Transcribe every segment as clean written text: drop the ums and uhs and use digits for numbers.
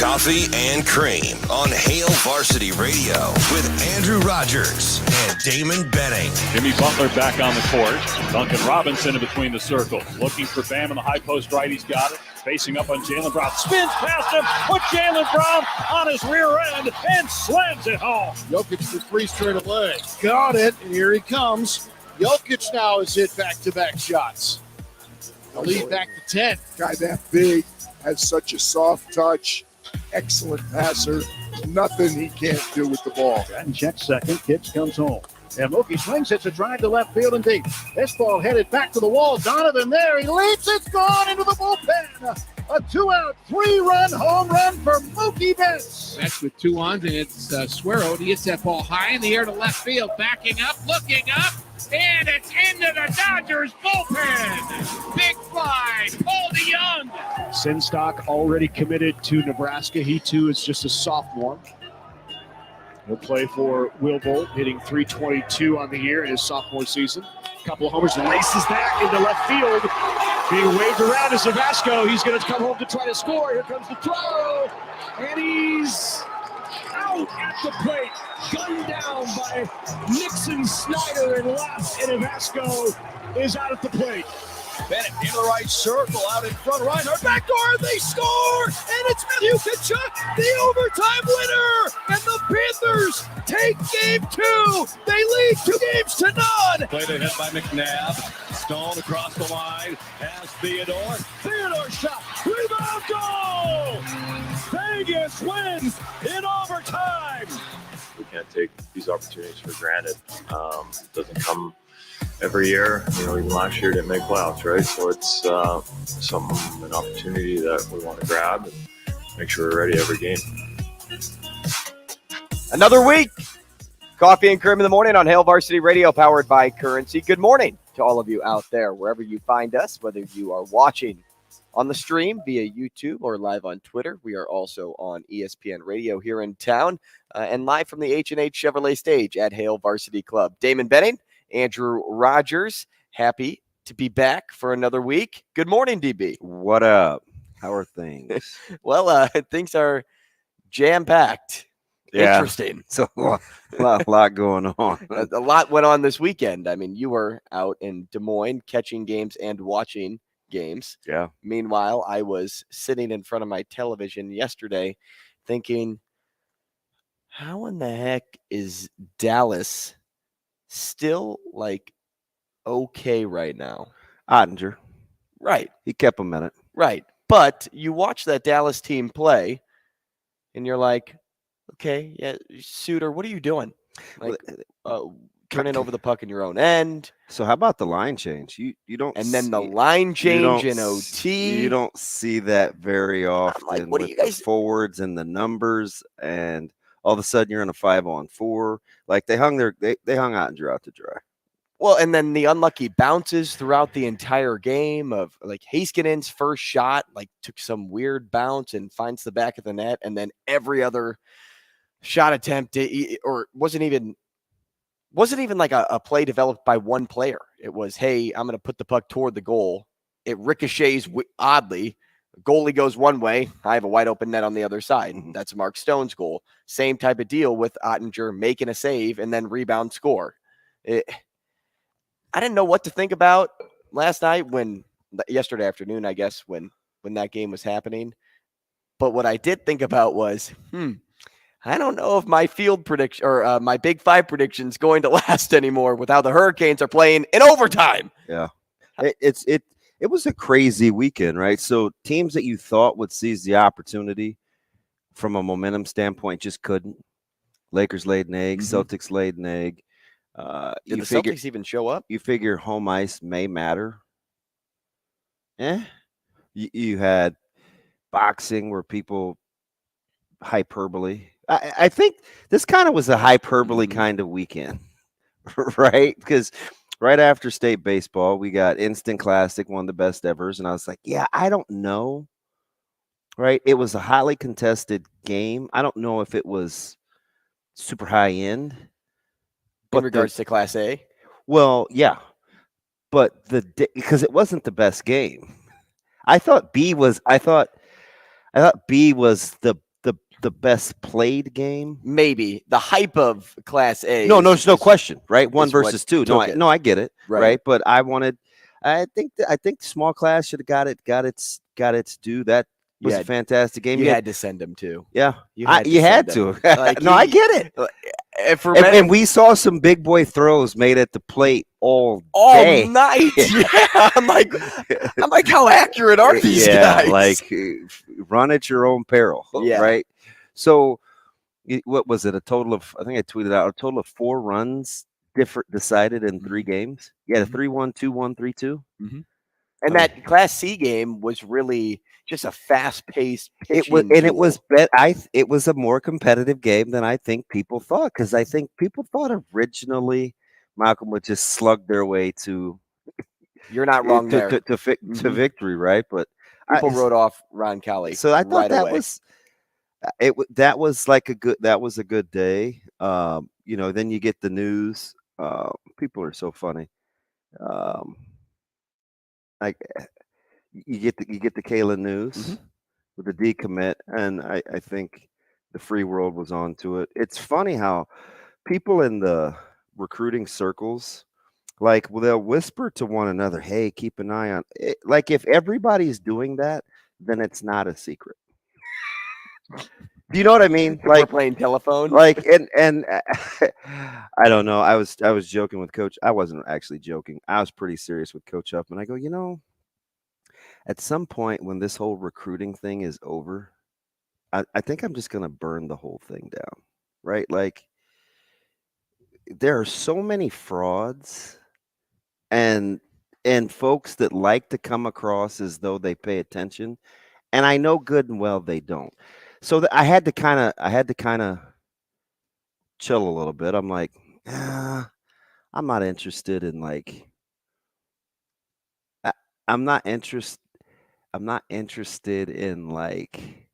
Coffee and Cream on Hail Varsity Radio with Andrew Rogers and Damon Benning. Jimmy Butler back on the court. Duncan Robinson in between the circles. Looking for Bam in the high post right. He's got it. Facing up on Jaylen Brown. Spins past him. Put Jaylen Brown on his rear end and slams it home. Jokic for three straight away. Got it. And here he comes. Jokic now has hit back-to-back shots. The lead back to 10. Guy that big has such a soft touch. Excellent passer. Nothing he can't do with the ball. And check second. Kitts comes home. And Mookie swings. It's a drive to left field and deep. This ball headed back to the wall. Donovan there. He leaps. It's gone into the bullpen. A 2-out, 3-run home run for Mookie Betts. That's with 2 on, and it's Suero. He hits that ball high in the air to left field. Backing up, looking up, and it's into the Dodgers bullpen. Big fly, Paul DeYoung. Sinstock already committed to Nebraska. He, too, is just a sophomore. He'll play for Will Bolt, hitting .322 on the year in his sophomore season. A couple of homers, races that into left field. Being waved around is Vasco. He's going to come home to try to score. Here comes the throw. And he's out at the plate. Gunned down by Nixon, Snyder, and left. And Vasco is out at the plate. Bennett in the right circle, out in front. Reinhardt backdoor, they score! And it's Matthew Tkachuk, the overtime winner! And the Panthers take game 2. They lead 2-0. Played ahead by McNabb. Stone across the line. Has Theodore. Theodore shot. Rebound goal! Vegas wins in overtime. We can't take these opportunities for granted. Doesn't come every year. Even last year didn't make playoffs, right? So it's an opportunity that we want to grab and make sure we're ready every game. Another week. Coffee and Cream in the morning on Hail Varsity Radio, powered by Currency. Good morning to all of you out there, wherever you find us, whether you are watching on the stream via YouTube or live on Twitter. We are also on ESPN Radio here in town and live from the H&H Chevrolet stage at Hail Varsity Club. Damon Benning, Andrew Rogers, happy to be back for another week. Good morning, DB. What up? How are things? Well, things are jam-packed. Yeah. Interesting. So a lot going on. A lot went on this weekend. I mean, you were out in Des Moines catching games and watching games. Yeah. Meanwhile, I was sitting in front of my television yesterday thinking, how in the heck is Dallas still okay right now? Ottinger. Right. He kept him in it. Right. But you watch that Dallas team play and you're like, okay, yeah, Suter, what are you doing? Turning over the puck in your own end. So how about the line change? You don't, and then the line change in OT. You don't see that very often. What with are you guys the forwards and the numbers, and all of a sudden you're in a 5-on-4. They hung Ottinger out to dry. Well, and then the unlucky bounces throughout the entire game of Heiskanen's first shot took some weird bounce and finds the back of the net, and then every other shot attempt or wasn't even a play developed by one player. It was, hey, I'm going to put the puck toward the goal. It ricochets oddly. Goalie goes one way. I have a wide open net on the other side. Mm-hmm. That's Mark Stone's goal. Same type of deal with Ottinger making a save and then rebound score. I didn't know what to think about last night yesterday afternoon, I guess, when that game was happening. But what I did think about was, I don't know if my field prediction or my Big Five prediction is going to last anymore with how the Hurricanes are playing in overtime. Yeah, it was a crazy weekend, right? So teams that you thought would seize the opportunity from a momentum standpoint just couldn't. Lakers laid an egg. Mm-hmm. Celtics laid an egg. Did the Celtics even show up? You figure home ice may matter. You had boxing where people hyperbole. I think this kind of was a hyperbole kind of weekend, right? Because right after state baseball, we got Instant Classic, one of the best evers. And I was like, yeah, I don't know, right? It was a highly contested game. I don't know if it was super high end. In regards to Class A? Well, yeah. But because it wasn't the best game. I thought B was the the best played game. Maybe the hype of Class A. No, there's no question, right? 1 versus 2. No, I get it, Right. right? But I think small class should have got its due. That was a fantastic game. You had to send him to. Yeah, you had to. Like, no, I get it. And we saw some big boy throws made at the plate all day. night. Yeah, I'm like, how accurate are these guys? Like run at your own peril. Yeah. Right. So, what was it? I think I tweeted out a total of 4 runs decided in 3 games. Yeah, 3-1, 2-1, 3-2. Mm-hmm. And that Class C game was really just a fast-paced It was a more competitive game than I think people thought, because I think people thought originally Malcolm would just slug their way to. You're not wrong there. To victory, right? But people wrote off Ron Kelly. So I thought that was that was a good day. Then you get the news. People are so funny. Like you get the Kayla news with the decommit, and I think the free world was onto it. It's funny how people in the recruiting circles, like, they'll whisper to one another, "Hey, keep an eye on it." Like, if everybody's doing that, then it's not a secret. Do you know what I mean? Like, we're playing telephone. Like, and I don't know. I was joking with Coach. I wasn't actually joking. I was pretty serious with Coach Huffman. I go, at some point when this whole recruiting thing is over, I think I'm just gonna burn the whole thing down. Right? Like, there are so many frauds and folks that like to come across as though they pay attention, and I know good and well they don't. So I had to kind of chill a little bit. I'm like, I'm not interested in I'm not interested in like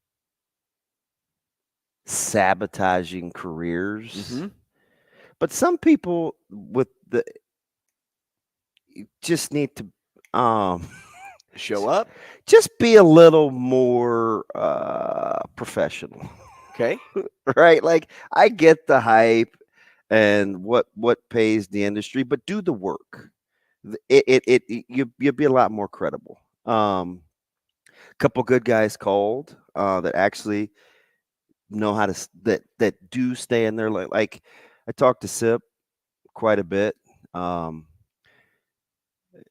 sabotaging careers. Mm-hmm. But some people just need to show up. Just be a little more professional. Okay. Right? Like, I get the hype and what pays the industry, but do the work. You'll be a lot more credible. Couple good guys called that actually know how to that do stay in there. Like I talked to Sip quite a bit.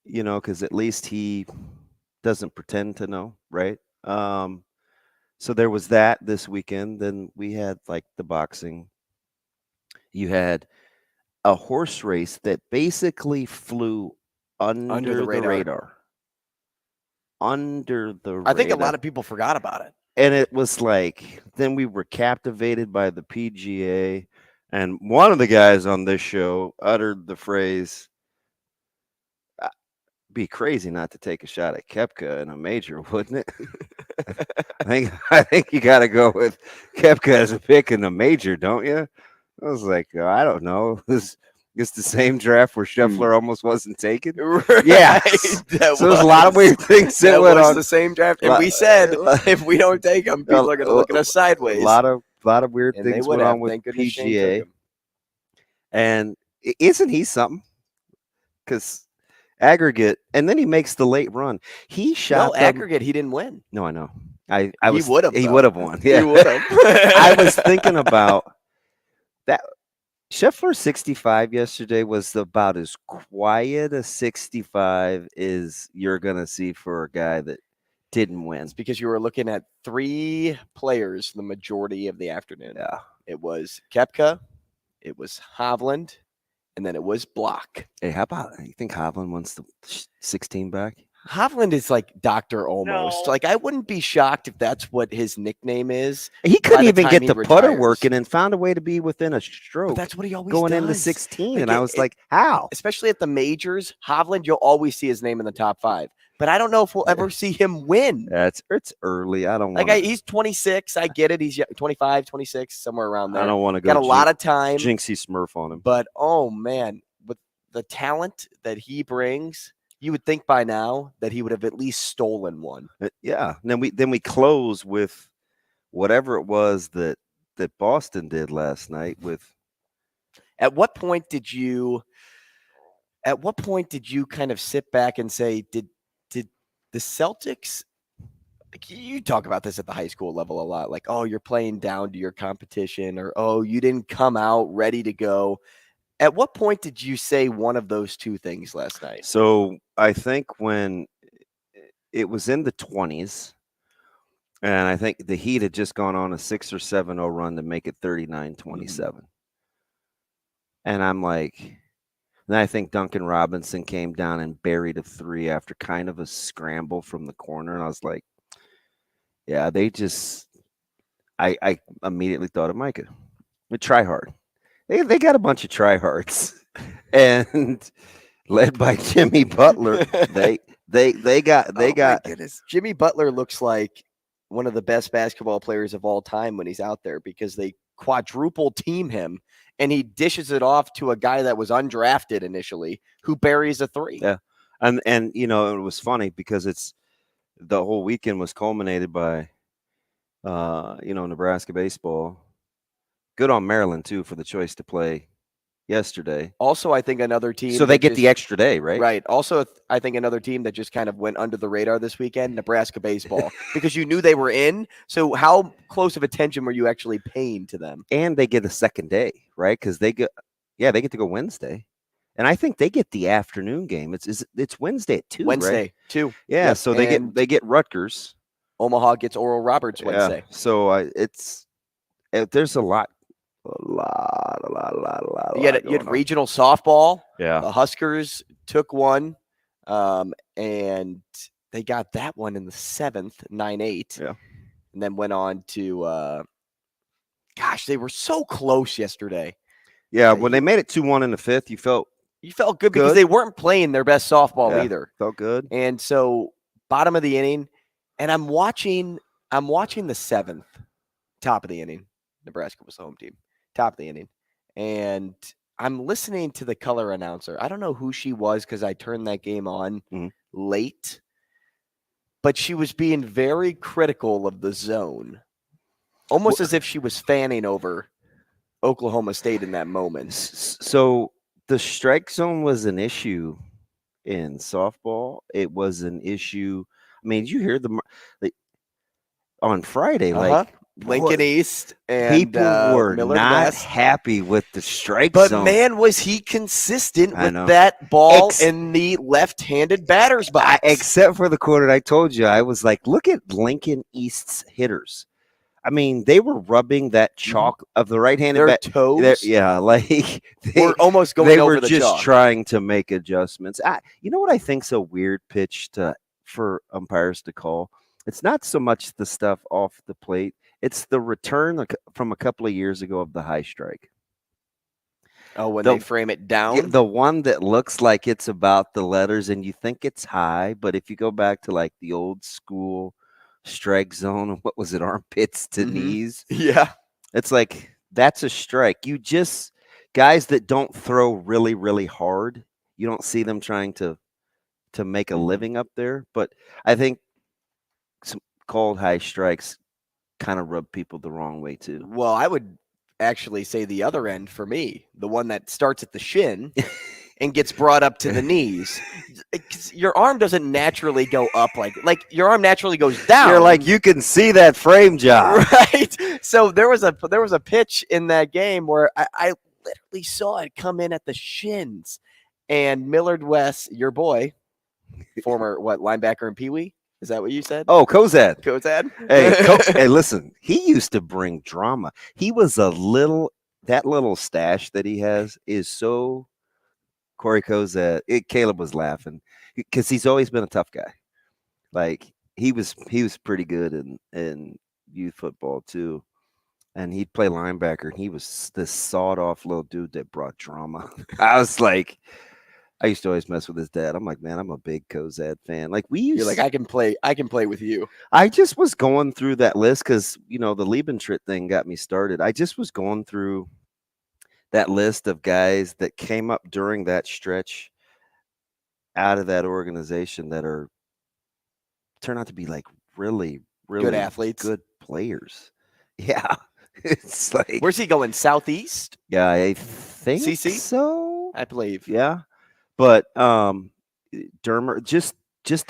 Because at least he doesn't pretend to know, right? So there was that this weekend. Then we had like the boxing. You had a horse race that basically flew under the radar. Under the radar. I think a lot of people forgot about it. And it was like, then we were captivated by the PGA. And one of the guys on this show uttered the phrase, be crazy not to take a shot at Koepka in a major, wouldn't it? I think you got to go with Koepka as a pick in a major, don't you? I was like, I don't know. This is the same draft where Scheffler almost wasn't taken. Right. Yeah. So there's a lot of weird things that went on. The same draft, and we said if we don't take him, people are going to look at us sideways. A lot of weird things went on with PGA. And isn't he something? Because aggregate, and then he makes the late run. He shot aggregate. He didn't win. No, I know. He would have. He would have won. Yeah, he would have. I was thinking about that. Scheffler 65 yesterday was about as quiet a 65 as you're gonna see for a guy that didn't win. It's because you were looking at 3 players the majority of the afternoon. Yeah, it was Koepka, it was Hovland, and then it was Block. Hey, how about you think Hovland wants the 16 back? Hovland is like Dr. Almost. No. Like, I wouldn't be shocked if that's what his nickname is. He couldn't even get the putter working and found a way to be within a stroke. But that's what he always going does. Into 16. Like, and I was like, how? Especially at the majors, Hovland, you'll always see his name in the top 5. But I don't know if we'll ever see him win. Yeah, it's early. I don't want he's 26. I get it. He's 25, 26, somewhere around there. I don't want to go. Got a lot of time. Jinxie Smurf on him. But, oh, man, with the talent that he brings, you would think by now that he would have at least stolen one. Yeah. And then we close with whatever it was that Boston did last night with. At what point did you kind of sit back and say, did the Celtics, like, you talk about this at the high school level a lot, like, oh, you're playing down to your competition, or, oh, you didn't come out ready to go. At what point did you say one of those two things last night? So I think when it was in the 20s, and I think the Heat had just gone on a 6 or 7-0 run to make it 39-27. And I'm like, then I think Duncan Robinson came down and buried a 3 after kind of a scramble from the corner. And I was like, yeah, they just, I immediately thought of Micah. But try hard. They got a bunch of tryhards. And led by Jimmy Butler, they got. My goodness. Jimmy Butler looks like one of the best basketball players of all time when he's out there, because they quadruple team him and he dishes it off to a guy that was undrafted initially who buries a 3. Yeah. And you know, it was funny because it's the whole weekend was culminated by Nebraska baseball. Good on Maryland too for the choice to play yesterday. Also, I think another team. So they get the extra day, right? Right. Also, I think another team that just kind of went under the radar this weekend, Nebraska baseball, because you knew they were in. So how close of attention were you actually paying to them? And they get a second day, right? Because they get to go Wednesday, and I think they get the afternoon game. It's Wednesday at 2. Wednesday, right? 2. Yeah. Yep. So they get Rutgers. Omaha gets Oral Roberts Wednesday. Yeah. So there's a lot. You had regional softball. Yeah. The Huskers took one, and they got that one in the 7th, 9-8. Yeah. And then went on to, they were so close yesterday. Yeah, when they made it 2-1 in the 5th, you felt good because they weren't playing their best softball either. Felt good. And so bottom of the inning, and I'm watching the 7th, top of the inning. Nebraska was the home team. Top of the inning. And I'm listening to the color announcer. I don't know who she was because I turned that game on late. But she was being very critical of the zone. Almost as if she was fanning over Oklahoma State in that moment. So the strike zone was an issue in softball. It was an issue. I mean, did you hear on Friday, Lincoln East and people were Millard not West. Happy with the strike but zone. But man, was he consistent with that ball in the left-handed batter's box. Except for the quarter I told you, I was like, look at Lincoln East's hitters. I mean, they were rubbing that chalk of the right-handed toes. Like we're almost going over the chalk. They were just trying to make adjustments. You know what I think's a weird pitch for umpires to call? It's not so much the stuff off the plate. It's the return from a couple of years ago of the high strike. Oh, when they frame it down? The one that looks like it's about the letters and you think it's high, but if you go back to like the old school strike zone, what was it, armpits to knees? Yeah. It's like, that's a strike. You just, guys that don't throw really, really hard, you don't see them trying to make a living up there. But I think some called high strikes kind of rub people the wrong way too. Well, I would actually say the other end for me, the one that starts at the shin and gets brought up to the knees. Your arm doesn't naturally go up like your arm naturally goes down. You're like, you can see that frame job. Right. So there was a pitch in that game where I literally saw it come in at the shins, and Millard West, your boy, former linebacker in Pee Wee. Is that what you said? Oh, Kozad. Hey, listen, he used to bring drama. He was that little stash that he has is so Corey Kozad. Caleb was laughing because he's always been a tough guy. Like he was pretty good in youth football too. And he'd play linebacker, and he was this sawed-off little dude that brought drama. I was like, I used to always mess with his dad. I'm like, man, I'm a big Kozad fan. Like You're like, I can play with you. I just was going through that list because, the Liebentritt thing got me started. I just was going through that list of guys that came up during that stretch out of that organization that turn out to be like really, really good athletes, good players. Yeah. It's like, where's he going? Southeast? yeah, I think CC? so. I believe. Yeah. But Dermer, just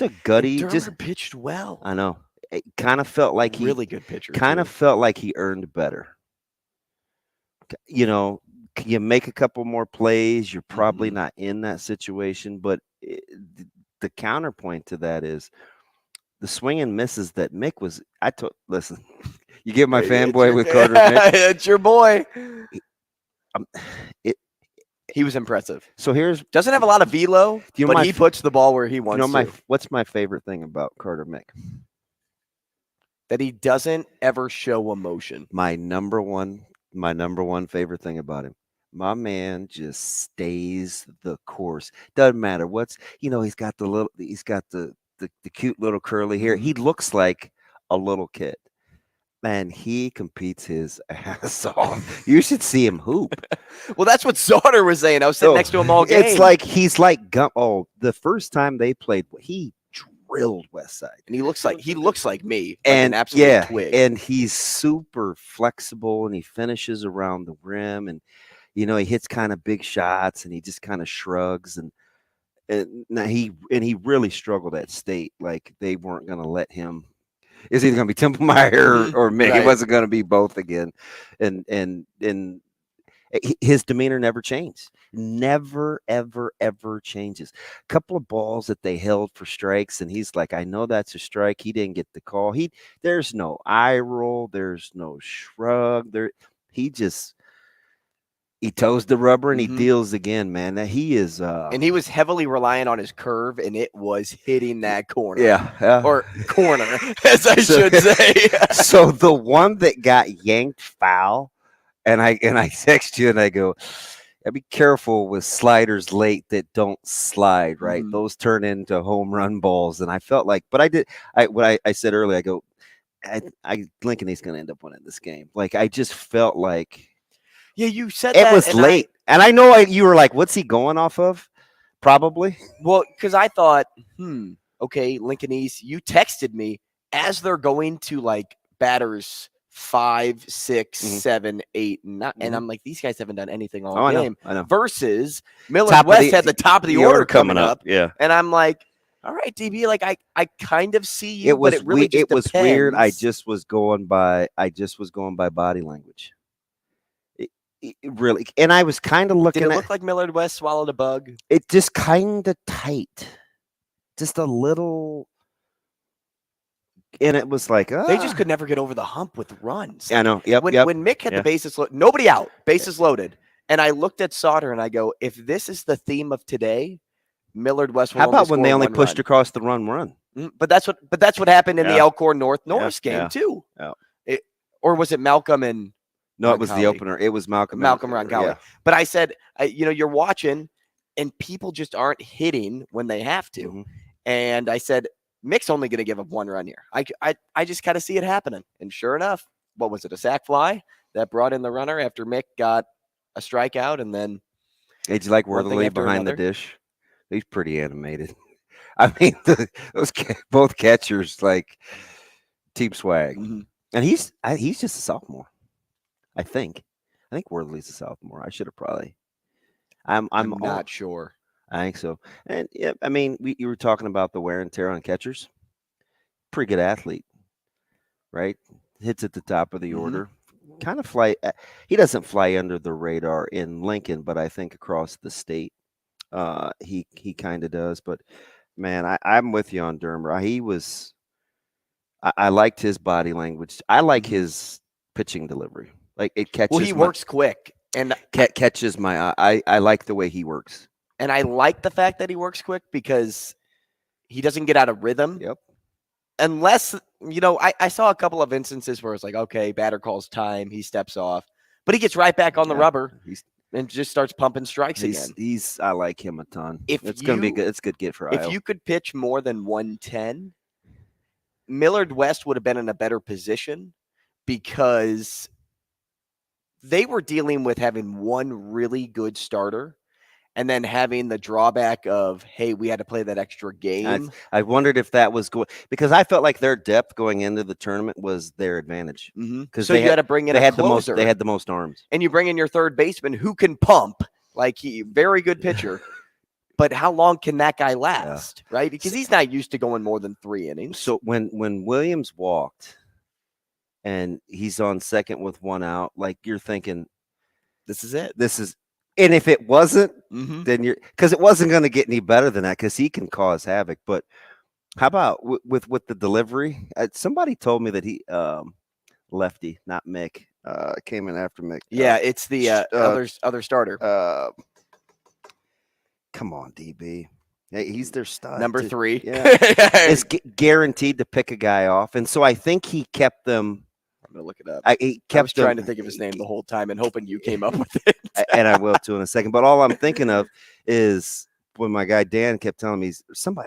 a gutty. And Dermer just pitched well. I know. It kind of felt like he really good pitcher. kind of felt like he earned better. You know, you make a couple more plays, you're probably not in that situation. But the counterpoint to that is the swing and misses that Mick was. Listen, you get my fanboy with Carter Mick. It's your boy. He was impressive. So doesn't have a lot of velo, but he puts the ball where he wants to. What's my favorite thing about Carter Mick? That he doesn't ever show emotion. My number one favorite thing about him. My man just stays the course. Doesn't matter he's got the cute little curly hair. He looks like a little kid. Man, he competes his ass off. You should see him hoop. Well, that's what Sauter was saying. I was sitting next to him all game. It's like he's like the first time they played, he drilled Westside, and he looks like me, like and an absolute twig. And he's super flexible, and he finishes around the rim, and he hits kind of big shots, and he just kind of shrugs, and he really struggled at State. Like they weren't going to let him. It's either going to be Templemeyer or Mick. Right. It wasn't going to be both again, and his demeanor never changed. Never, ever, ever changes. A couple of balls that they held for strikes, and he's like, I know that's a strike. He didn't get the call. There's no eye roll. There's no shrug. He toes the rubber and he deals again, man. He is and he was heavily reliant on his curve, and it was hitting that corner. Yeah. Or corner, as I should say. So the one that got yanked foul, and I text you and I go, be careful with sliders late that don't slide, right? Those turn into home run balls. And I felt like, but I said earlier, I go, Lincoln is going to end up winning this game. Like, I just felt like. Yeah, you said it was late. And I know you were like, what's he going off of? Probably. Well, because I thought, okay, Lincoln East, you texted me as they're going to like batters 5, 6, 7, 8, and I'm like, these guys haven't done anything all game. I know. Versus Millard West had the top of the order coming up. Yeah. And I'm like, all right, DB, like I kind of see you, but it really just was depends. Weird. I just was going by body language. It really, and I was kind of looking. Did it look like Millard West swallowed a bug? It just kind of tight, just a little. And it was like, they just could never get over the hump with runs. I know. Yep. When Mick had the bases loaded, nobody out, bases loaded. And I looked at Sauter and I go, if this is the theme of today, Millard West will How about when they only one pushed run. Across the run? But that's what happened in the Elkhorn Norris game too. Yeah. Or was it Malcolm and No, it was the opener. It was Malcolm Roncalli. Yeah. But I said, you're watching and people just aren't hitting when they have to. And I said, Mick's only going to give up one run here. I just kind of see it happening. And sure enough, what was it? A sac fly that brought in the runner after Mick got a strikeout. And then. Did you like Worthley behind the dish? He's pretty animated. I mean, those both catchers, like team swag. And he's just a sophomore. I think Worthley's a sophomore. I should have probably. I'm not sure. I think so. And yeah, I mean, you were talking about the wear and tear on catchers. Pretty good athlete, right? Hits at the top of the order. Kind of fly. He doesn't fly under the radar in Lincoln, but I think across the state, he kind of does. But man, I'm with you on Dermer. He was. I liked his body language. I like his pitching delivery. Like it catches. Well, he works quick and catches my eye. I like the way he works. And I like the fact that he works quick because he doesn't get out of rhythm. Yep. Unless, I saw a couple of instances where it's like, okay, batter calls time, he steps off, but he gets right back on the rubber and just starts pumping strikes again. I like him a ton. It's going to be good. It's a good get for Iowa. If you could pitch more than 110, Millard West would have been in a better position because they were dealing with having one really good starter and then having the drawback of, hey, we had to play that extra game. I wondered if that was going, because I felt like their depth going into the tournament was their advantage. Because so you had to bring in they a had closer. They had the most arms. And you bring in your third baseman who can pump, like very good pitcher. But how long can that guy last, right? Because he's not used to going more than 3 innings. So when Williams walked and he's on second with 1 out, like you're thinking, this is it. And if it wasn't, then because it wasn't going to get any better than that, because he can cause havoc. But how about with the delivery? Somebody told me that he lefty, not Mick, came in after Mick. Yeah, it's the other starter. Come on, DB. Hey, he's their stud. Number 3. Yeah, is guaranteed to pick a guy off, and so I think he kept them. I'm gonna look it up. I was trying to think of his name the whole time and hoping you came up with it. And I will too in a second. But all I'm thinking of is when my guy Dan kept telling me,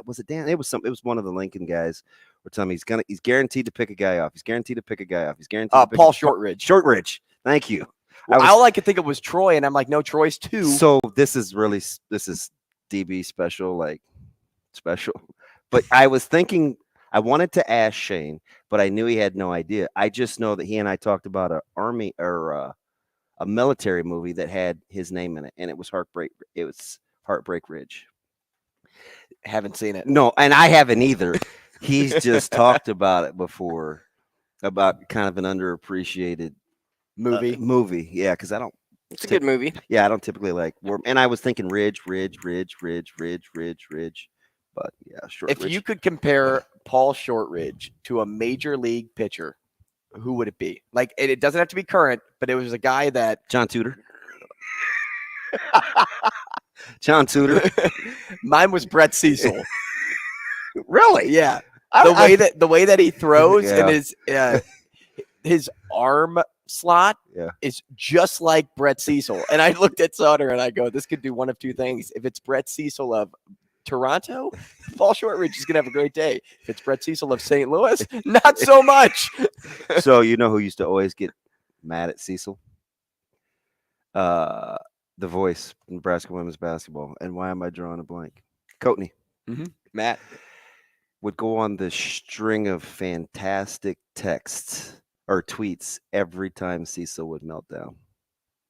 was it Dan? It was one of the Lincoln guys were telling me he's guaranteed to pick a guy off. He's guaranteed to pick a guy off. He's guaranteed to pick Paul Shortridge. Shortridge. Thank you. Well, all I could think of was Troy, and I'm like, no, Troy's 2. So this is DB special. But I was thinking, I wanted to ask Shane, but I knew he had no idea. I just know that he and I talked about an army or a military movie that had his name in it, and it was Heartbreak Ridge. Haven't seen it. No, and I haven't either. He's just talked about it before, about kind of an underappreciated movie. Yeah, because I don't. It's a good movie. Yeah, I don't typically like war. And I was thinking Ridge. But yeah, Shortridge. If you could compare Paul Shortridge to a major league pitcher, who would it be? Like, it doesn't have to be current, but it was a guy that John Tudor. John Tudor. Mine was Brett Cecil. Really? Yeah. The way that he throws and his arm slot is just like Brett Cecil. And I looked at Sauter and I go, this could do one of 2 things. If it's Brett Cecil of Toronto, Paul Shortridge is going to have a great day. If it's Brett Cecil of St. Louis, not so much. So you know who used to always get mad at Cecil? The voice, Nebraska women's basketball. And why am I drawing a blank? Coatney. Matt would go on the string of fantastic texts or tweets every time Cecil would melt down.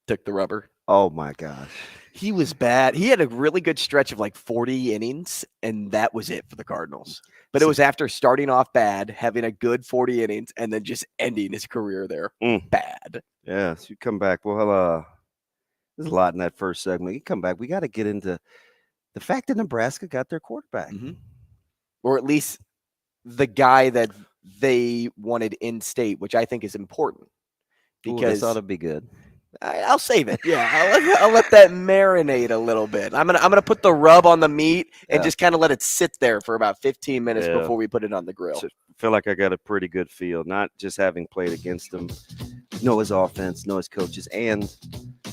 Took the rubber. Oh my gosh. He was bad. He had a really good stretch of like 40 innings, and that was it for the Cardinals. But it was after starting off bad, having a good 40 innings, and then just ending his career there bad. Yeah, so you come back. Well, there's a lot in that first segment. You come back. We got to get into the fact that Nebraska got their quarterback. Or at least the guy that they wanted in state, which I think is important. Because this ought to be good. I'll save it. Yeah, I'll let that marinate a little bit. I'm gonna put the rub on the meat and just kind of let it sit there for about 15 minutes before we put it on the grill. So I feel like I got a pretty good feel, not just having played against him, know his offense, know his coaches, and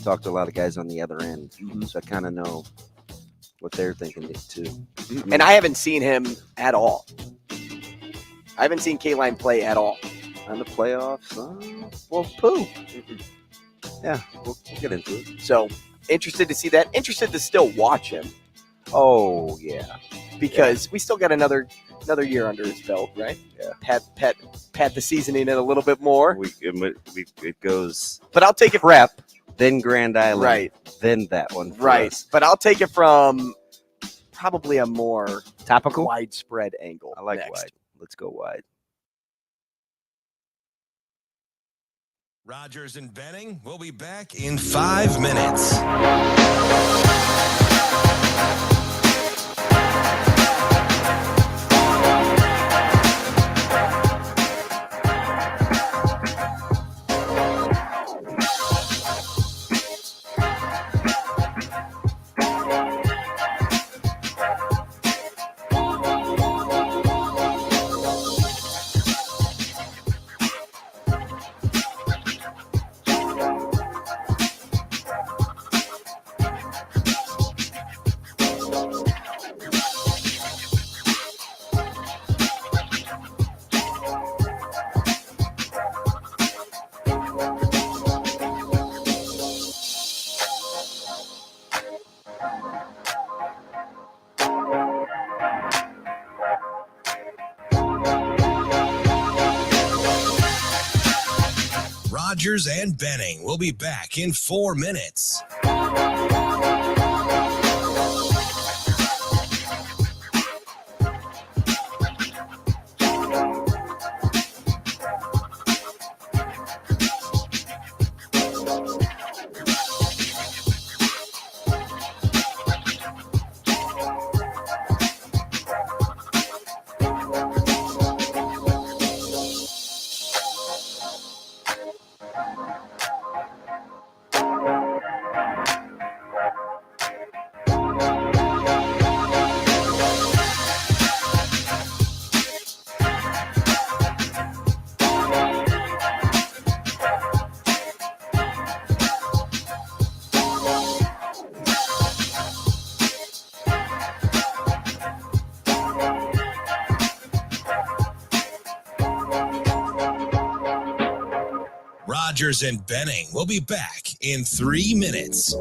talked to a lot of guys on the other end. So I kind of know what they're thinking too. And I haven't seen him at all. I haven't seen K-Line play at all. On the playoffs? Well, poo. Yeah, we'll get into it. So, interested to see that. Interested to still watch him. Oh, yeah. Because we still got another year under his belt, right? Yeah. Pat the seasoning in a little bit more. It goes. But I'll take it prep, then Grand Island, right? Then that one, right? Us. But I'll take it from probably a more topical, widespread angle. I like next. wide. Let's go wide. Rogers and Benning will be back in 5 minutes. Rogers and Benning will be back in 4 minutes. Rogers and Benning will be back in 3 minutes.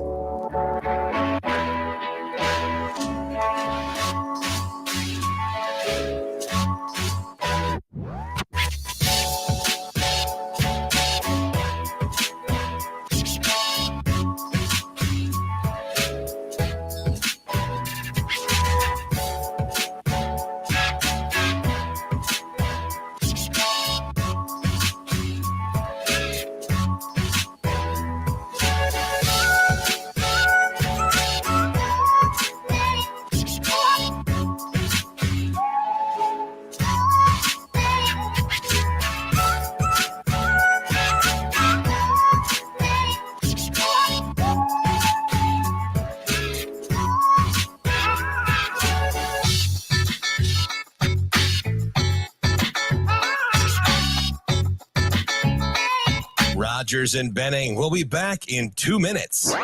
Rogers and Benning will be back in 2 minutes. Hits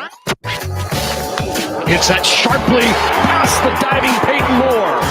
that sharply past the diving Peyton Moore.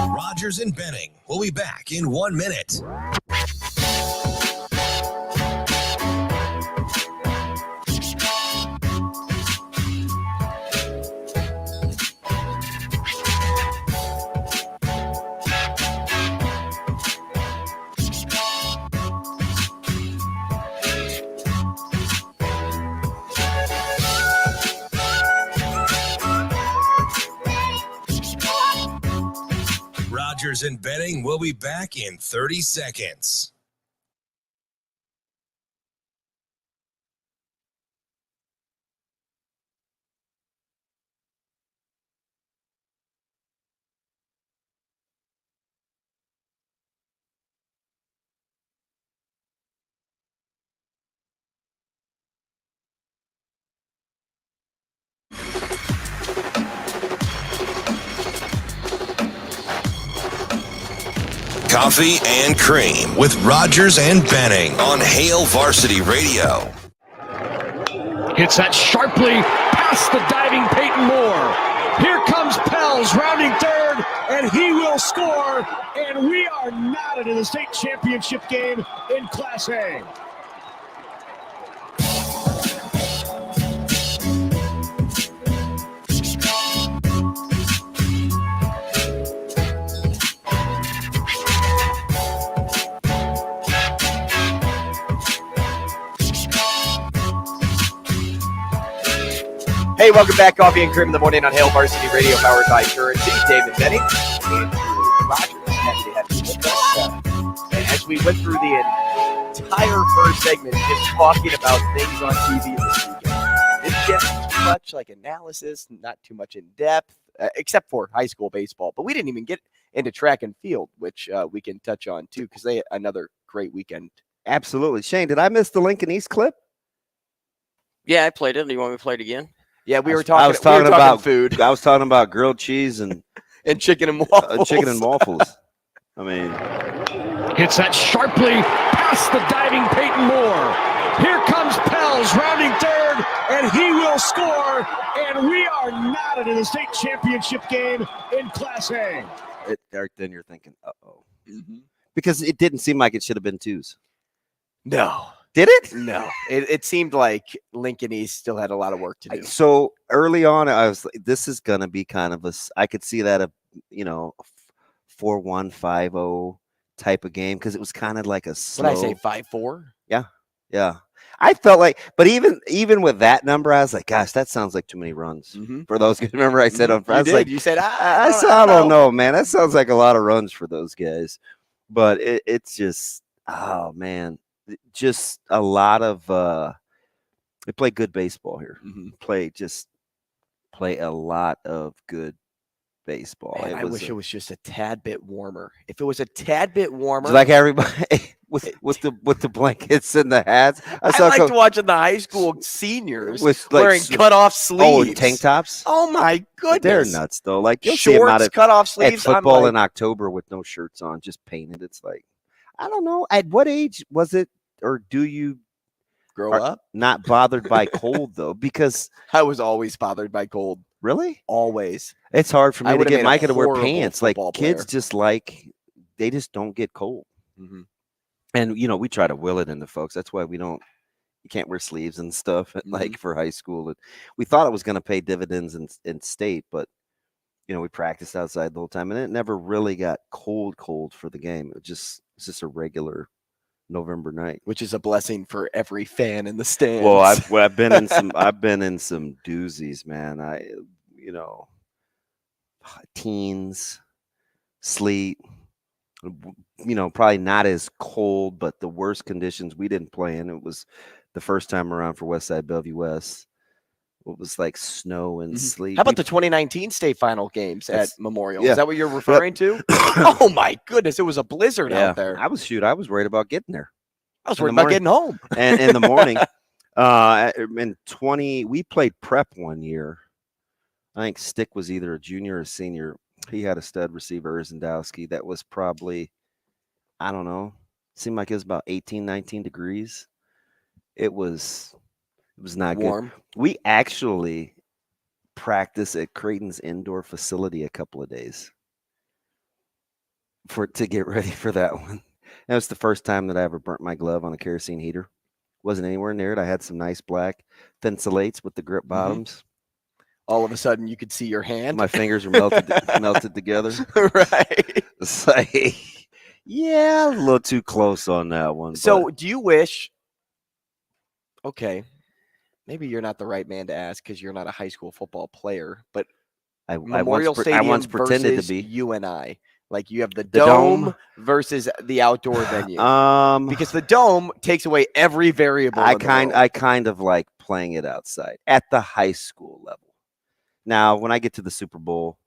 Rogers and Benning will be back in 1 minute. Rogers and Benning will be back in 30 seconds. Coffee and Cream with Rogers and Benning on Hail Varsity Radio. Hits that sharply past the diving Peyton Moore. Here comes Pels rounding third, and he will score. And we are knotted in the state championship game in Class A. Hey, welcome back. Coffee and Cream in the morning on Hail Varsity Radio, powered by Currency. David Benning, Andrew Rogers, happy to have you with us. As because we went through the entire first segment just talking about things on TV this weekend. Didn't get too much like analysis, not too much in depth, except for high school baseball. But we didn't even get into track and field, which we can touch on too, because they had another great weekend. Absolutely. Shane, did I miss the Lincoln East clip? Yeah, I played it. Do you want me to play it again? Yeah, we were talking. I was talking about about food. I was talking about grilled cheese and and chicken and waffles. I mean, hits that sharply past the diving Peyton Moore. Here comes Pels rounding third, and he will score. And we are knotted in the state championship game in Class A. Then you're thinking, because it didn't seem like it should have been twos. No. Did it? No. It seemed like Lincoln East still had a lot of work to do. So early on, I was like, this is going to be kind of I could see that, 4-1, 5-0 type of game, because it was kind of like a slow. What did I say, 5-4? Yeah. I felt like, but even with that number, I was like, gosh, that sounds like too many runs for those guys. Remember I said on Friday, you said, I don't know, man. That sounds like a lot of runs for those guys. But it's just, oh man, just a lot of they play good baseball here. Play a lot of good baseball. Man, I wish it was just a tad bit warmer. If it was a tad bit warmer, like everybody with the blankets and the hats. I liked watching the high school seniors with wearing cutoff sleeves. Oh, tank tops. Oh my goodness, they're nuts though. Like you'll shorts, see them out at cutoff sleeves. Football in October with no shirts on, just painted. It's like, I don't know. At what age was it, or do you grow up not bothered by cold though? Because I was always bothered by cold. Really? Always. It's hard for me to get Micah to wear pants. Like kids they just don't get cold. And we try to will it into folks. That's why you can't wear sleeves and stuff like for high school. We thought it was going to pay dividends in state, but we practiced outside the whole time, and it never really got cold for the game. It's just a regular November night, which is a blessing for every fan in the stands. Well, I've been in some doozies, man. Teens, sleet, probably not as cold, but the worst conditions we didn't play in. It was the first time around for Westside Bellevue West. It was like snow and sleet. How about the 2019 state final games at Memorial? Yeah. Is that what you're referring to? Oh my goodness, it was a blizzard out there. I was worried about getting there. I was worried about getting home. And in the morning, we played prep one year. I think Stick was either a junior or a senior. He had a stud receiver, Erzendowski, that was probably, I don't know, seemed like it was about 18, 19 degrees. It was not warm. Good. We actually practiced at Creighton's indoor facility a couple of days to get ready for that one. That was the first time that I ever burnt my glove on a kerosene heater. Wasn't anywhere near it. I had some nice black Thinsulates with the grip bottoms. All of a sudden, you could see your hand. My fingers were melted together. Right. It's like, a little too close on that one. So, do you wish? Okay, maybe you're not the right man to ask because you're not a high school football player. But Memorial Stadium I once pretended versus to be. UNI. Like you have the dome versus the outdoor venue. Because the dome takes away every variable. I kind of like playing it outside at the high school level. Now, when I get to the Super Bowl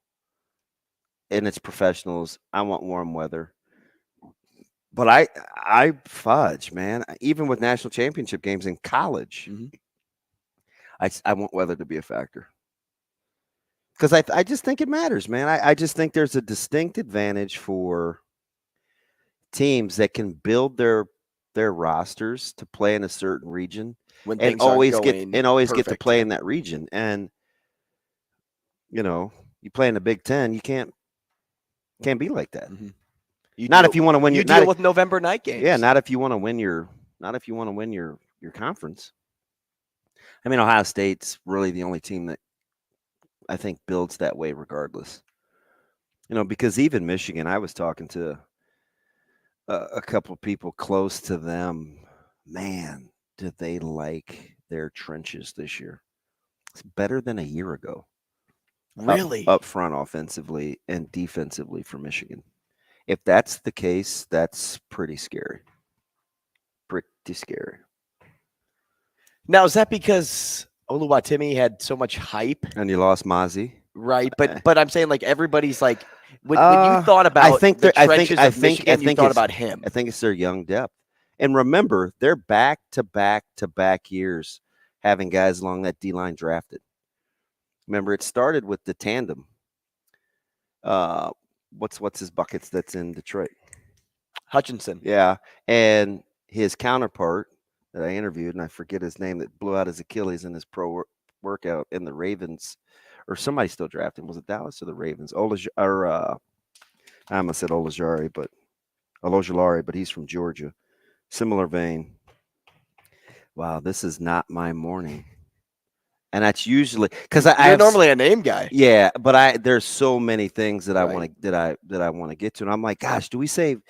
and it's professionals, I want warm weather. But I fudge, man. Even with national championship games in college, I want weather to be a factor. Because I just think it matters, man. I just think there's a distinct advantage for teams that can build their rosters to play in a certain region and always get to play in that region. And you play in the Big Ten, you can't be like that. If you want to win. You deal with November night games. Yeah, not if you want to win your conference. I mean, Ohio State's really the only team that I think builds that way regardless. Because even Michigan, I was talking to a couple of people close to them. Man, did they like their trenches this year? It's better than a year ago. Really? Up front offensively and defensively for Michigan. If that's the case, that's pretty scary. Pretty scary. Now, is that because Oluwatimi had so much hype? And you lost Mozzie. Right, but I'm saying like everybody's like when you thought about the trenches of Michigan, you thought about him. I think it's their young depth. And remember, they're back-to-back years having guys along that D-line drafted. Remember, it started with the tandem. What's his buckets that's in Detroit? Hutchinson. Yeah, and his counterpart that I interviewed, and I forget his name, that blew out his Achilles in his pro workout in the Ravens, or somebody still drafted him. Was it Dallas or the Ravens? I almost said Olajari, but he's from Georgia. Similar vein. Wow, this is not my morning. And that's usually because you're normally a name guy. Yeah, but there's so many things that I want to get to, and I'm like, gosh, do we save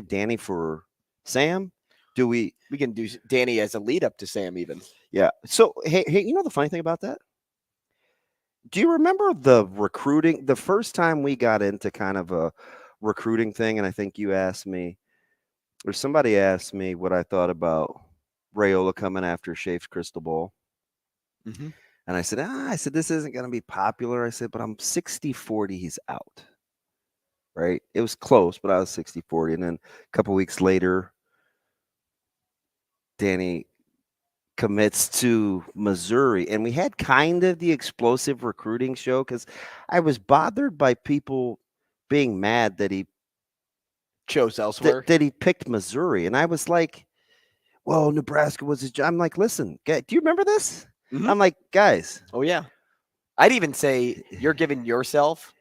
Danny for Sam? We can do Danny as a lead up to Sam even. Yeah. So hey, you know the funny thing about that? Do you remember the recruiting? The first time we got into kind of a recruiting thing, and I think you asked me, or somebody asked me what I thought about Raiola coming after Shafe's crystal ball. Mm-hmm. And I said, this isn't going to be popular. I said, but I'm 60-40, he's out. Right? It was close, but I was 60-40. And then a couple weeks later, Danny commits to Missouri. And we had kind of the explosive recruiting show because I was bothered by people being mad that he chose elsewhere. That he picked Missouri. And I was like, well, Nebraska was his job. I'm like, listen, do you remember this? Mm-hmm. I'm like, guys. Oh, yeah. I'd even say you're giving yourself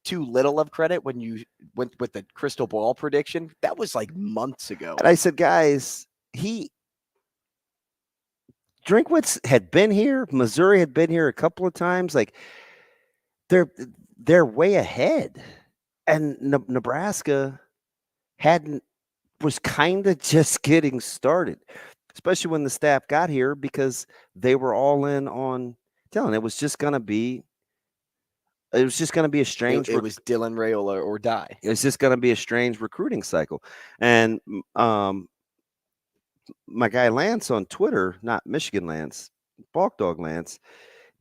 too little of credit when you went with the crystal ball prediction. That was like months ago. And I said, guys, Drinkwitz had been here. Missouri had been here a couple of times. Like, they're way ahead. And Nebraska was kind of just getting started, especially when the staff got here, because they were all in on Dylan. It was just going to be a strange. It was Dylan Raiola or die. It was just going to be a strange recruiting cycle. And my guy Lance on Twitter, not Michigan Lance, Balk Dog Lance,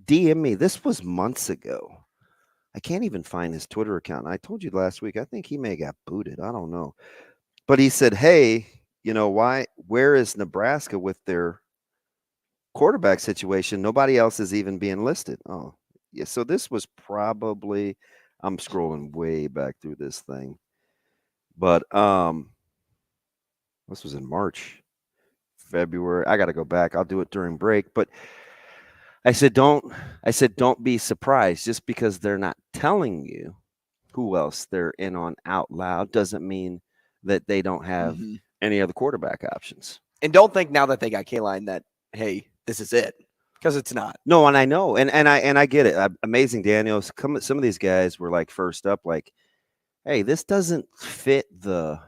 DM me. This was months ago. I can't even find his Twitter account. I told you last week, I think he may have got booted. I don't know. But he said, hey, you know why? Where is Nebraska with their quarterback situation? Nobody else is even being listed. Oh, yeah. So this was probably, I'm scrolling way back through this thing. But this was in March, February. I got to go back. I'll do it during break. But I said, don't be surprised. Just because they're not telling you who else they're in on out loud doesn't mean that they don't have any other quarterback options. And don't think now that they got K-Line that, hey, this is it, because it's not. No, and I know, and I get it. Amazing Daniels. Some of these guys were like first up, like, hey, this doesn't fit the.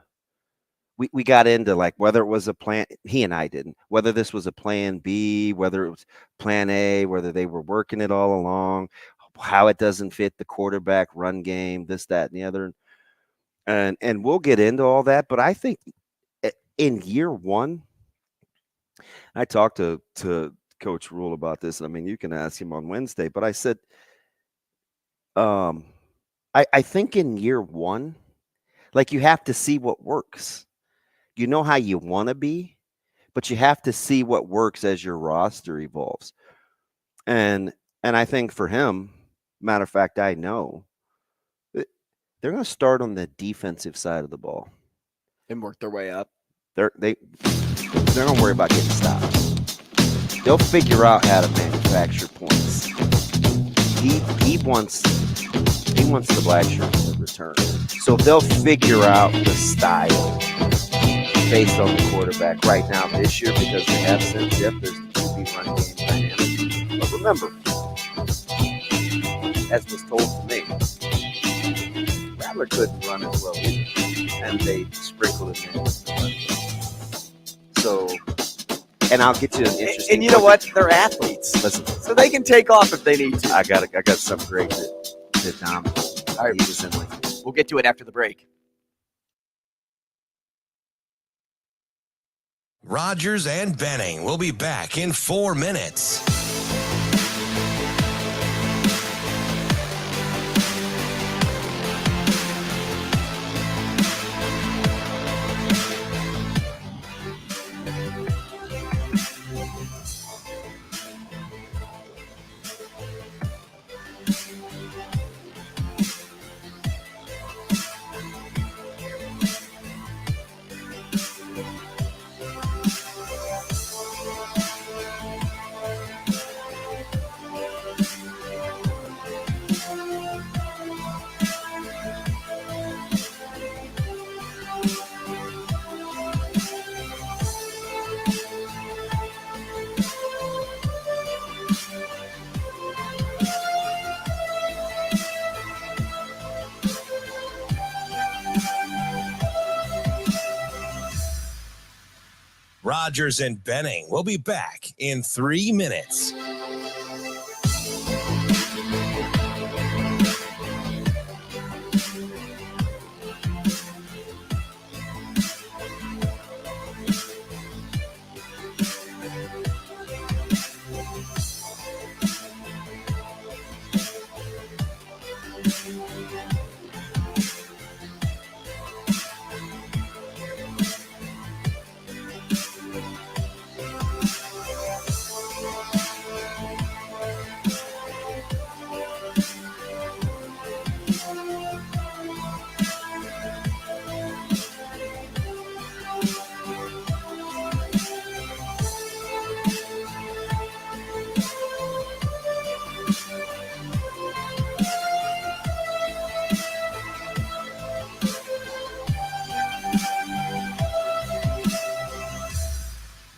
We got into like whether it was a plan. He and I didn't. Whether this was a plan B, whether it was plan A, whether they were working it all along, how it doesn't fit the quarterback run game, this, that, and the other. And we'll get into all that, but I think in year one, I talked to Coach Rule about this. I mean, you can ask him on Wednesday, but I said, I think in year one, like you have to see what works. You know how you want to be, but you have to see what works as your roster evolves. And I think for him, matter of fact, I know they're going to start on the defensive side of the ball and work their way up. They're going to worry about getting stops. They'll figure out how to manufacture points. He wants the black shirt to return. So they'll figure out the style based on the quarterback right now this year, because they have since there's the QB run game dynamic. But remember, as was told to me, Rattler couldn't run as well either, and they sprinkled it in. So, and I'll get you an interesting. And you know what? They're athletes. Listen, so they can take off if they need to. I got something great that Dom. All right, he was in like. We'll get to it after the break. Rogers and Benning will be back in 4 minutes. Rogers and Benning will be back in 3 minutes.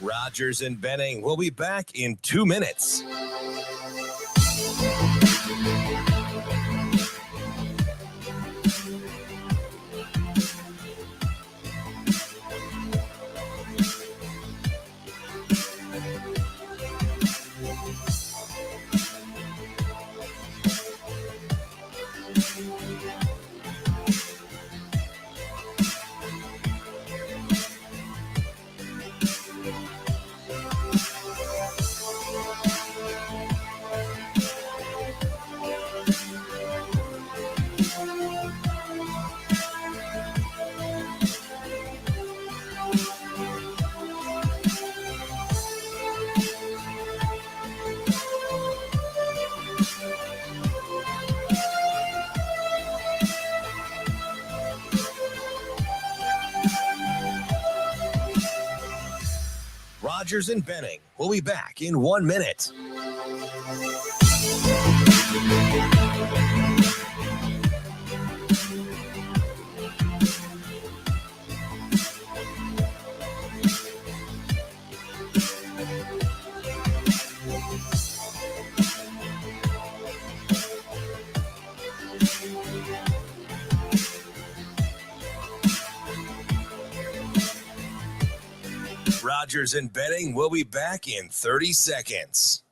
Rogers and Benning will be back in 2 minutes. Rogers and Benning will be back in 1 minute. Rogers and Benning will be back in 30 seconds.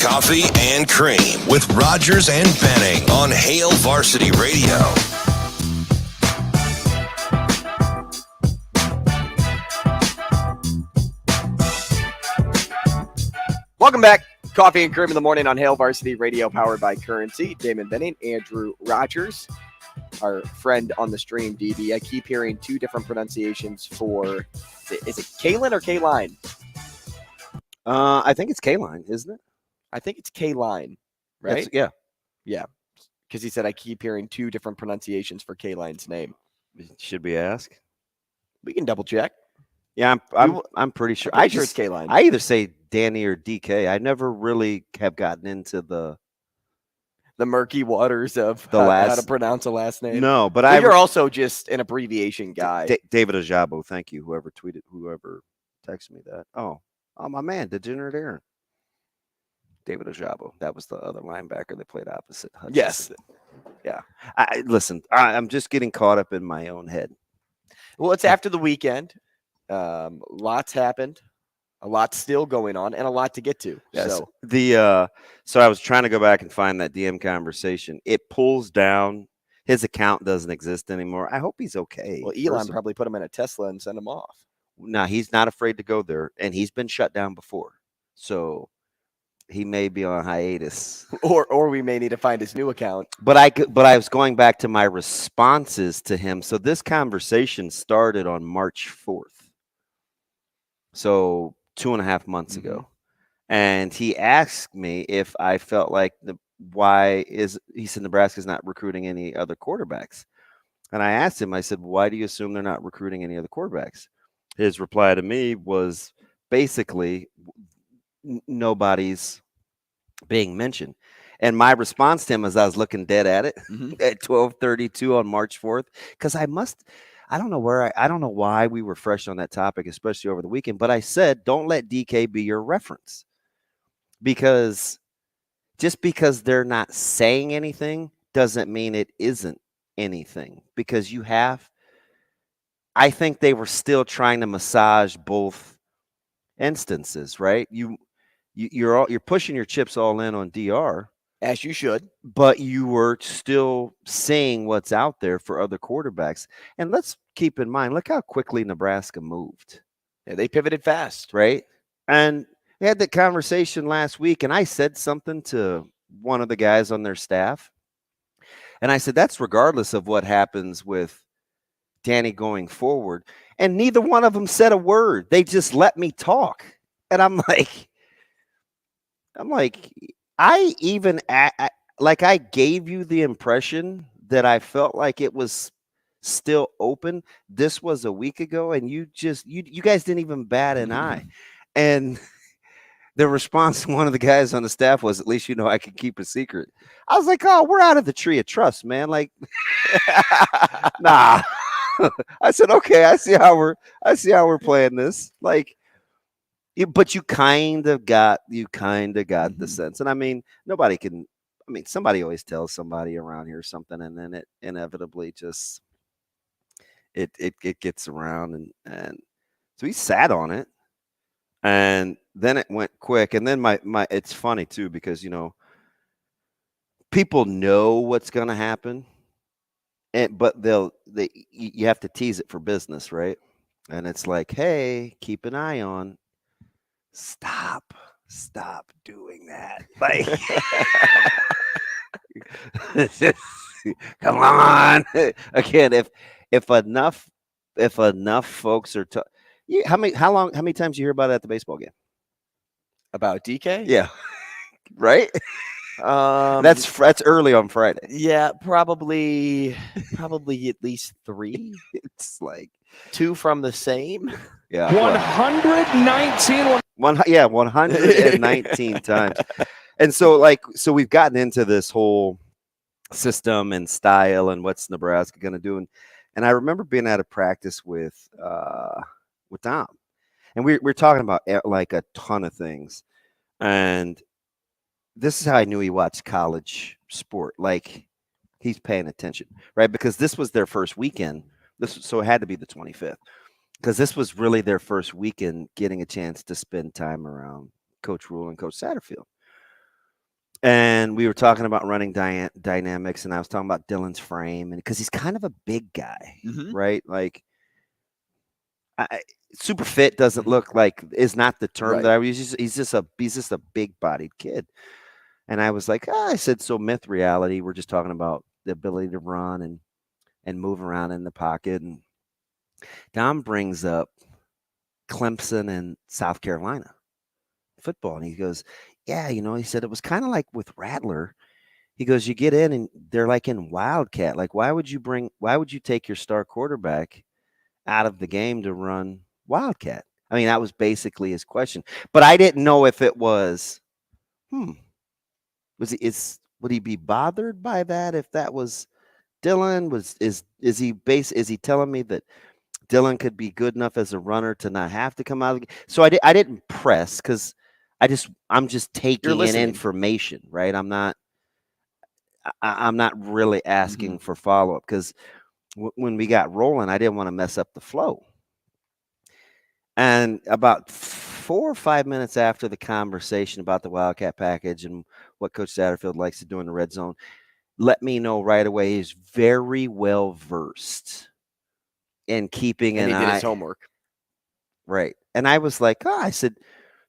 Coffee and Cream with Rogers and Benning on Hail Varsity Radio. Welcome back. Coffee and Cream in the morning on Hail Varsity Radio, powered by Currency. Damon Benning, Andrew Rogers, our friend on the stream, DB. I keep hearing two different pronunciations for, is it Kaylin or K-Line? I think it's K-Line, isn't it? I think it's K-Line, right? Yeah. Yeah. Because he said I keep hearing two different pronunciations for K-Line's name. Should we ask? We can double check. Yeah, I'm pretty sure. I'm sure it's K-Line. I either say Danny or DK. I never really have gotten into the murky waters of the how to pronounce a last name. No, but you're also just an abbreviation guy. David Ajabo, thank you. Whoever texted me that. Oh, Oh, my man, Degenerate Aaron. David Ojabo. That was the other linebacker that played opposite Hutchinson. Yes. Yeah. Listen, I'm just getting caught up in my own head. Well, it's after the weekend. Lots happened. A lot still going on and a lot to get to. Yes. So So I was trying to go back and find that DM conversation. It pulls down. His account doesn't exist anymore. I hope he's okay. Well, Elon probably put him in a Tesla and sent him off. No, he's not afraid to go there, and he's been shut down before. So he may be on hiatus. Or we may need to find his new account. But I was going back to my responses to him. So this conversation started on March 4th. So 2.5 months ago. And he asked me if I felt like he said Nebraska's not recruiting any other quarterbacks. And I asked him, I said, why do you assume they're not recruiting any other quarterbacks? His reply to me was basically nobody's being mentioned. And my response to him as I was looking dead at it at 12:32 on March 4th, because I don't know why we were fresh on that topic, especially over the weekend, but I said, don't let DK be your reference, because just because they're not saying anything doesn't mean it isn't anything, because I think they were still trying to massage both instances, right? You're pushing your chips all in on DR, as you should, but you were still seeing what's out there for other quarterbacks. And let's keep in mind, look how quickly Nebraska moved. Yeah, they pivoted fast, right? And we had that conversation last week, and I said something to one of the guys on their staff, and I said that's regardless of what happens with Danny going forward. And neither one of them said a word. They just let me talk. And I'm like, I gave you the impression that I felt like it was still open. This was a week ago, and you guys didn't even bat an eye. And the response from one of the guys on the staff was, at least you know I can keep a secret. I was like, oh, we're out of the tree of trust, man. Like, nah. I said, okay, I see how we're playing this. Like, but you kind of got the sense. And I mean, somebody always tells somebody around here something, and then it inevitably just it gets around, and so he sat on it, and then it went quick. And then my it's funny too, because people know what's going to happen, but you have to tease it for business, right? And it's like, hey, keep an eye on. Stop doing that. Like, come on. Again, if enough folks are how many times you hear about it at the baseball game? About DK? Yeah. Right? That's early on Friday. Yeah, probably at least 3. It's like 2 from the same. Yeah. 119. 119 times. And so we've gotten into this whole system and style and what's Nebraska going to do. And I remember being at a practice with Dom, and we're talking about like a ton of things. And this is how I knew he watched college sport. Like, he's paying attention, right? Because this was their first weekend. So it had to be the 25th, because this was really their first weekend getting a chance to spend time around Coach Rule and Coach Satterfield. And we were talking about running dynamics, and I was talking about Dylan's frame, and because he's kind of a big guy, right? Like, super fit doesn't look like is not the term that I would use. He's just a big-bodied kid. And I was like, I said, so myth, reality. We're just talking about the ability to run and move around in the pocket. And Dom brings up Clemson and South Carolina football. And he goes, yeah, he said it was kind of like with Rattler. He goes, you get in and they're like in Wildcat. Like, why would you take your star quarterback out of the game to run Wildcat? I mean, that was basically his question. But I didn't know if it was, would he be bothered by that if that was Dylan? Is he telling me that Dylan could be good enough as a runner to not have to come out of the game. So I didn't press because I'm just taking in information, right? I'm not really asking for follow-up because when we got rolling, I didn't want to mess up the flow. And about 4 or 5 minutes after the conversation about the Wildcat package and what Coach Satterfield likes to do in the red zone, let me know right away he's very well versed in keeping an eye. He did his homework. Right. And I was like, I said,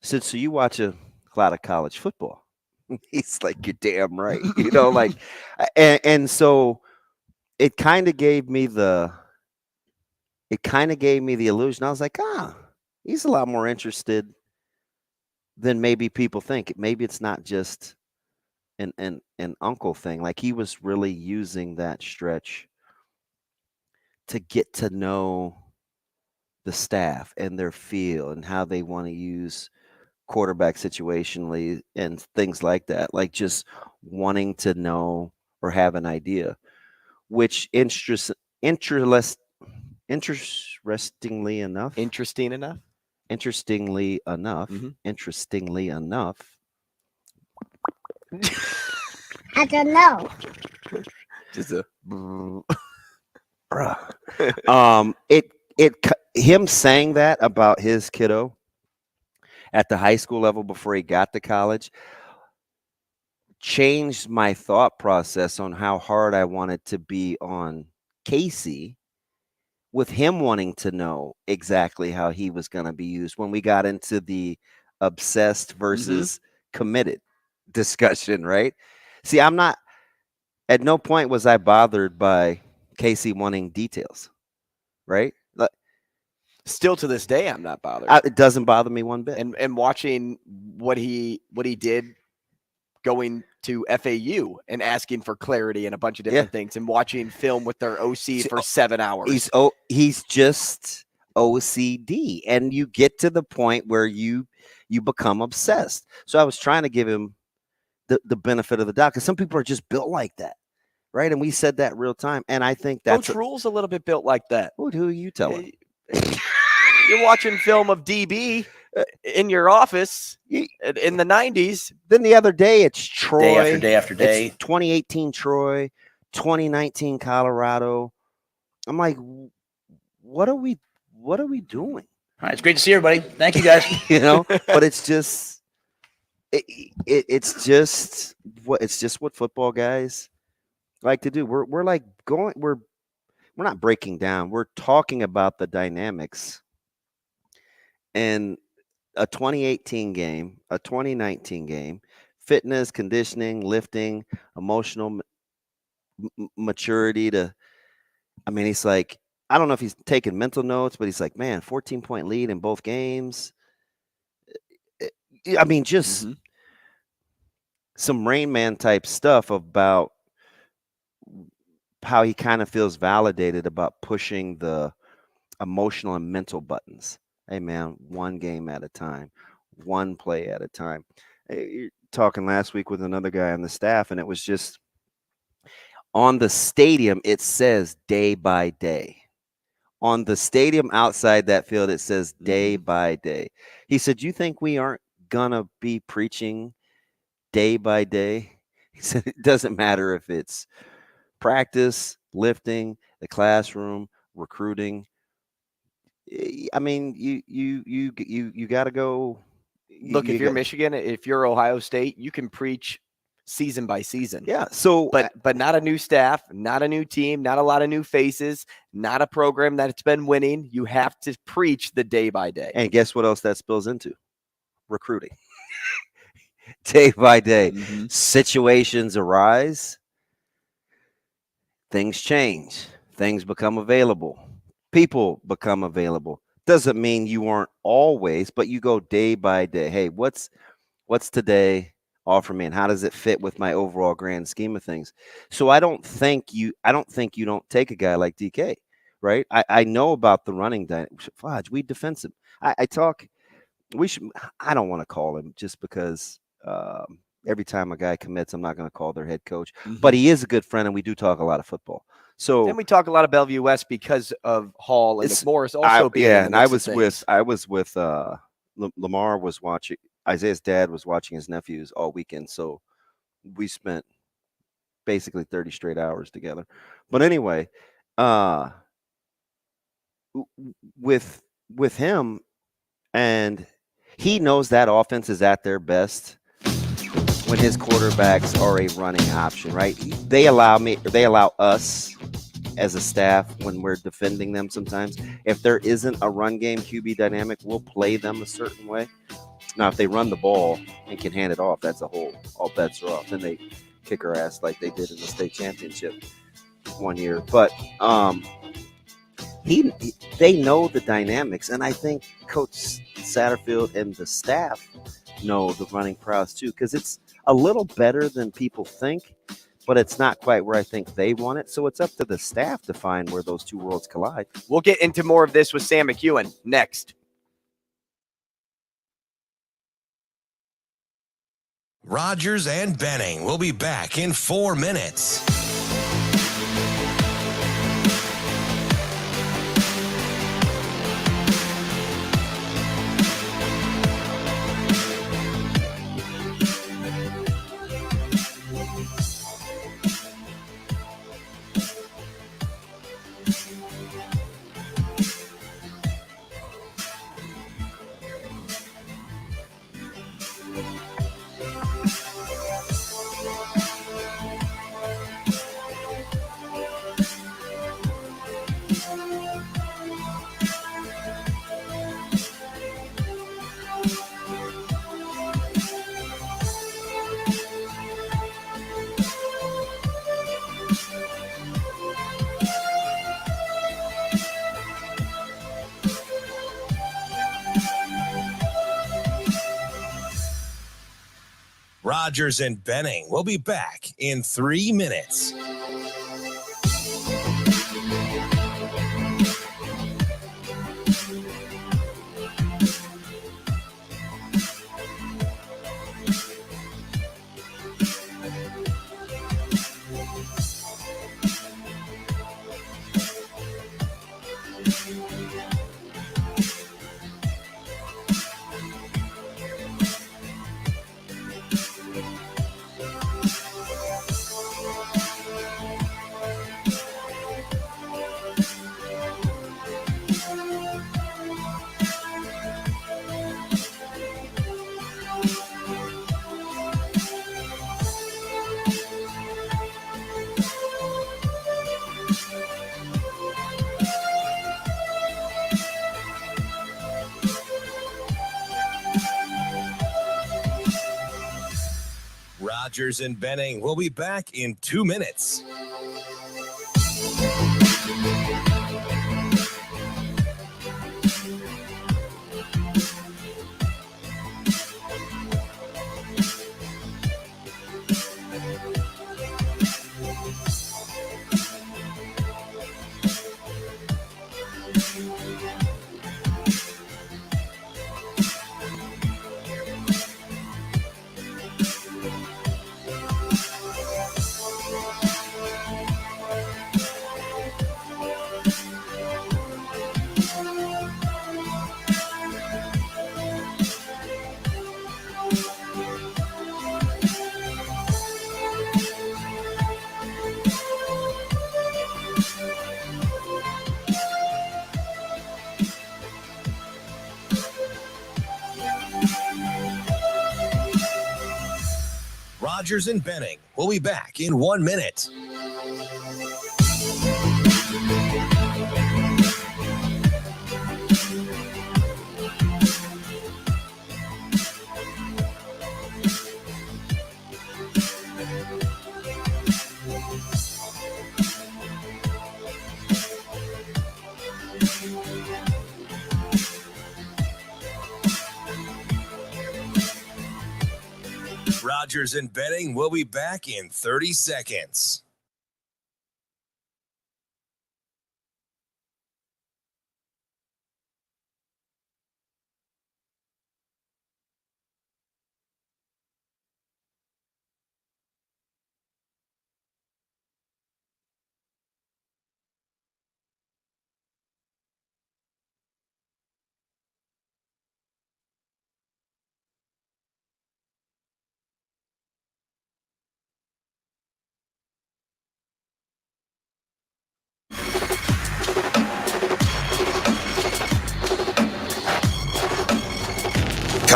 so you watch a lot of college football? He's like, you're damn right. Like, and so it kind of gave me the illusion. I was like, he's a lot more interested than maybe people think. Maybe it's not just an uncle thing. Like he was really using that stretch to get to know the staff and their feel and how they want to use quarterback situationally and things like that. Like just wanting to know or have an idea, which interestingly enough, I don't know. Just a him saying that about his kiddo at the high school level before he got to college changed my thought process on how hard I wanted to be on Casey, with him wanting to know exactly how he was going to be used when we got into the obsessed versus committed discussion, right? See, at no point was I bothered by Casey wanting details, right? Still to this day, I'm not bothered. It doesn't bother me one bit. And watching what he did going to FAU and asking for clarity and a bunch of different things, and watching film with their OC for 7 hours. He's just OCD, and you get to the point where you become obsessed. So I was trying to give him the benefit of the doubt because some people are just built like that, right? And we said that real time, and I think that's Coach Rule's a little bit built like that. Who are you telling? You're watching film of DB in your office in the 90s. Then the other day, it's Troy. Day after day after day. It's 2018 Troy, 2019 Colorado. I'm like, what are we doing? All right, it's great to see everybody. Thank you, guys. But it's just it's just what football guys like to do. We're not breaking down. We're talking about the dynamics. And a 2018 game, a 2019 game, fitness, conditioning, lifting, emotional maturity he's like, I don't know if he's taking mental notes, but he's like, man, 14-point lead in both games. Just some Rain Man type stuff about how he kind of feels validated about pushing the emotional and mental buttons. Hey, man, one game at a time, one play at a time. You're talking last week with another guy on the staff, and it was just on the stadium, it says day by day. On the stadium outside that field, it says day by day. He said, you think we aren't going to be preaching day by day? He said, it doesn't matter if it's practice, lifting, the classroom, recruiting. You got to go. Look, if you're Michigan, if you're Ohio State, you can preach season by season. Yeah. So, but not a new staff, not a new team, not a lot of new faces, not a program that's been winning. You have to preach the day by day. And guess what else that spills into? Recruiting. Day by day. Situations arise. Things change. Things become available. People become available. Doesn't mean you aren't always, but you go day by day. Hey, what's today offer me, and how does it fit with my overall grand scheme of things? So I don't think you don't take a guy like DK, right? I know about the running Fudge, we defense him. I don't want to call him just because every time a guy commits, I'm not going to call their head coach. But he is a good friend, and we do talk a lot of football. So and we talk a lot of Bellevue West because of Hall and McMorris also being in the and I mix was of things. with Lamar was watching. Isaiah's dad was watching his nephews all weekend, so we spent basically 30 straight hours together. But anyway, with him, and he knows that offense is at their best when his quarterbacks are a running option, right? They allow us as a staff when we're defending them sometimes. If there isn't a run game QB dynamic, we'll play them a certain way. Now, if they run the ball and can hand it off, that's all bets are off. Then they kick our ass like they did in the state championship one year. But they know the dynamics, and I think Coach Satterfield and the staff know the running prowess too, because it's a little better than people think, but it's not quite where I think they want it. So it's up to the staff to find where those two worlds collide. We'll get into more of this with Sam McKewon next. Rogers and Benning will be back in 4 minutes. Rogers and Benning will be back in 3 minutes. Rogers and Benning will be back in 2 minutes. Rogers and Benning will be back in 1 minute. Rogers and Benning will be back in 30 seconds.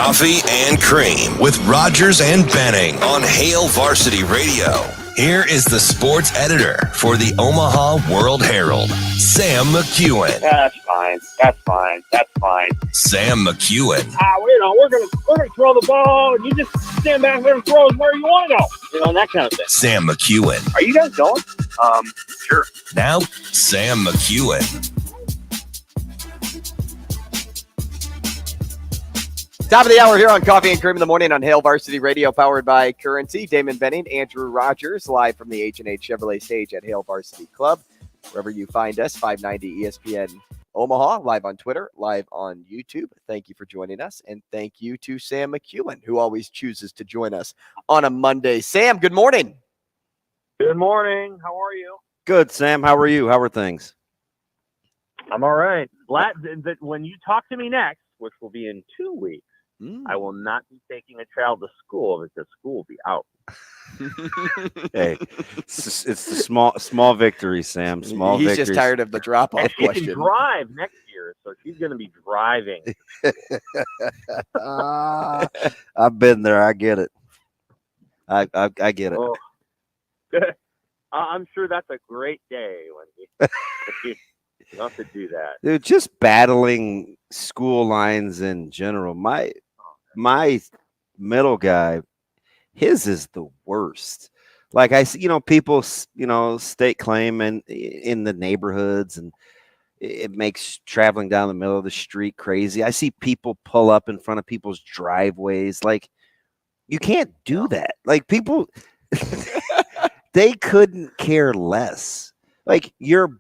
Coffee and Cream with Rogers and Benning on Hail Varsity Radio. Here is the sports editor for the Omaha World-Herald, Sam McKewon. That's fine. Sam McKewon. We're gonna throw the ball, and you just stand back there and throw it where you want to go. That kind of thing. Sam McKewon. Are you guys going? Sure. Now, Sam McKewon. Top of the hour here on Coffee and Cream in the Morning on Hail Varsity Radio, powered by Currency. Damon Benning, Andrew Rogers, live from the H&H Chevrolet stage at Hail Varsity Club. Wherever you find us, 590 ESPN Omaha, live on Twitter, live on YouTube. Thank you for joining us, and thank you to Sam McKewon, who always chooses to join us on a Monday. Sam, good morning. Good morning. How are you? Good, Sam. How are you? How are things? I'm all right. When you talk to me next, which will be in 2 weeks, I will not be taking a child to school because school will be out. Hey, it's the small victory, Sam. Small He's victories. just tired of the drop-off She question. can drive next year, so she's going to be driving. I've been there. I get it. I get it. Oh. I'm sure that's a great day when you have to do that. Dude, just battling school lines in general. My middle guy, his is the worst. Like I see, people, stake claim in the neighborhoods, and it makes traveling down the middle of the street crazy. I see people pull up in front of people's driveways. Like, you can't do that. Like, people, they couldn't care less. Like, you're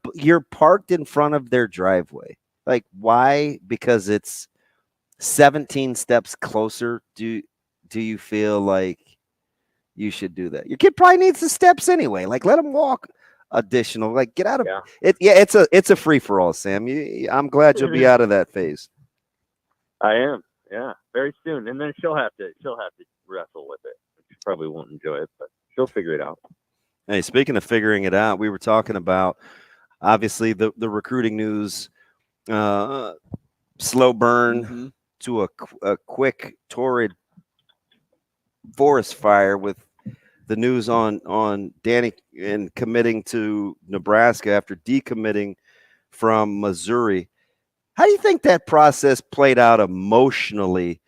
parked in front of their driveway. Like, why? Because it's 17 steps closer. Do you feel like you should do that? Your kid probably needs the steps anyway. Like, let him walk additional. Like, get out of it. Yeah, it's a free for all, Sam. I'm glad you'll be out of that phase. I am. Yeah, very soon, and then she'll have to wrestle with it. She probably won't enjoy it, but she'll figure it out. Hey, speaking of figuring it out, we were talking about obviously the recruiting news, slow burn to a quick torrid forest fire with the news on Danny and committing to Nebraska after decommitting from Missouri. How do you think that process played out emotionally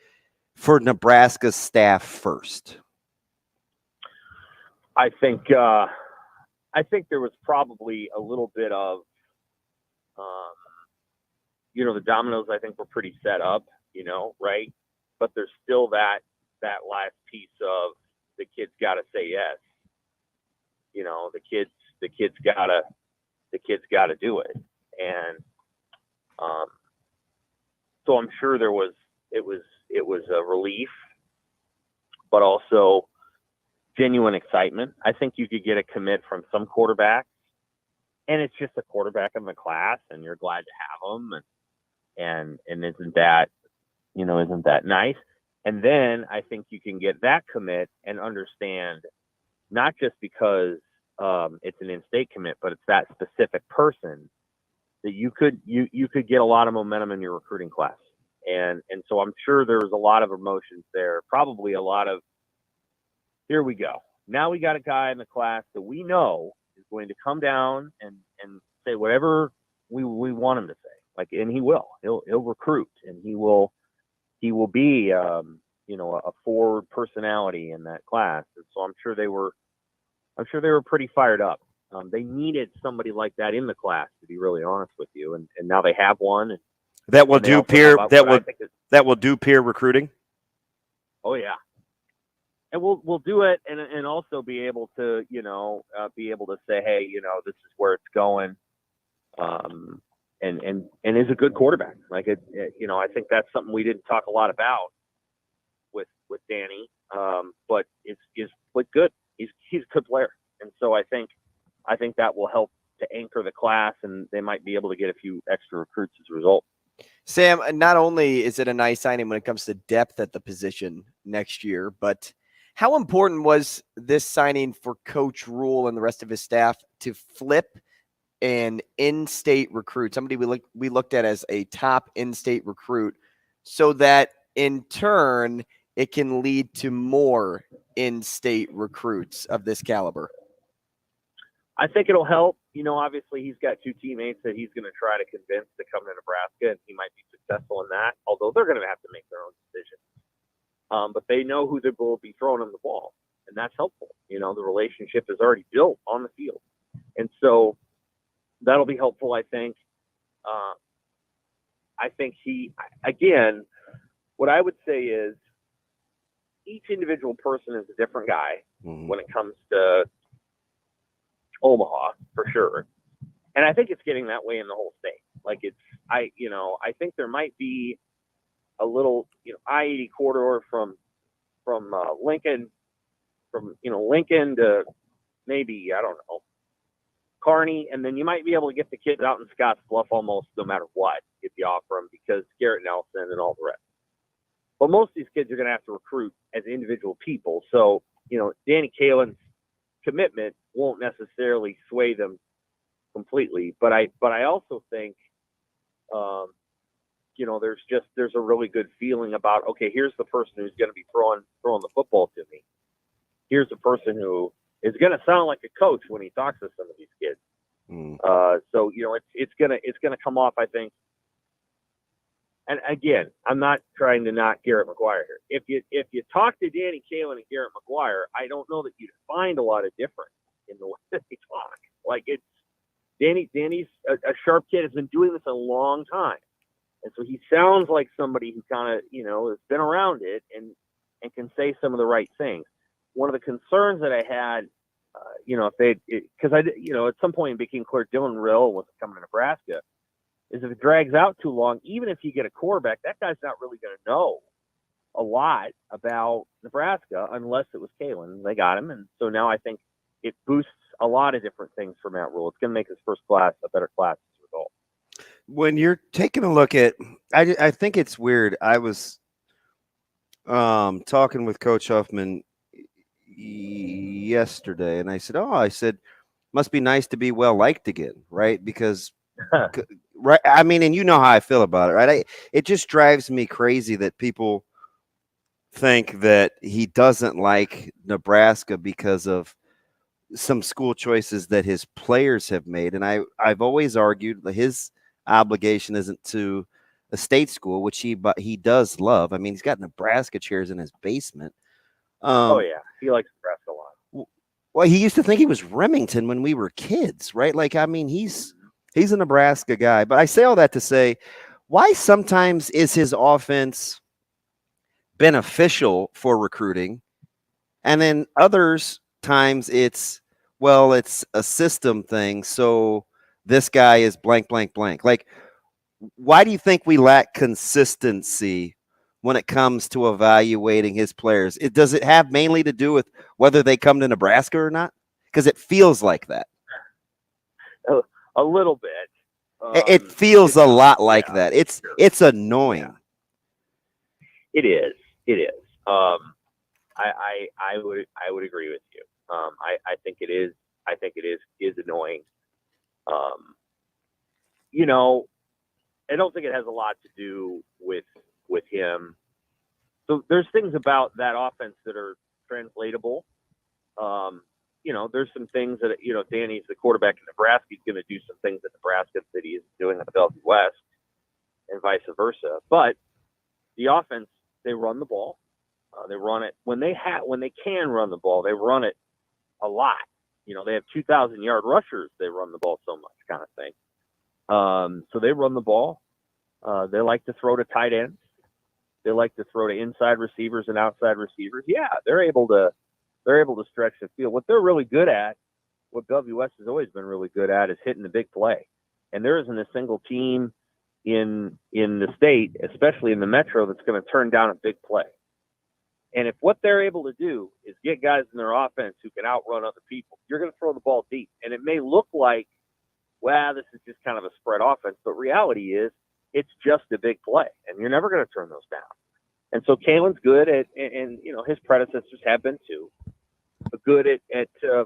for Nebraska's staff first? I think there was probably a little bit of, the dominoes I think were pretty set up, right? But there's still that last piece of the kids got to say yes. The kids gotta do it, and so I'm sure it was a relief, but also genuine excitement. I think you could get a commit from some quarterbacks, and it's just a quarterback in the class, and you're glad to have them, and isn't that nice? And then I think you can get that commit and understand, not just because it's an in-state commit, but it's that specific person that you could get a lot of momentum in your recruiting class, and so I'm sure there was a lot of emotions there, probably a lot of, here we go. Now we got a guy in the class that we know is going to come down and say whatever we want him to say. Like, and he will. He'll recruit, and he will be a forward personality in that class. And so I'm sure they were pretty fired up. They needed somebody like that in the class, to be really honest with you. And now they have one. That will do peer recruiting. Oh yeah. And we'll do it and also be able to, say, hey, this is where it's going. And is a good quarterback. Like I think that's something we didn't talk a lot about with Danny. But is good. He's a good player. And so I think that will help to anchor the class, and they might be able to get a few extra recruits as a result. Sam, not only is it a nice signing when it comes to depth at the position next year, but how important was this signing for Coach Rule and the rest of his staff to flip an in-state recruit, somebody we looked at as a top in-state recruit, so that in turn, it can lead to more in-state recruits of this caliber? I think it'll help. Obviously he's got two teammates that he's going to try to convince to come to Nebraska, and he might be successful in that, although they're going to have to make their own decision. But they know who they will be throwing them the ball, and that's helpful. The relationship is already built on the field. And so that'll be helpful, I think. I think what I would say is each individual person is a different guy when it comes to Omaha, for sure. And I think it's getting that way in the whole state. I think there might be a little, I-80 corridor from Lincoln, Lincoln to maybe, I don't know, Kearney, and then you might be able to get the kids out in Scottsbluff almost no matter what if you offer them, because Garrett Nelson and all the rest. But most of these kids are going to have to recruit as individual people. So, Danny Kalen's commitment won't necessarily sway them completely. But I also think, there's a really good feeling about, okay, here's the person who's going to be throwing the football to me. Here's the person who is going to sound like a coach when he talks to some of these kids. So it's gonna come off, I think. And again, I'm not trying to knock Garrett McGuire here. If you talk to Danny Kalen and Garrett McGuire, I don't know that you'd find a lot of difference in the way that they talk. Danny's a sharp kid, has been doing this a long time, and so he sounds like somebody who kind of has been around it and can say some of the right things. One of the concerns that I had, at some point it became clear Dylan Rill wasn't coming to Nebraska, is if it drags out too long, even if you get a quarterback, that guy's not really going to know a lot about Nebraska unless it was Kalen. They got him, and so now I think it boosts a lot of different things for Matt Rule. It's going to make his first class a better class as a result. When you're taking a look at, I think it's weird. I was talking with Coach Huffman yesterday, and I said, must be nice to be well liked again, right? Because, right? I mean, and you know how I feel about it, right? It just drives me crazy that people think that he doesn't like Nebraska because of some school choices that his players have made. And I've always argued that his obligation isn't to a state school, which he does love. I mean, he's got Nebraska chairs in his basement. He likes Nebraska a lot. Well, he used to think he was Remington when we were kids, right? He's a Nebraska guy. But I say all that to say, why sometimes is his offense beneficial for recruiting, and then others times it's a system thing, so this guy is blank, blank, blank. Why do you think we lack consistency when it comes to evaluating his players? Does it have mainly to do with whether they come to Nebraska or not? Because it feels like that. A little bit. It feels a lot like that. It's annoying. It is. I would agree with you. I think it is. I think it is annoying. I don't think it has a lot to do with him. So there's things about that offense that are translatable. There's some things that, Danny's the quarterback in Nebraska. He's going to do some things at Nebraska that he is doing at the Bellevue West and vice versa. But the offense, they run the ball. They run it when they can run the ball. They run it a lot. They have 2,000-yard rushers. They run the ball so much, kind of thing. So they run the ball. They like to throw to tight ends. They like to throw to inside receivers and outside receivers. Yeah, they're able to stretch the field. What they're really good at, what Bellevue West has always been really good at, is hitting the big play. And there isn't a single team in the state, especially in the metro, that's going to turn down a big play. And if what they're able to do is get guys in their offense who can outrun other people, you're going to throw the ball deep. And it may look like, this is just kind of a spread offense, but reality is it's just a big play, and you're never going to turn those down. And so Kalen's good at, and his predecessors have been too, good at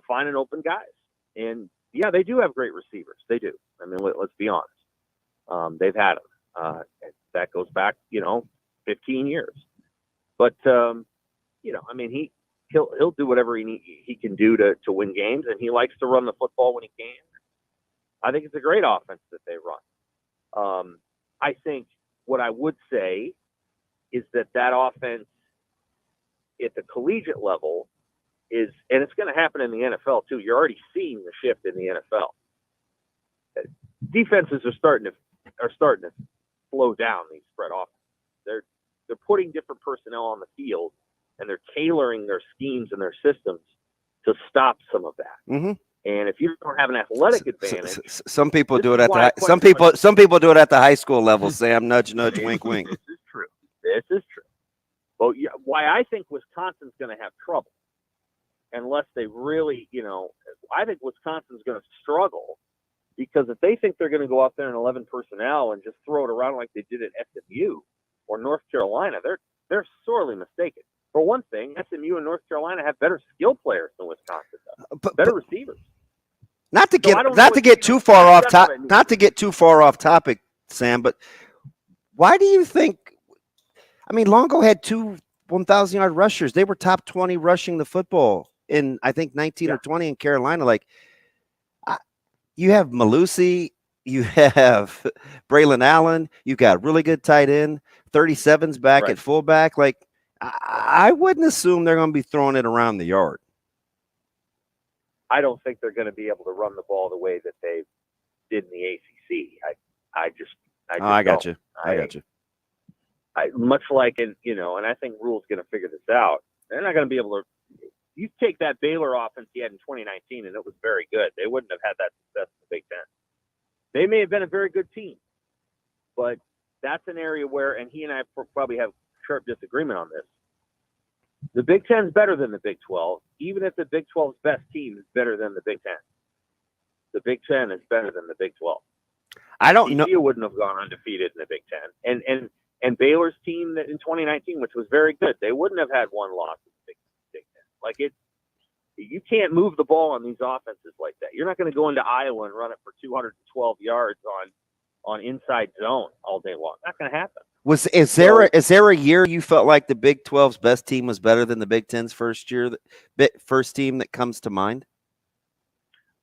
finding open guys. And yeah, they do have great receivers. They do. I mean, let's be honest. They've had them. That goes back, 15 years. But he'll do whatever he can do to win games, and he likes to run the football when he can. I think it's a great offense that they run. I think what I would say is that offense at the collegiate level is, and it's going to happen in the NFL too. You're already seeing the shift in the NFL. Defenses are starting to slow down these spread offenses. They're putting different personnel on the field, and they're tailoring their schemes and their systems to stop some of that. Mm-hmm. And if you don't have an athletic advantage, some people do it at the some people do it at the high school level. Sam, nudge, nudge, wink, wink. This is true. Well, yeah, why I think Wisconsin's going to have trouble, unless they really, I think Wisconsin's going to struggle, because if they think they're going to go out there in 11 personnel and just throw it around like they did at SMU or North Carolina, they're sorely mistaken. For one thing, SMU and North Carolina have better skill players than Wisconsin does. Better receivers. Not to get too far off topic, Sam, but why do you think? I mean, Longo had 2 1,000-yard rushers. They were top 20 rushing the football in, I think, 19 or 20 in Carolina. Like, you have Malusi, you have Braylon Allen, you got really good tight end, 37's back at fullback. Like, I wouldn't assume they're going to be throwing it around the yard. I don't think they're going to be able to run the ball the way that they did in the ACC. I got you. Much like and I think Rule's going to figure this out. They're not going to be able to. You take that Baylor offense he had in 2019, and it was very good. They wouldn't have had that success in the Big Ten. They may have been a very good team, but that's an area where, and he and I probably have sharp disagreement on this. The Big Ten is better than the Big 12, even if the Big 12's best team is better than the Big Ten. The Big Ten is better than the Big 12. I don't know. TCU wouldn't have gone undefeated in the Big Ten, and Baylor's team in 2019, which was very good, they wouldn't have had one loss in the Big Ten. Like you can't move the ball on these offenses like that. You're not going to go into Iowa and run it for 212 yards on inside zone all day long. Not going to happen. Is there a year you felt like the Big 12's best team was better than the Big 10's first team that comes to mind?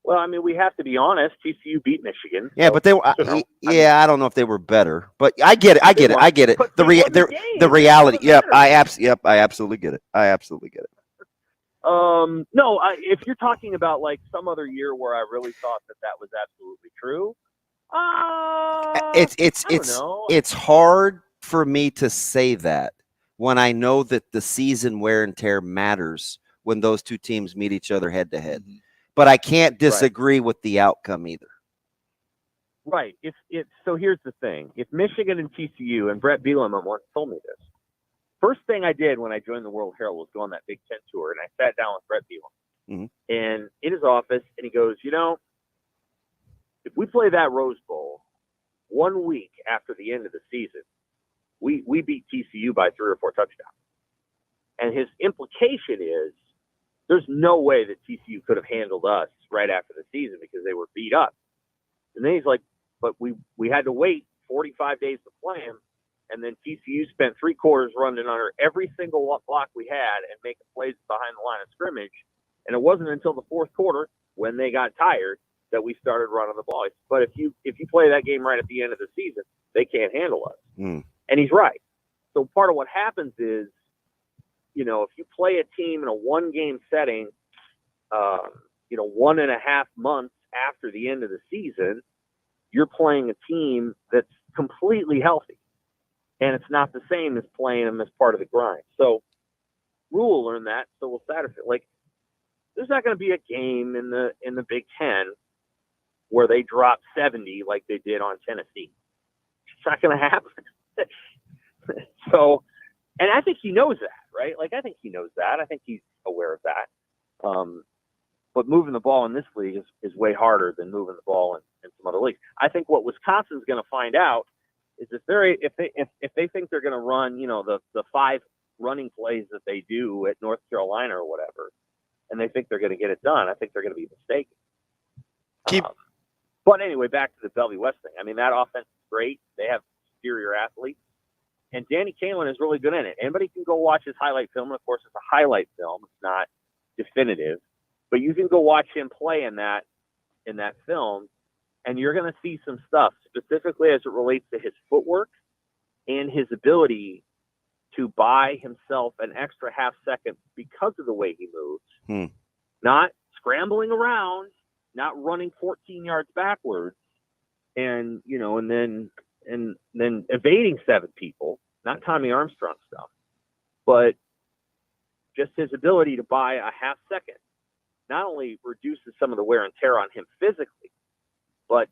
Well, I mean, we have to be honest. TCU beat Michigan. Yeah, but they were. I don't know if they were better, but I get it. I get it. The reality. Yep, I absolutely get it. No, if you're talking about like some other year where I really thought that was absolutely true, it's hard for me to say that when I know that the season wear and tear matters when those two teams meet each other head to head. But I can't disagree with the outcome either. Right. So here's the thing. If Michigan and TCU, and Brett Bielema once told me this, first thing I did when I joined the World-Herald was go on that Big Ten tour, and I sat down with Brett Bielema and in his office, and he goes, if we play that Rose Bowl 1 week after the end of the season, we beat TCU by 3 or 4 touchdowns. And his implication is there's no way that TCU could have handled us right after the season because they were beat up. And then he's like, but we had to wait 45 days to play him. And then TCU spent 3 quarters running under every single block we had and making plays behind the line of scrimmage. And it wasn't until the 4th quarter when they got tired that we started running the ball. But if you play that game right at the end of the season, they can't handle us. And he's right. So part of what happens is, if you play a team in a 1-game setting, 1.5 months after the end of the season, you're playing a team that's completely healthy. And it's not the same as playing them as part of the grind. So Rule learned that. So will Satterfield. Like, there's not going to be a game in the Big Ten where they drop 70 like they did on Tennessee. It's not going to happen. So, and I think he knows that, right? Like, I think he knows that. I think he's aware of that. But moving the ball in this league is way harder than moving the ball in some other leagues. I think what Wisconsin's going to find out is if they think they're going to run, the 5 running plays that they do at North Carolina or whatever, and they think they're going to get it done, I think they're going to be mistaken. But anyway, back to the Bellevue West thing. I mean, that offense is great. They have superior athletes. And Danny Kaelin is really good in it. Anybody can go watch his highlight film. And of course, it's a highlight film. It's not definitive. But you can go watch him play in that film, and you're going to see some stuff, specifically as it relates to his footwork and his ability to buy himself an extra half second because of the way he moves. Not scrambling around, not running 14 yards backwards, and then evading 7 people, not Tommy Armstrong stuff, but just his ability to buy a half second not only reduces some of the wear and tear on him physically, but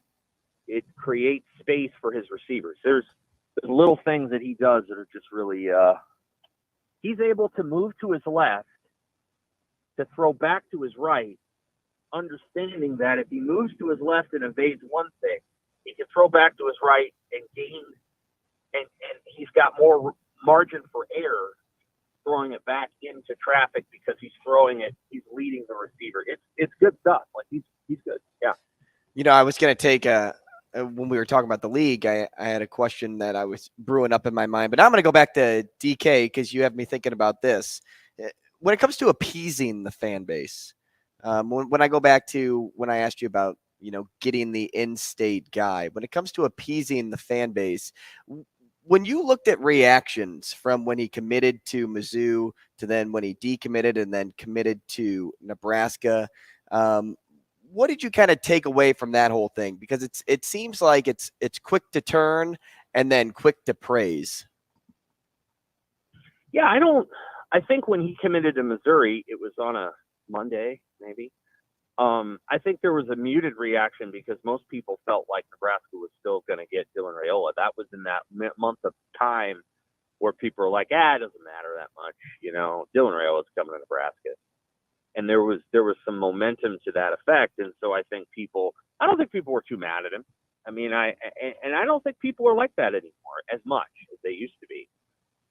it creates space for his receivers. There's little things that he does that are just really, he's able to move to his left, to throw back to his right, understanding that if he moves to his left and evades one thing, he can throw back to his right and gain, and he's got more margin for error throwing it back into traffic because he's leading the receiver. It's good stuff. Like he's good. Yeah. I was going to take when we were talking about the league, I had a question that I was brewing up in my mind, but I'm going to go back to DK because you have me thinking about this. When it comes to appeasing the fan base, when I go back to when I asked you about, getting the in-state guy, when it comes to appeasing the fan base, when you looked at reactions from when he committed to Mizzou to then when he decommitted and then committed to Nebraska, what did you kind of take away from that whole thing? Because it seems like it's quick to turn and then quick to praise. Yeah, I think when he committed to Missouri, it was on a Monday, maybe. I think there was a muted reaction because most people felt like Nebraska was still going to get Dylan Raiola. That was in that month of time where people were like, it doesn't matter that much. Dylan Raiola's coming to Nebraska. And there was some momentum to that effect. And so I don't think people were too mad at him. I mean, I don't think people are like that anymore as much as they used to be,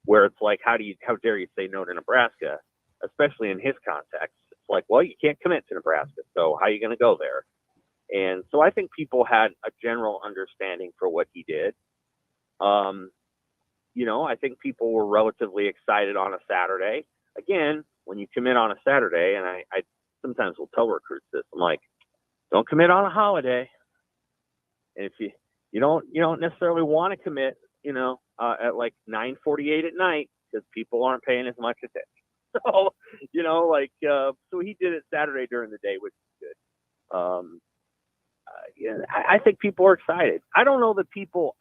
where it's like, how dare you say no to Nebraska, especially in his context. It's like, well, you can't commit to Nebraska, so how are you going to go there? And so I think people had a general understanding for what he did. I think people were relatively excited on a Saturday. Again, when you commit on a Saturday, and I sometimes will tell recruits this, I'm like, don't commit on a holiday. And if you don't necessarily want to commit, at like 9:48 at night because people aren't paying as much attention. So, so he did it Saturday during the day, which is good. I think people are excited. I don't know that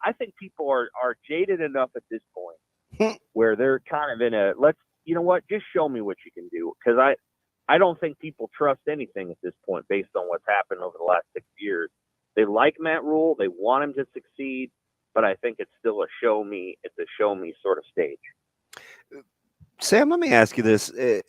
I think people are jaded enough at this point where they're kind of in just show me what you can do. Because I don't think people trust anything at this point based on what's happened over the last 6 years. They like Matt Rule. They want him to succeed. But I think it's still a show me sort of stage. Sam, let me ask you this. This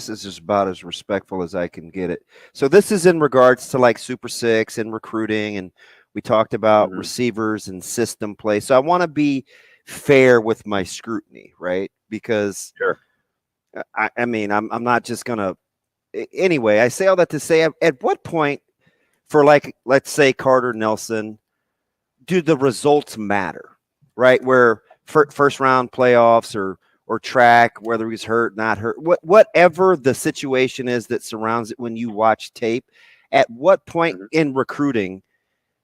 is just about as respectful as I can get it. So this is in regards to like Super Six and recruiting, and we talked about receivers and system play. So I want to be fair with my scrutiny, right? Because sure. I mean, I'm not just gonna. Anyway, I say all that to say, at what point, for like, let's say Carter Nelson, do the results matter, right? Where first round playoffs or track, whether he's hurt, not hurt, whatever the situation is that surrounds it when you watch tape, at what point in recruiting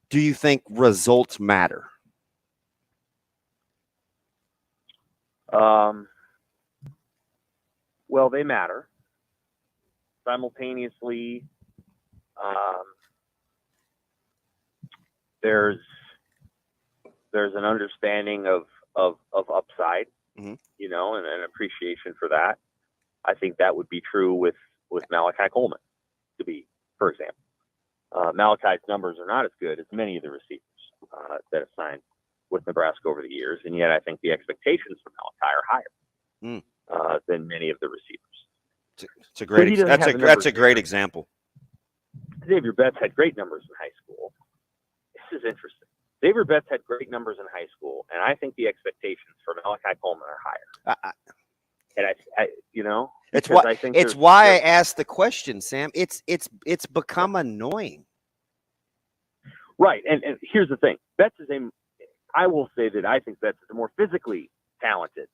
do you think results matter? Well, they matter. Simultaneously, there's an understanding of upside, and an appreciation for that. I think that would be true with Malachi Coleman, for example. Malachi's numbers are not as good as many of the receivers that have signed with Nebraska over the years, and yet I think the expectations for Malachi are higher than many of the receivers. It's a great. That's a great example. Xavier Betts had great numbers in high school. This is interesting. Xavier Betts had great numbers in high school, and I think the expectations for Malachi Coleman are higher. It's why I asked the question, Sam. It's become annoying. Right, and here's the thing. Betts is I will say that I think that's a more physically talented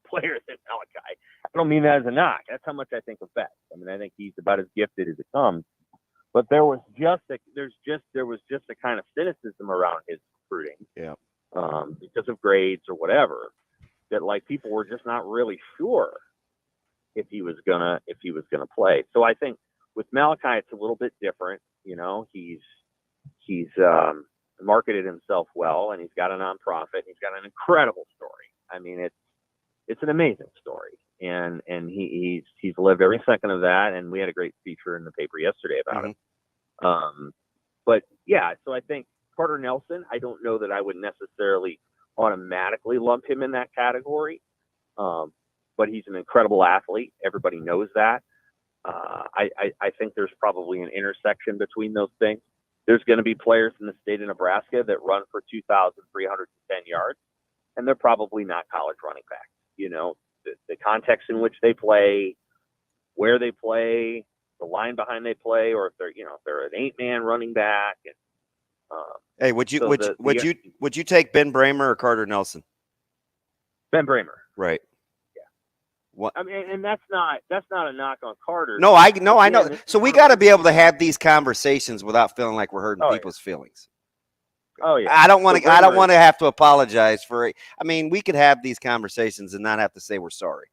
player than Malachi. I don't mean that as a knock. That's how much I think of Betts. I mean, I think he's about as gifted as it comes. But there was just a kind of cynicism around his recruiting, because of grades or whatever, that like people were just not really sure if he was gonna play. So I think with Malachi it's a little bit different. You know, he's marketed himself well, and he's got a nonprofit. He's got an incredible story. I mean, it's an amazing story, and he's lived every second of that. And we had a great feature in the paper yesterday about him. But yeah, so I think Carter Nelson, I don't know that I would necessarily automatically lump him in that category. But he's an incredible athlete. Everybody knows that. I think there's probably an intersection between those things. There's going to be players in the state of Nebraska that run for 2,310 yards, and they're probably not college running backs. You know, the context in which they play, where they play, the line behind they play, or if they're an 8-man running back. And, hey, would you take Ben Bramer or Carter Nelson? Ben Bramer. Right. What? I mean, and that's not a knock on Carter. No, I know. So we got to be able to have these conversations without feeling like we're hurting people's feelings. Oh yeah. I don't want to have to apologize for it. I mean, we could have these conversations and not have to say we're sorry.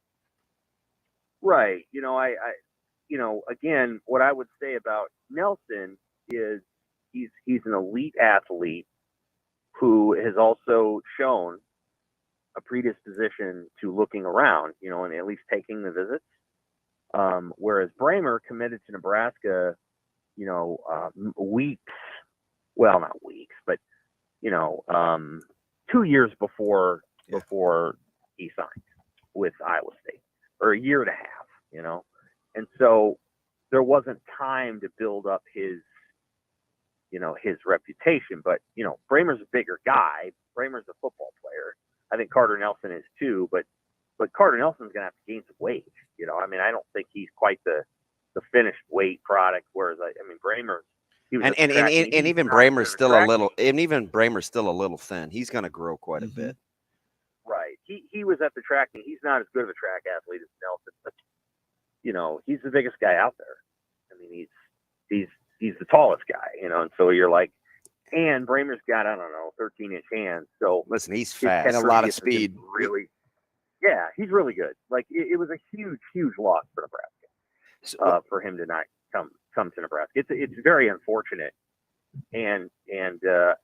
Right. You know, I again, what I would say about Nelson is he's an elite athlete who has also shown a predisposition to looking around, you know, and at least taking the visits. Whereas Bramer committed to Nebraska, you know, not weeks, but, you know, 2 years before he signed with Iowa State, or a year and a half, you know. And so there wasn't time to build up his reputation. But, you know, Bramer's a bigger guy. Bramer's a football player. I think Carter Nelson is too, but Carter Nelson's going to have to gain some weight. You know, I mean, I don't think he's quite the finished weight product. Whereas, Bramer, even Bramer's still a little thin. He's going to grow quite a bit. Right. He was at the track, and he's not as good of a track athlete as Nelson, but you know, he's the biggest guy out there. I mean, he's the tallest guy, you know, and so you're like, and Bramer's got, I don't know, 13-inch hands. So listen, he's fast and a lot of speed. Really, yeah, he's really good. Like it was a huge loss for Nebraska, for him to not come to Nebraska. It's very unfortunate, and I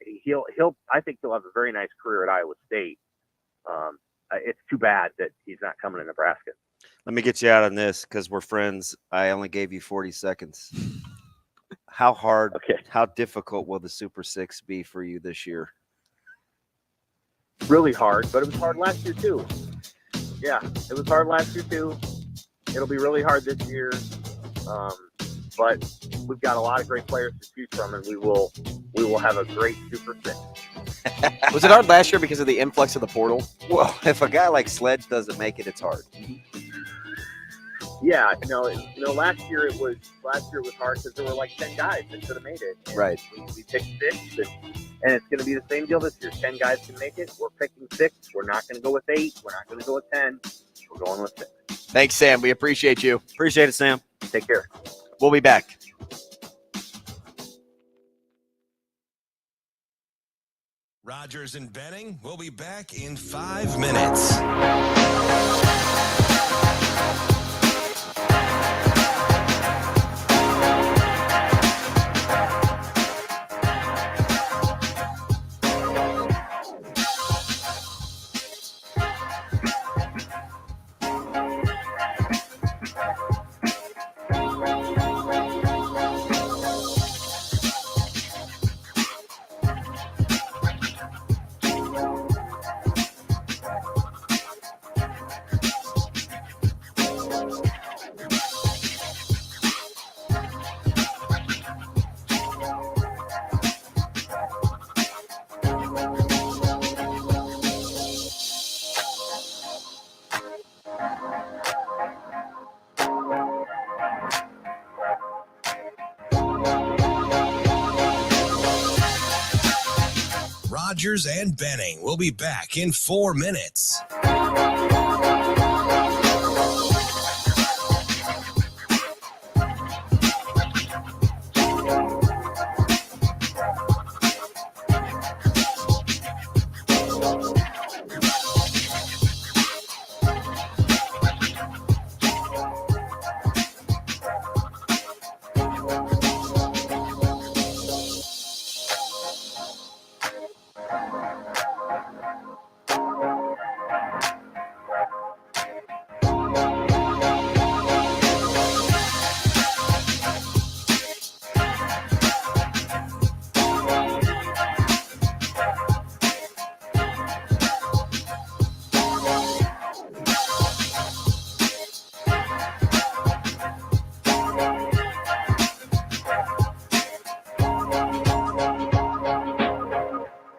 think he'll have a very nice career at Iowa State. It's too bad that he's not coming to Nebraska. Let me get you out on this because we're friends. I only gave you 40 seconds. How hard, how difficult will the Super 6 be for you this year? Really hard, but it was hard last year too. Yeah, it was hard last year too. It'll be really hard this year. But we've got a lot of great players to choose from, and we will have a great Super 6. Was it hard last year because of the influx of the portal? Well, if a guy like Sledge doesn't make it, it's hard. Yeah, last year it was hard because there were like 10 guys that could have made it. And right. We picked 6, and it's going to be the same deal this year. 10 guys can make it. We're picking 6. We're not going to go with 8. We're not going to go with 10. We're going with 6. Thanks, Sam. We appreciate you. Appreciate it, Sam. Take care. We'll be back. Rogers and Benning will be back in 5 minutes. Rogers and Benning will be back in 4 minutes.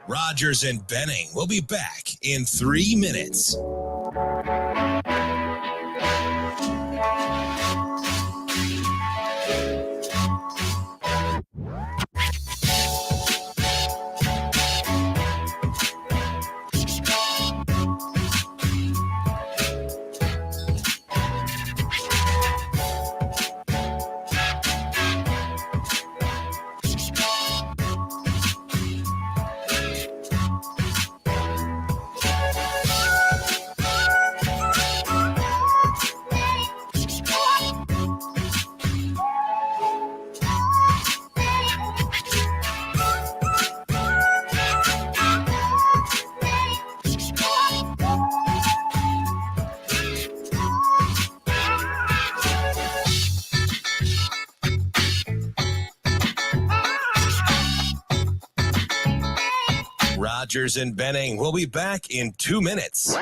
Rogers and Benning will be back in 3 minutes. Rogers and Benning will be back in 2 minutes.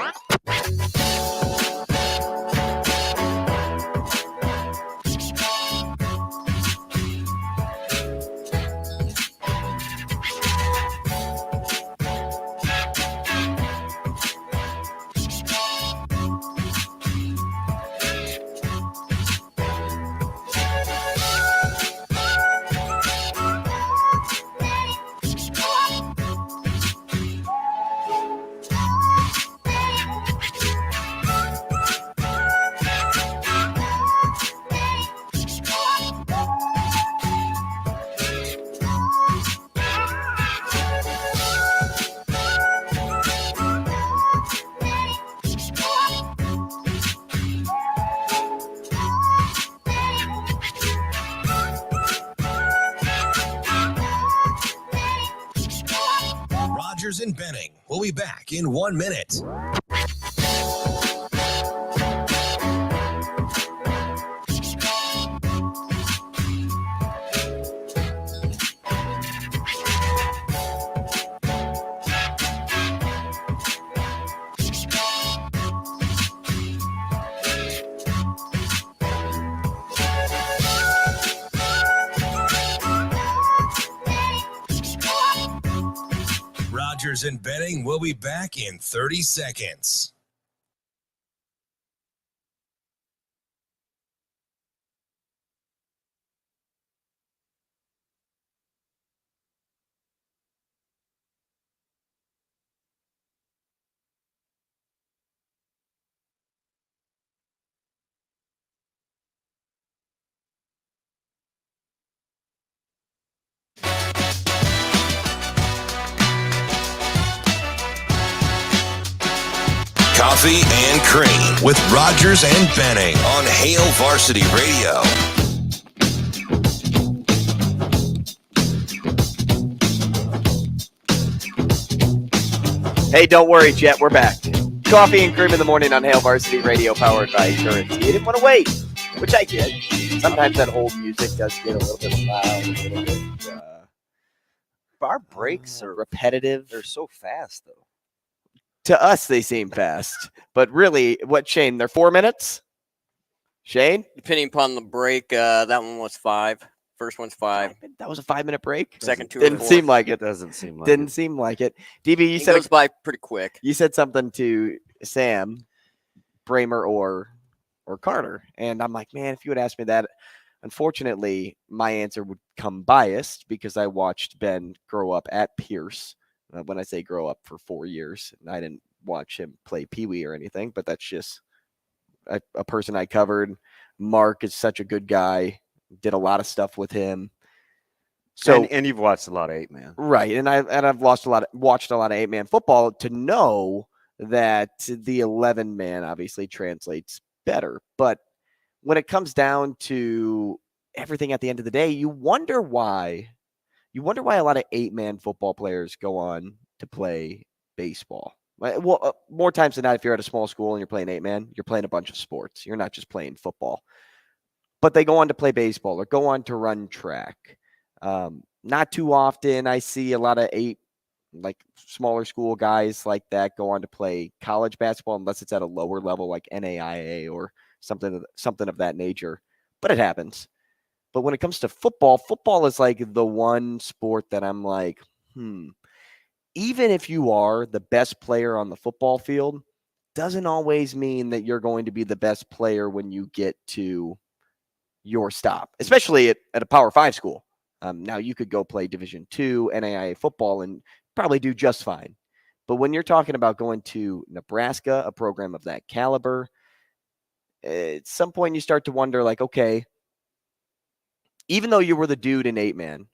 Rogers and Benning will be back in 1 minute. Rogers and Benning will be back in 30 seconds. Coffee and Cream with Rogers and Benning on Hail Varsity Radio. Hey, don't worry, Jet. We're back. Coffee and Cream in the morning on Hail Varsity Radio, powered by Currency. You didn't want to wait, which I did. Sometimes that old music does get a little bit loud, a little bit. Our breaks are repetitive. They're so fast, though. To us, they seem fast, but really, what, Shane? They're 4 minutes. Shane, depending upon the break, that one was 5. First one's 5. That was a 5-minute break. Second 2 didn't seem like it. Doesn't seem like didn't seem like it. DB, you it said goes by pretty quick. You said something to Sam, Bramer, or Carter, and I'm like, man, if you would ask me that, unfortunately, my answer would come biased because I watched Ben grow up at Pierce, When I say grow up, for 4 years, and I didn't watch him play Pee Wee or anything, but that's just a person I covered. Mark is such a good guy. Did a lot of stuff with him. So and you've watched a lot of 8-man, right? And I've watched a lot of 8-man football to know that the 11-man obviously translates better. But when it comes down to everything at the end of the day, you wonder why a lot of 8-man football players go on to play baseball. Well, more times than not, if you're at a small school and you're playing 8-man, you're playing a bunch of sports. You're not just playing football. But they go on to play baseball or go on to run track. Not too often I see a lot of smaller school guys like that go on to play college basketball, unless it's at a lower level like NAIA or something of that nature. But it happens. But when it comes to football is like the one sport that I'm like, even if you are the best player on the football field, doesn't always mean that you're going to be the best player when you get to your stop, especially at a Power 5 school. Now you could go play Division II NAIA football and probably do just fine. But when you're talking about going to Nebraska, a program of that caliber, at some point you start to wonder, like, okay, even though you were the dude in 8-man,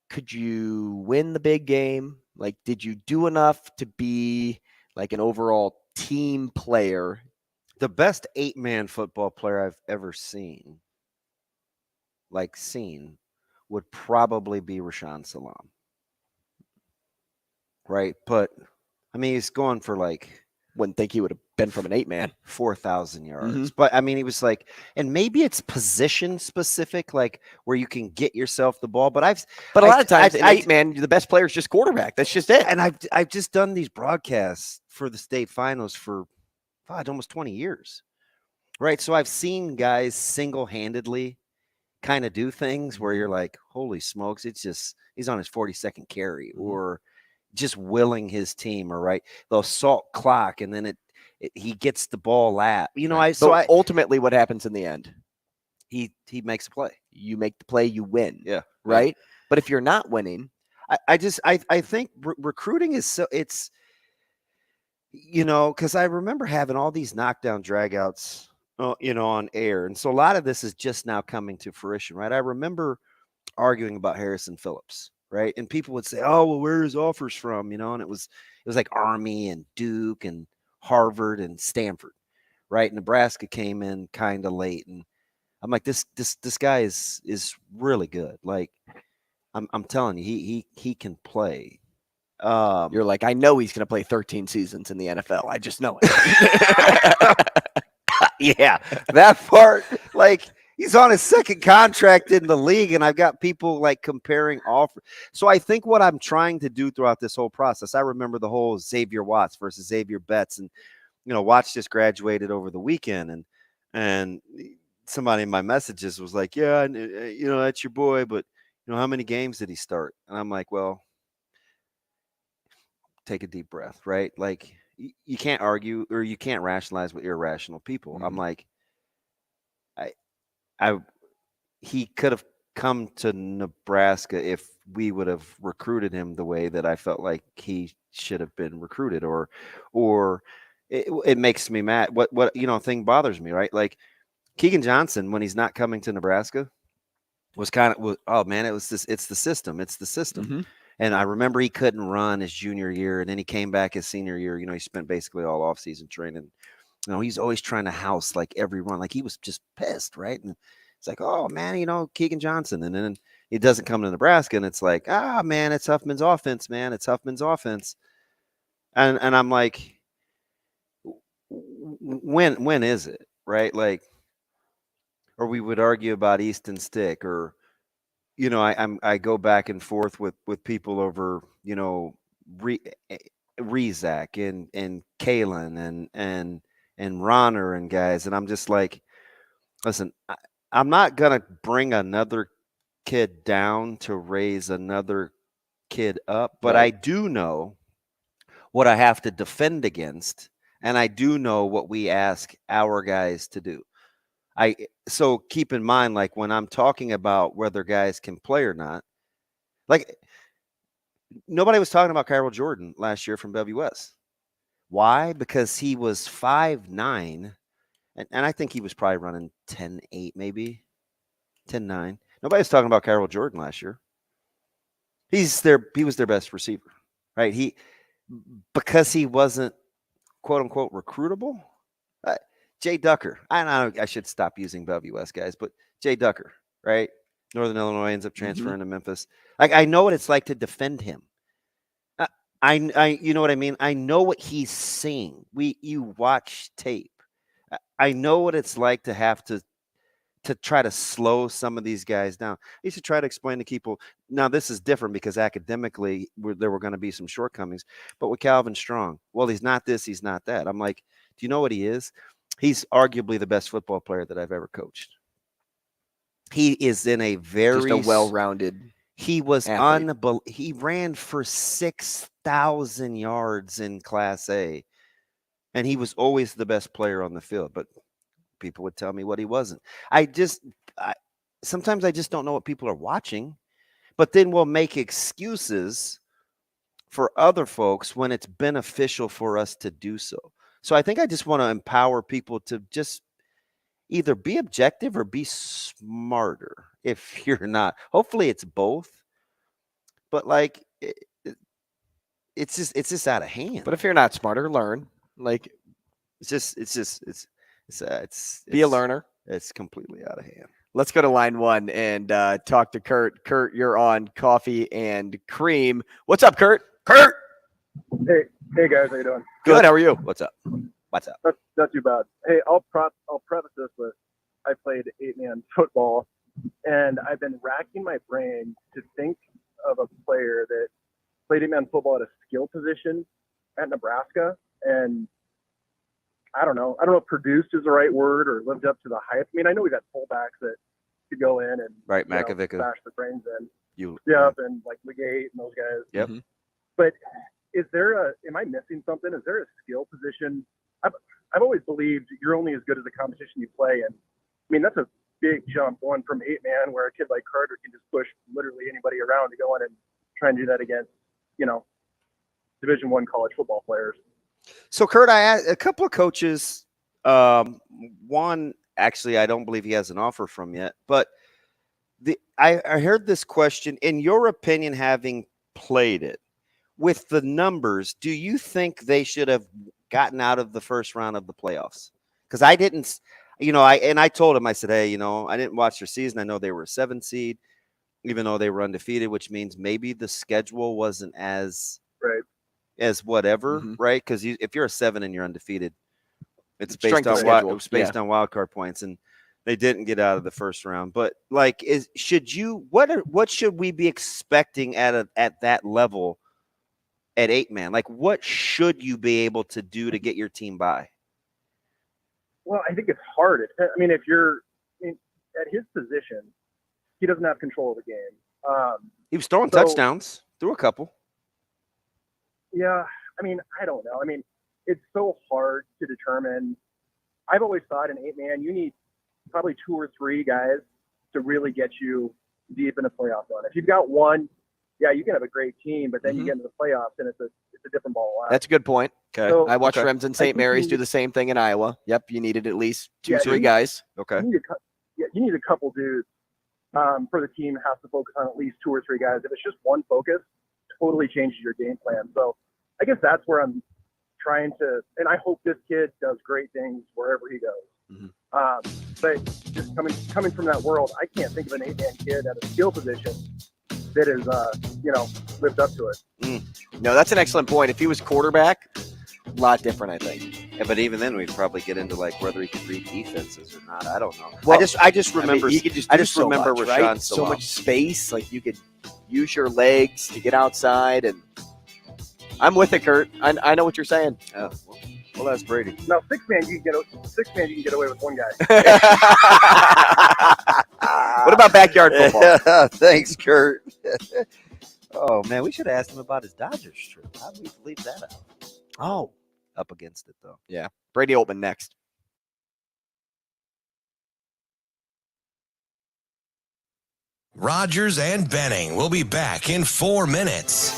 could you win the big game? Like, did you do enough to be like an overall team player? The best 8-man football player I've ever seen, would probably be Rashaan Salam. Right? But, I mean, he's going for wouldn't think he would have been from an 8-man. 4,000 yards. But, I mean, he was and maybe it's position specific, where you can get yourself the ball. But a lot of times in 8-man, the best player is just quarterback. That's just it. And I've just done these broadcasts for the state finals for almost 20 years. Right? So I've seen guys single-handedly kind of do things where you're like, holy smokes, it's just he's on his 42nd carry, or just willing his team, or they'll salt clock and then he gets the ball lap. Ultimately what happens in the end? He makes a play. You make the play, you win. Yeah. Right? But if you're not winning, I think recruiting is so it's because I remember having all these knockdown dragouts on air. And so a lot of this is just now coming to fruition, right? I remember arguing about Harrison Phillips, right? And people would say, oh, well, where are his offers from? And it was like Army and Duke and Harvard and Stanford, right? Nebraska came in kind of late. And I'm like, this guy is really good. Like, I'm telling you, he can play. You're like, I know he's going to play 13 seasons in the NFL. I just know it. Yeah, that part, he's on his second contract in the league, and I've got people comparing offers. So I think what I'm trying to do throughout this whole process, I remember the whole Xavier Watts versus Xavier Betts, and Watts just graduated over the weekend, and somebody in my messages was like, yeah, that's your boy, but how many games did he start? And I'm like, well, take a deep breath, right? You can't argue or you can't rationalize with irrational people. I'm like, he could have come to Nebraska if we would have recruited him the way that I felt like he should have been recruited, or it makes me mad. What thing bothers me, right? Keegan Johnson, when he's not coming to Nebraska, was oh man, it's the system. And I remember he couldn't run his junior year, and then he came back his senior year. He spent basically all offseason training. He's always trying to house every run. He was just pissed, right? And it's like, oh man, Keegan Johnson, and then he doesn't come to Nebraska, and it's like, man, it's Huffman's offense, man, it's Huffman's offense. And I'm like, when is it, right? Or we would argue about Easton Stick, or I go back and forth with people over, Rezak and Kalen and Ronner and guys. And I'm just like, listen, I'm not going to bring another kid down to raise another kid up, but I do know what I have to defend against. And I do know what we ask our guys to do. So keep in mind, when I'm talking about whether guys can play or not, nobody was talking about Kyril Jordan last year from Bellevue West. Why? Because he was 5'9", and I think he was probably running 10.8, maybe 10.9. Nobody was talking about Kyril Jordan last year. He was their best receiver, right? Because he wasn't quote unquote recruitable. Jay Ducker. I should stop using Bellevue West guys, but Jay Ducker, right? Northern Illinois ends up transferring to Memphis. I know what it's like to defend him. You know what I mean? I know what he's seeing. You watch tape. I know what it's like to have to try to slow some of these guys down. I used to try to explain to people. Now this is different because academically there were going to be some shortcomings. But with Calvin Strong, well, he's not this, he's not that. I'm like, do you know what he is? He's arguably the best football player that I've ever coached. He is in a very just a well-rounded. He was unbelievable. He ran for 6,000 yards in Class A, and he was always the best player on the field. But people would tell me what he wasn't. Sometimes I just don't know what people are watching, but then we'll make excuses for other folks when it's beneficial for us to do so. So I think I just want to empower people to just either be objective or be smarter. If you're not, hopefully it's both. But like, it's just out of hand. But if you're not smarter, learn. Like, it's be a learner. It's completely out of hand. Let's go to line one and talk to Kurt. Kurt, you're on Coffee and Cream. What's up, Kurt? Kurt. Hey guys, how you doing? Good. How are you? What's up? What's up? Not too bad. Hey, I'll preface this with I played 8-man football, and I've been racking my brain to think of a player that played 8-man football at a skill position at Nebraska, and I don't know if produced is the right word or lived up to the hype. I mean, I know we've got fullbacks that could go in and bash the brains in. And like Legate and those guys. Yep. But am I missing something? Is there a skill position? I've always believed you're only as good as the competition you play in. I mean, that's a big jump going from 8-man where a kid like Carter can just push literally anybody around to go in and try and do that against, Division I college football players. So, Kurt, I asked a couple of coaches. One, actually, I don't believe he has an offer from yet. But I heard this question. In your opinion, having played it, with the numbers, do you think they should have gotten out of the first round of the playoffs? Because I didn't, I told him, I said, hey, I didn't watch their season. I know they were a 7 seed, even though they were undefeated, which means maybe the schedule wasn't as whatever, right? Because if you're a 7 and you're undefeated, it's based on wild card points, and they didn't get out of the first round. But like, what should we be expecting at that level at 8-man? Like, what should you be able to do to get your team by? Well, I think it's hard. If you're at his position, he doesn't have control of the game. He was throwing touchdowns, threw a couple. Yeah, I don't know. It's so hard to determine. I've always thought in 8-man, you need probably 2 or 3 guys to really get you deep in a playoff run. If you've got one, yeah, you can have a great team, but then you get into the playoffs and it's a different ball of wax. That's a good point. Okay. So, I watched Remsen St. Mary's do the same thing in Iowa. Yep, you needed at least 2-3 guys. Okay. You need a couple dudes for the team has to focus on at least 2 or 3 guys. If it's just one focus, totally changes your game plan. So I guess that's where I'm trying to, and I hope this kid does great things wherever he goes. But just coming from that world, I can't think of an 8-man kid at a skill position that is, lived up to it. No, that's an excellent point. If he was quarterback, a lot different, I think. Yeah, but even then, we'd probably get into like whether he could read defenses or not. I don't know. Well, I just remember. He could just remember Rashawn right? So much space. Like you could use your legs to get outside, and I'm with it, Kurt. I know what you're saying. Well, that's Brady. Now, 6-man, you can get away with one guy. What about backyard football? Thanks, Kurt. Oh man, we should have asked him about his Dodgers trip. How did we leave that out? Oh, up against it though. Yeah, Brady Oltmans next. Rogers and Benning will be back in 4 minutes.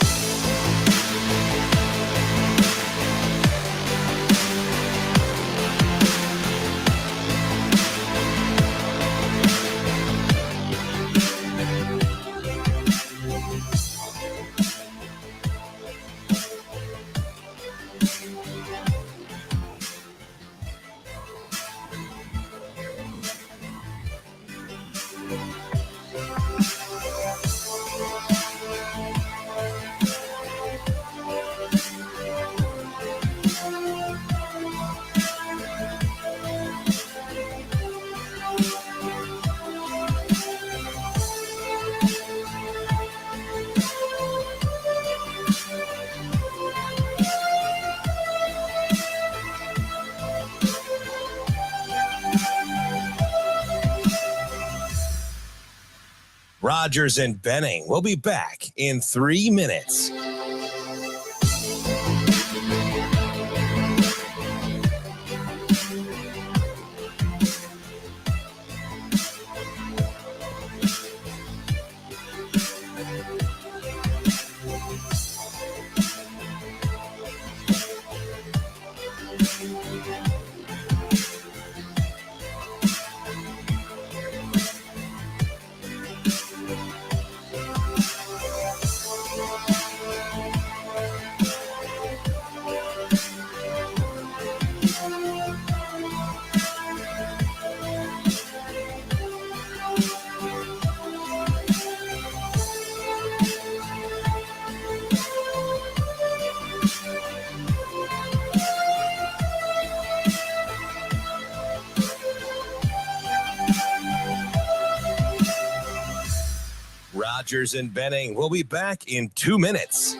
Rogers and Benning will be back in 3 minutes. Rogers and Benning will be back in 2 minutes.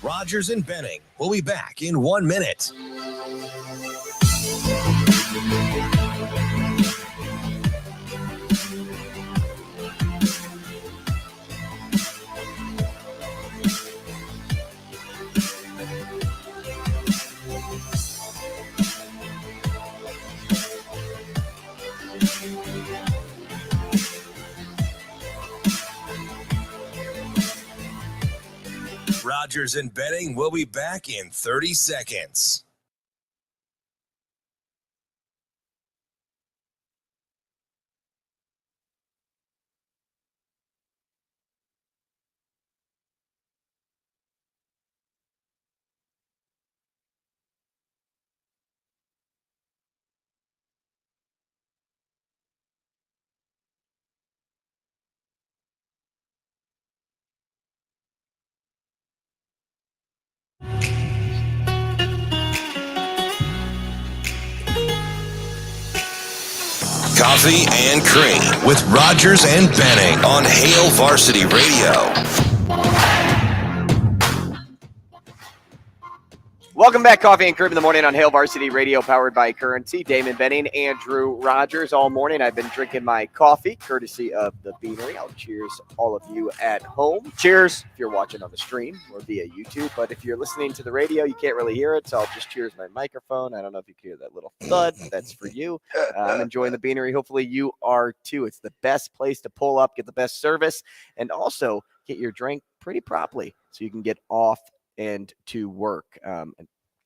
Rogers and Benning will be back in 1 minute. Rogers and Benning will be back in 30 seconds. Coffee and Cream with Rogers and Benning on Hail Varsity Radio. Welcome back, Coffee and Cream in the morning on Hail Varsity Radio, powered by Currency. Damon Benning, Andrew Rogers. All morning I've been drinking my coffee, courtesy of the Beanery. I'll cheers all of you at home. Cheers if you're watching on the stream or via YouTube. But if you're listening to the radio, you can't really hear it, so I'll just cheers my microphone. I don't know if you can hear that little thud. That's for you. I'm enjoying the Beanery. Hopefully you are too. It's the best place to pull up, get the best service, and also get your drink pretty promptly so you can get off and to work. And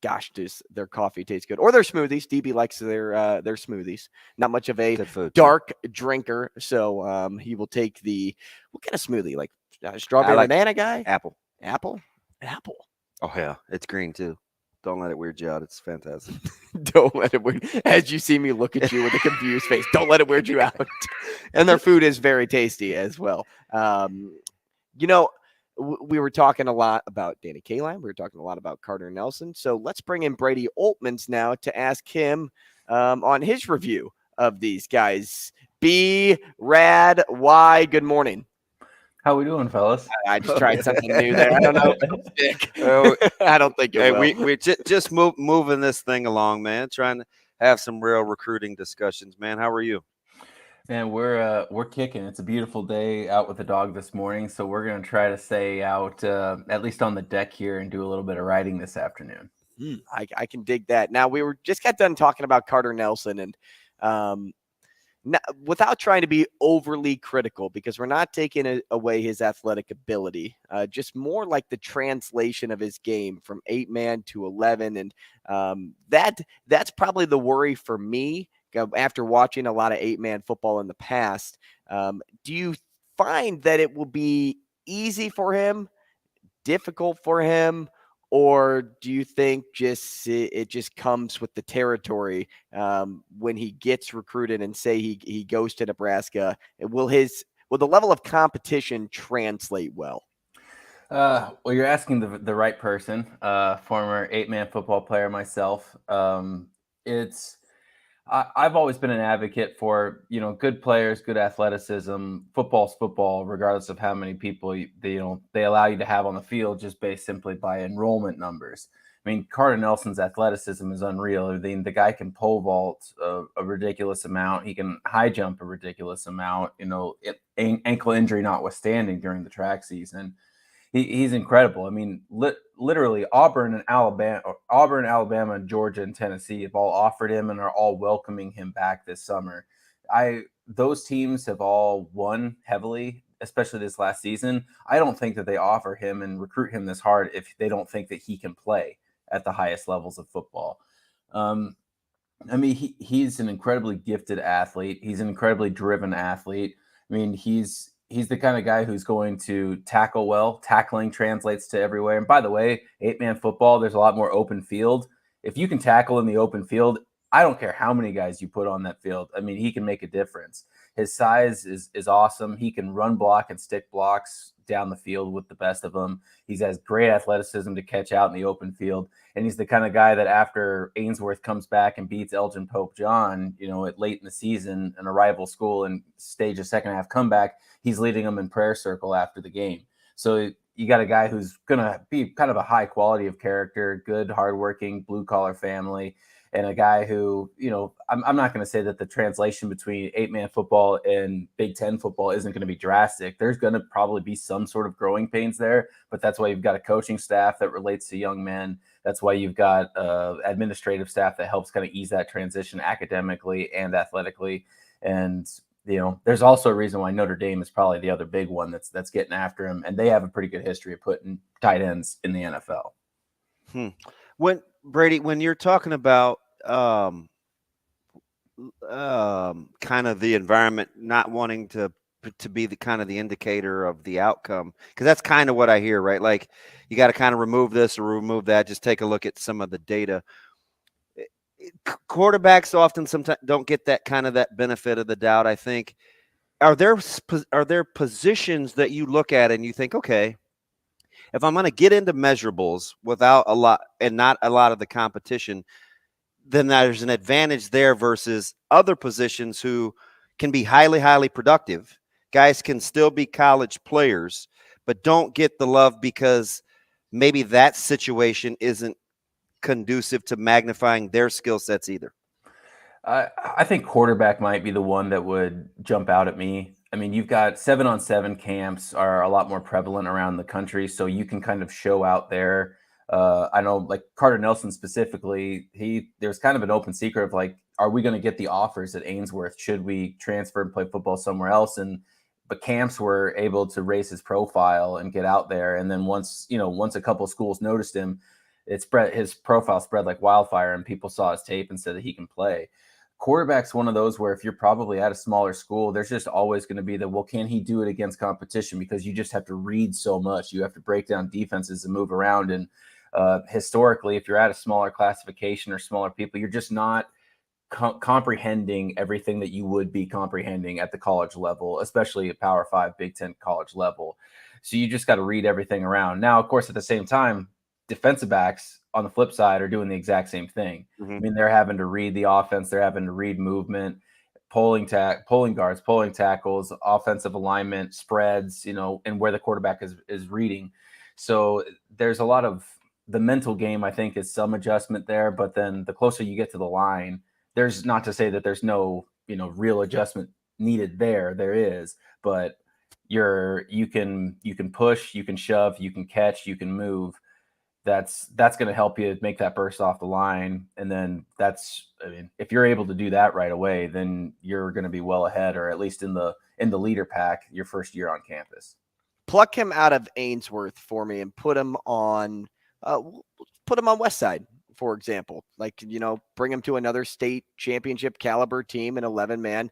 gosh, does their coffee taste good, or their smoothies. DB likes their smoothies. Not much of a dark drinker, so he will take the what kind of smoothie, like strawberry banana guy, apple. Oh yeah, it's green too. Don't let it weird you out. It's fantastic. Don't let it weird. As you see me look at you with a confused face, don't let it weird you out. And their food is very tasty as well. We were talking a lot about Danny Kaline. We were talking a lot about Carter Nelson. So let's bring in Brady Oltmans now to ask him on his review of these guys. B, Rad, Y, good morning. How we doing, fellas? I just tried something new there. I don't know if it'll stick. I don't think it will. We're just moving this thing along, man. Trying to have some real recruiting discussions, man. How are you? Man, we're kicking. It's a beautiful day out with the dog this morning, so we're gonna try to stay out at least on the deck here and do a little bit of riding this afternoon. I can dig that. Now we just got done talking about Carter Nelson, and without trying to be overly critical, because we're not taking away his athletic ability, just more like the translation of his game from 8-man to 11. And that's probably the worry for me after watching a lot of 8-man football in the past. Do you find that it will be easy for him, difficult for him, or do you think it just comes with the territory when he gets recruited and say he goes to Nebraska? Will the level of competition translate well? Well, you're asking the right person. Former 8-man football player myself. I've always been an advocate for, good players, good athleticism. Football's football, regardless of how many people they allow you to have on the field, just based simply by enrollment numbers. I mean, Carter Nelson's athleticism is unreal. The guy can pole vault a ridiculous amount. He can high jump a ridiculous amount. Ankle injury notwithstanding during the track season. He's incredible. I mean, literally Auburn, Alabama, Georgia, and Tennessee have all offered him and are all welcoming him back this summer. Those teams have all won heavily, especially this last season. I don't think that they offer him and recruit him this hard if they don't think that he can play at the highest levels of football. I mean, he's an incredibly gifted athlete. He's an incredibly driven athlete. I mean, he's the kind of guy who's going to tackle well. Tackling translates to everywhere. And by the way, 8-man football, there's a lot more open field. If you can tackle in the open field, I don't care how many guys you put on that field. I mean, he can make a difference. His size is awesome. He can run block and stick blocks down the field with the best of them. He has great athleticism to catch out in the open field. And he's the kind of guy that after Ainsworth comes back and beats Elgin Pope John, at late in the season in a rival school and stage a second half comeback, he's leading them in prayer circle after the game. So you got a guy who's going to be kind of a high quality of character, good, hardworking, blue collar family, and a guy who, I'm not going to say that the translation between 8-man football and Big Ten football isn't going to be drastic. There's going to probably be some sort of growing pains there, but that's why you've got a coaching staff that relates to young men. That's why you've got administrative staff that helps kind of ease that transition academically and athletically. And, there's also a reason why Notre Dame is probably the other big one that's getting after him. And they have a pretty good history of putting tight ends in the NFL. When you're talking about kind of the environment not wanting to be the kind of the indicator of the outcome, because that's kind of what I hear, right? Like you got to kind of remove this or remove that. Just take a look at some of the data. Quarterbacks often sometimes don't get that kind of that benefit of the doubt. I think are there positions that you look at and you think, okay, if I'm going to get into measurables without a lot and not a lot of the competition, then there's an advantage there versus other positions who can be highly, highly productive. Guys can still be college players, but don't get the love because maybe that situation isn't conducive to magnifying their skill sets either. I think quarterback might be the one that would jump out at me. I mean, you've got 7-on-7 camps are a lot more prevalent around the country, so you can kind of show out there. I know, like Carter Nelson specifically, there's kind of an open secret of like, are we going to get the offers at Ainsworth? Should we transfer and play football somewhere else? But camps were able to raise his profile and get out there. And then once a couple of schools noticed him, his profile spread like wildfire, and people saw his tape and said that he can play. Quarterback's one of those where if you're probably at a smaller school, there's just always going to be can he do it against competition? Because you just have to read so much. You have to break down defenses and move around. And historically, if you're at a smaller classification or smaller people, you're just not comprehending everything that you would be comprehending at the college level, especially at Power 5, Big Ten college level. So you just got to read everything around. Now, of course, at the same time, defensive backs on the flip side are doing the exact same thing. Mm-hmm. I mean, they're having to read the offense. They're having to read movement. pulling guards, pulling tackles, offensive alignment, spreads, and where the quarterback is reading. So there's a lot of the mental game, I think, is some adjustment there. But then the closer you get to the line, there's not to say that there's no, real adjustment needed there. There is, but you can push, you can shove, you can catch, you can move. That's going to help you make that burst off the line. And then if you're able to do that right away, then you're going to be well ahead, or at least in the leader pack your first year on campus. Pluck him out of Ainsworth for me and put him on West Side, for example. Like, bring him to another state championship caliber team, an 11-man.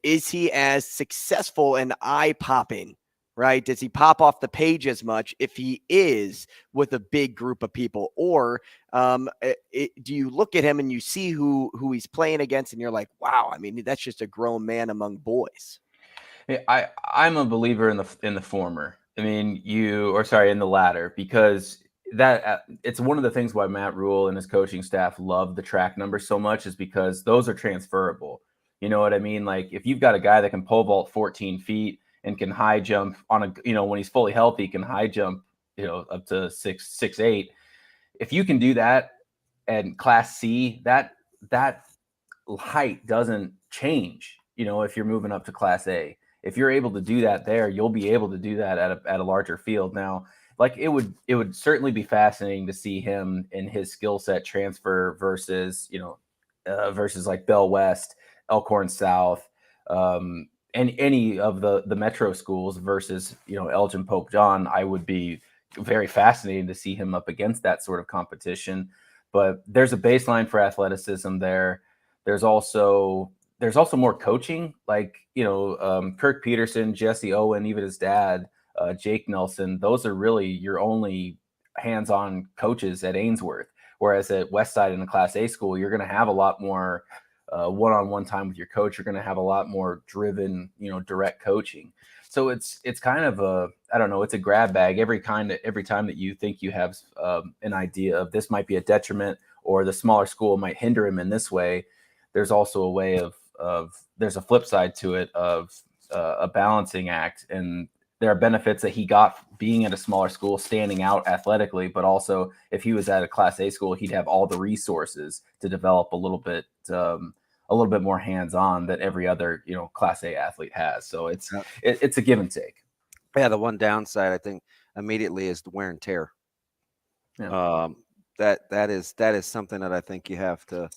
Is he as successful and eye-popping, right? Does he pop off the page as much if he is with a big group of people? Or do you look at him and you see who he's playing against and you're like, wow, I mean, that's just a grown man among boys? I'm a believer in the former. I mean, in the latter, because that it's one of the things why Matt Rule and his coaching staff love the track numbers so much, is because those are transferable. You know what I mean? Like, if you've got a guy that can pole vault 14 feet and can high jump on when he's fully healthy, can high jump, up to 6'8". If you can do that at Class C, that height doesn't change. If you're moving up to Class A, if you're able to do that there, you'll be able to do that at a larger field. Now, like, it would certainly be fascinating to see him in his skill set transfer versus like Bell West, Elkhorn South, and any of the metro schools versus, Elgin Pope John. I would be very fascinated to see him up against that sort of competition. But there's a baseline for athleticism there. There's also more coaching, like, Kirk Peterson, Jesse Owen, even his dad, Jake Nelson. Those are really your only hands-on coaches at Ainsworth. Whereas at Westside in the Class A school, you're going to have a lot more one-on-one time with your coach. You're going to have a lot more driven, direct coaching. So it's kind of it's a grab bag every time that you think you have an idea of this might be a detriment, or the smaller school might hinder him in this way. There's also a way of there's a flip side to it of a balancing act, and there are benefits that he got being at a smaller school, standing out athletically, but also if he was at a Class A school, he'd have all the resources to develop a little bit more hands-on that every other, Class A athlete has. So it's a give and take. Yeah. The one downside, I think, immediately is the wear and tear. Yeah. That is something that I think you have to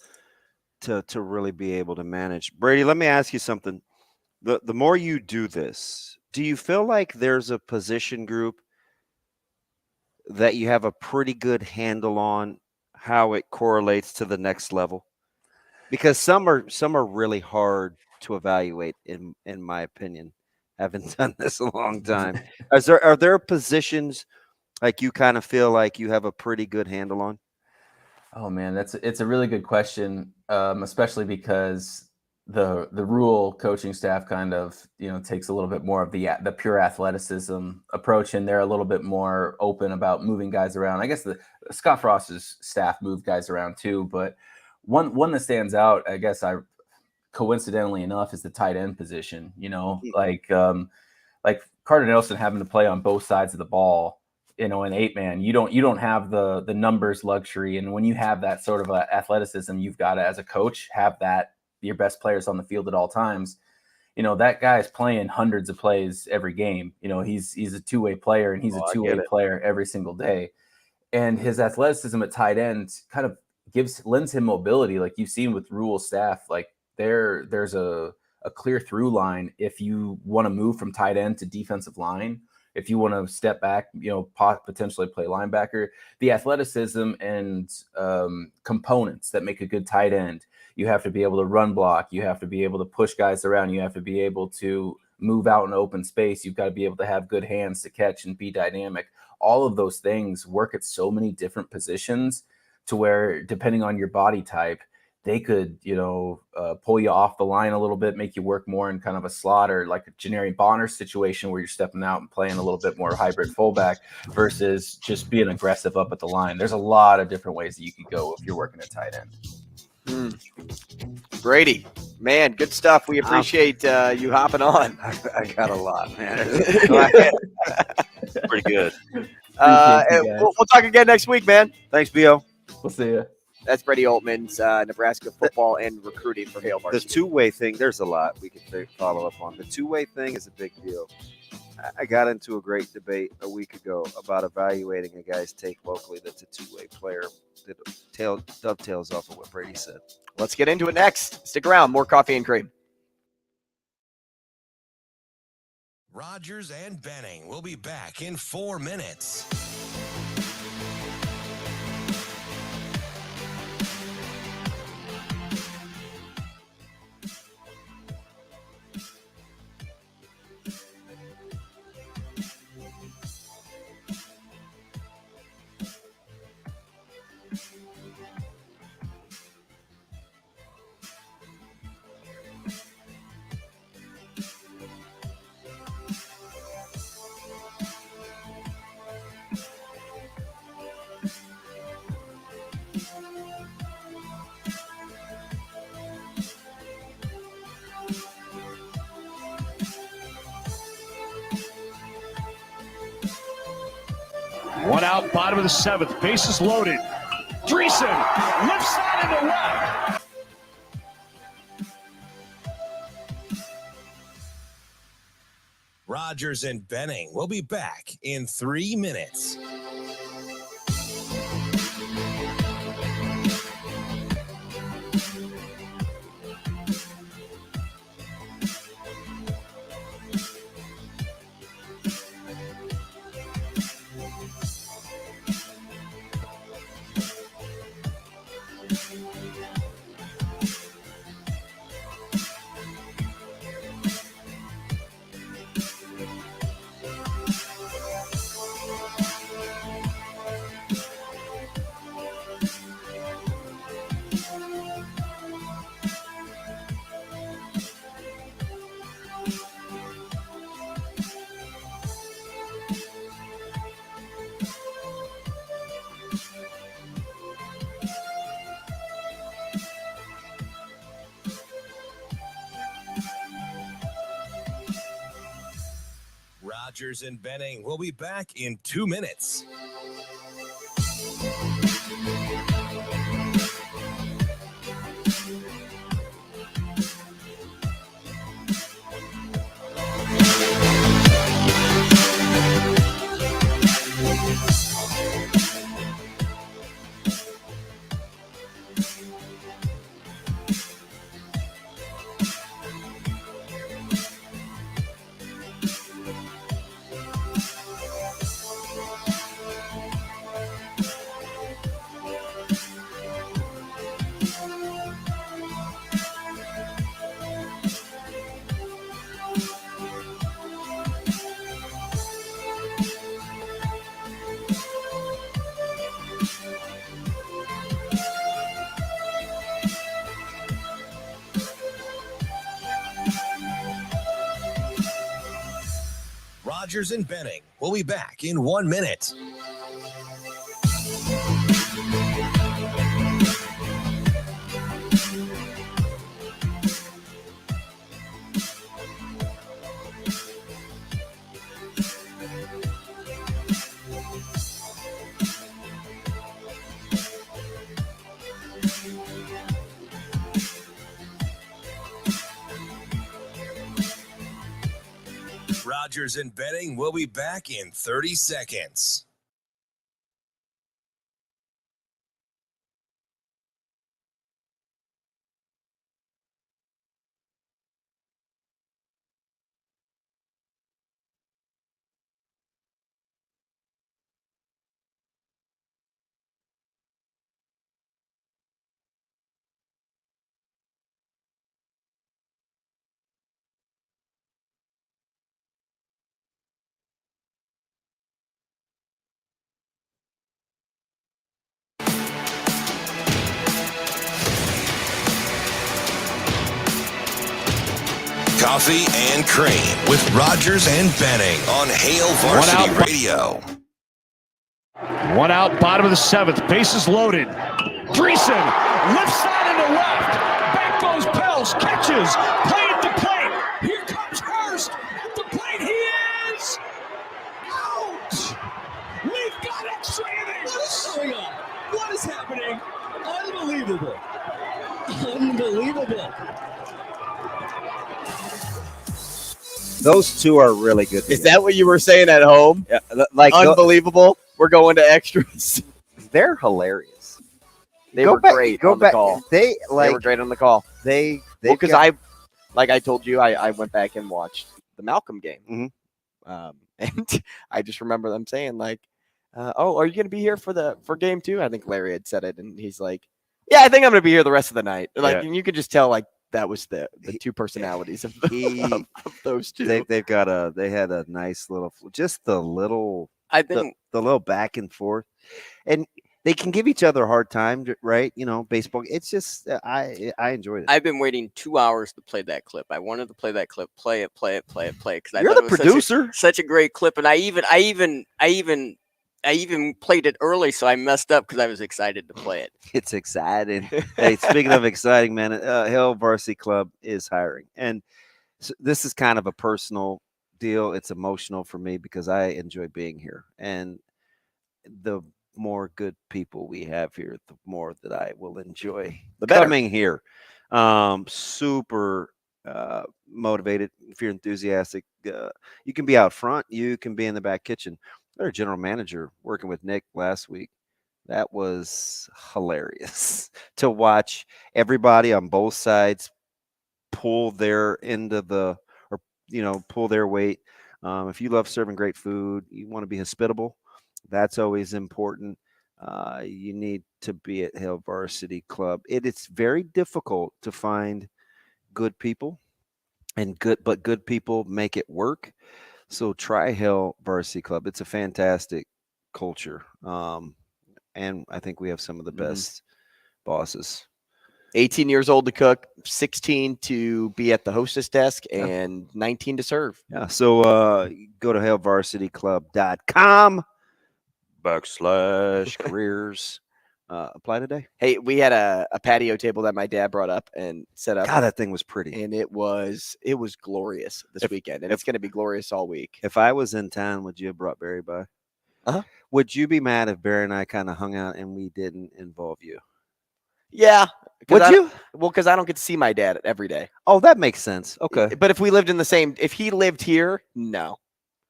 really be able to manage. Brady, let me ask you something. The more you do this, do you feel like there's a position group that you have a pretty good handle on how it correlates to the next level? Because some are really hard to evaluate, in my opinion. Haven't done this a long time. Are there positions like you kind of feel like you have a pretty good handle on? Oh man, it's a really good question, especially because the Rule coaching staff kind of takes a little bit more of the pure athleticism approach, and they're a little bit more open about moving guys around. I guess the Scott Frost's staff moved guys around too, but one that stands out, I guess, coincidentally enough, is the tight end position. Like Carter Nelson having to play on both sides of the ball. An 8-man, you don't have the numbers luxury, and when you have that sort of athleticism, you've got to, as a coach, have that your best players on the field at all times. That guy is playing hundreds of plays every game. He's a two-way player, and he's a two-way player every single day. And his athleticism at tight end kind of lends him mobility, like you've seen with Rule staff. Like there's a clear through line if you want to move from tight end to defensive line. If you want to step back, potentially play linebacker, the athleticism and components that make a good tight end. You have to be able to run block. You have to be able to push guys around. You have to be able to move out in open space. You've got to be able to have good hands to catch and be dynamic. All of those things work at so many different positions to where, depending on your body type, they could, pull you off the line a little bit, make you work more in kind of a slot, or like a Janarian Bonner situation where you're stepping out and playing a little bit more hybrid fullback versus just being aggressive up at the line. There's a lot of different ways that you could go if you're working at tight end. Brady, man, good stuff. We appreciate you hopping on. I got a lot, man. Pretty good. We'll talk again next week, man. Thanks, B.O. We'll see you. That's Brady Oltmans, Nebraska football and recruiting for Hail The Varsity. two-way thing, there's a lot we could follow up on. The two-way thing is a big deal. I got into a great debate a week ago about evaluating a guy's take locally that's a two-way player that dovetails off of what Brady said. Let's get into it next. Stick around. More coffee and cream. Rogers and Benning will be back in 4 minutes. One out, bottom of the 7th. Bases loaded. Dreesen, left side of the left. Rogers and Benning will be back in 3 minutes. Rogers and Benning will be back in 2 minutes. Rogers and Benning will be back in 1 minute. Rogers and Benning will be back in 30 seconds. Coffee and Cream with Rogers and Benning on Hail Varsity Radio. One out, bottom of the 7th. Bases loaded. Dreesen, left side on the left. Back goes Pels. Catches. Play at the plate. Here comes Hurst. At the plate. He is out. We've got extra innings. What is going on? What is happening? Unbelievable. Unbelievable. Those two are really good. Is that what you were saying at home? Yeah, like unbelievable. We're going to extras. They're hilarious. They were great on the call. They were great on the call. Because got- I told you, I went back and watched the Malcolm game, and I just remember them saying like, "Oh, are you going to be here for game 2?" I think Larry had said it, and he's like, "Yeah, I think I'm going to be here the rest of the night." Like, and you could just tell like that was the two personalities of those two. They had a nice little, just the little, the little back and forth, and they can give each other a hard time, right? You know, baseball. It's just I enjoyed it. I've been waiting 2 hours to play that clip. I wanted to play that clip. Play it. Because You're the producer. Such a great clip, and I even played it early, so I messed up because I was excited to play it. It's exciting. Hey, speaking of exciting, man, Hail Varsity Club is hiring, and so this is kind of a personal deal. It's emotional for me because I enjoy being here, and the more good people we have here, the more that I will enjoy coming here. Super motivated. If you're enthusiastic, you can be out front, you can be in the back kitchen. Our general manager working with Nick last week, that was hilarious to watch everybody on both sides pull their end of the, or pull their weight. If you love serving great food, you want to be hospitable. That's always important. You need to be at Hail Varsity Club. It's very difficult to find good people, but good people make it work. So try Hail Varsity Club. It's a fantastic culture, and I think we have some of the best bosses. 18 years old to cook, 16 to be at the hostess desk, and 19 to serve. Yeah. So go to hailvarsityclub.com/careers. Apply today. Hey, we had a patio table that my dad brought up and set up. God, that thing was pretty. And it was glorious this weekend, and it's going to be glorious all week. If I was in town, would you have brought Barry by? Would you be mad if Barry and I kind of hung out and we didn't involve you? Yeah. Would you? Well, because I don't get to see my dad every day. Oh, that makes sense. Okay. But if he lived here, no.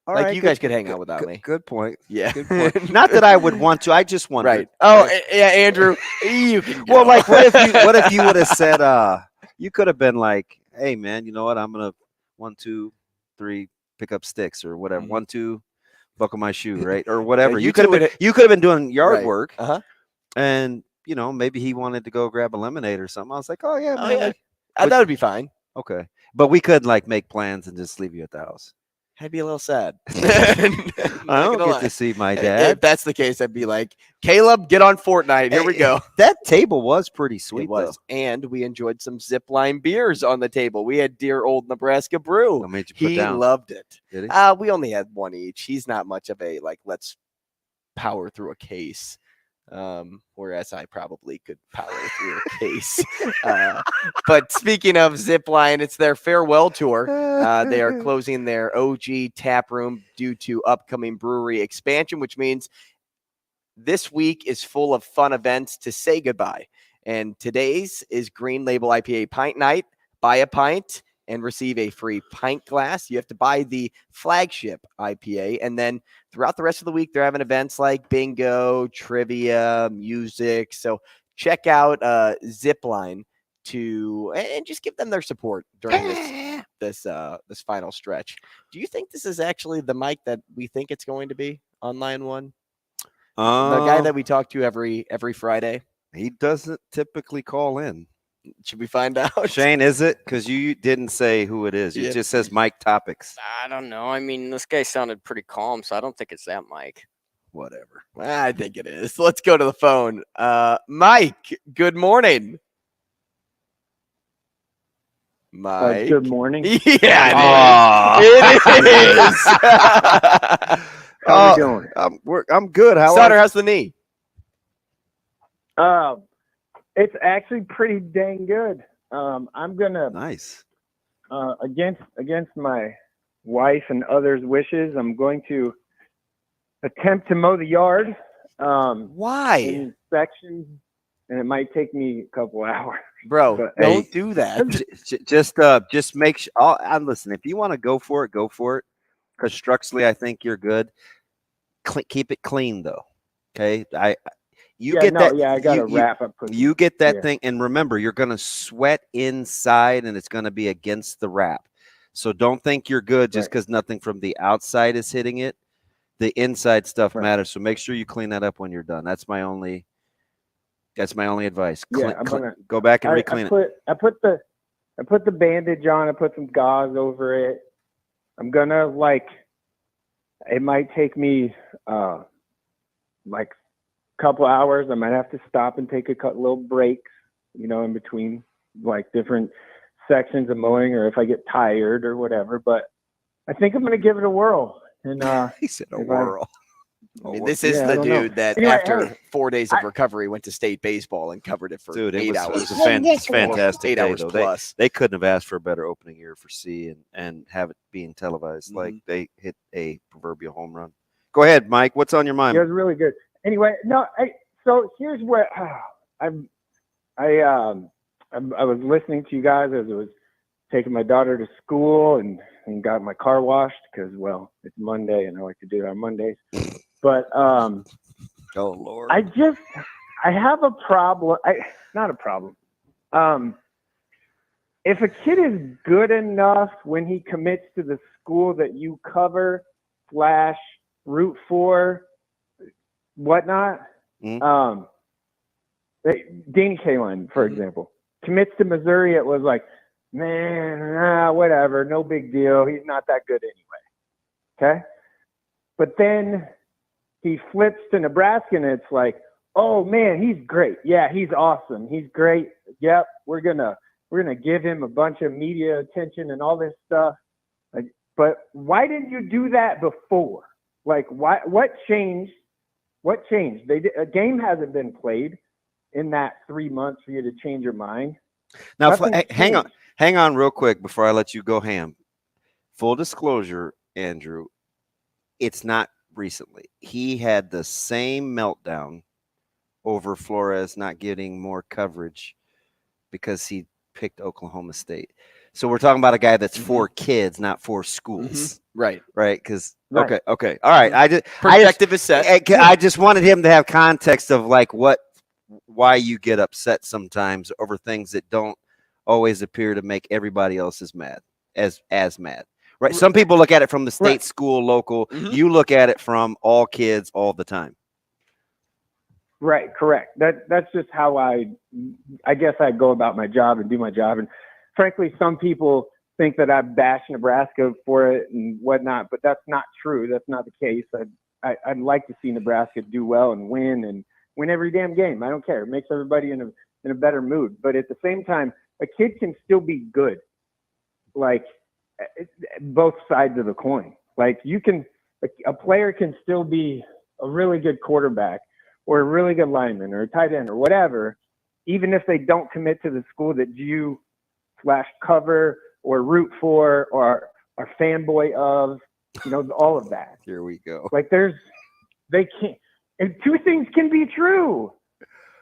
All like right, you guys could hang out without me. Good point. Yeah. Good point. Not that I would want to. I just wondered. Right. Oh, yeah, Andrew. You can go. Well, like, what if you would have said, you could have been like, hey, man, you know what? I'm going to 1, 2, 3, pick up sticks or whatever. 1, 2, buckle my shoe, right? Or whatever. Yeah, you could have been doing yard work. And, maybe he wanted to go grab a lemonade or something. I was like, oh, yeah, man. Yeah. That would be fine. Okay. But we could, make plans and just leave you at the house. I'd be a little sad. I don't get to see my dad. If that's the case, I'd be like, Caleb, get on Fortnite. Here we go. That table was pretty sweet, it was. And we enjoyed some Zipline beers on the table. We had dear old Nebraska Brew. What made you put he down? Loved it. Did he? We only had one each. He's not much of a, let's power through a case. Whereas I probably could power through a case. But speaking of Zipline, it's their farewell tour. They are closing their OG tap room due to upcoming brewery expansion, which means this week is full of fun events to say goodbye. And today's is Green Label IPA Pint Night. Buy a pint and receive a free pint glass. You have to buy the flagship IPA. And then throughout the rest of the week, they're having events like bingo, trivia, music. So check out Zipline and just give them their support during this final stretch. Do you think this is actually the mic that we think it's going to be on line one? The guy that we talk to every Friday. He doesn't typically call in. Should we find out? Shane, is it? Because you didn't say who it is. It just says Mike Topics. I don't know. I mean, this guy sounded pretty calm, so I don't think it's that Mike. Whatever. I think it is. Let's go to the phone. Mike, good morning. Mike. Good morning. Yeah, it is. How are you doing? I'm good. How Sutter, how's the knee? It's actually pretty dang good. I'm gonna nice against my wife and others' wishes. I'm going to attempt to mow the yard. Why? In sections, and it might take me a couple hours. Bro, But, don't do that. Just make sure. And listen, if you want to go for it, go for it. Because structurally, I think you're good. Keep it clean, though. Okay, I gotta wrap up. You get that thing, and remember, you're gonna sweat inside, and it's gonna be against the wrap. So don't think you're good just because nothing from the outside is hitting it. The inside stuff matters. So make sure you clean that up when you're done. That's my only advice. Go back and re-clean it. I put the bandage on. I put some gauze over it. I'm gonna it might take me like a couple hours. I might have to stop and take a little breaks, in between like different sections of mowing, or if I get tired or whatever. But I think I'm gonna give it a whirl. And he said a whirl. I mean, this is the dude that after 4 days of recovery went to state baseball and covered it for 8 hours. It was fantastic. 8 hours plus. They couldn't have asked for a better opening year for C and have it being televised. Like they hit a proverbial home run. Go ahead, Mike. What's on your mind? It was really good. Anyway, so here's where I was listening to you guys as I was taking my daughter to school and got my car washed because, well, it's Monday and I like to do it on Mondays. But oh Lord, I have a problem. Not a problem. If a kid is good enough when he commits to the school that you cover / root for, whatnot. Danny Kaline, for example, commits to Missouri. It was like, man, whatever, no big deal. He's not that good anyway. Okay, but then he flips to Nebraska, and it's like, oh man, he's great. Yeah, he's awesome. He's great. Yep, we're gonna give him a bunch of media attention and all this stuff. But why didn't you do that before? Like, why? What changed? What changed? A game hasn't been played in that 3 months for you to change your mind. Now, hang on real quick before I let you go ham. Full disclosure, Andrew, it's not recently. He had the same meltdown over Flores not getting more coverage because he picked Oklahoma State. So we're talking about a guy that's for kids, not for schools. Right. Because okay. All right. Perspective is set. I just wanted him to have context of why you get upset sometimes over things that don't always appear to make everybody else as mad. Right. Some people look at it from the state, school, local. You look at it from all kids all the time. Right. Correct. That's just how I guess I go about my job and do my job. And frankly, some people think that I bash Nebraska for it and whatnot, but that's not true. That's not the case. I'd like to see Nebraska do well and win every damn game. I don't care. It makes everybody in a better mood. But at the same time, a kid can still be good. Like, both sides of the coin. Like, a player can still be a really good quarterback or a really good lineman or a tight end or whatever, even if they don't commit to the school that you /cover or root for or are fanboy of, all of that. Here we go. Like, they can't, and two things can be true,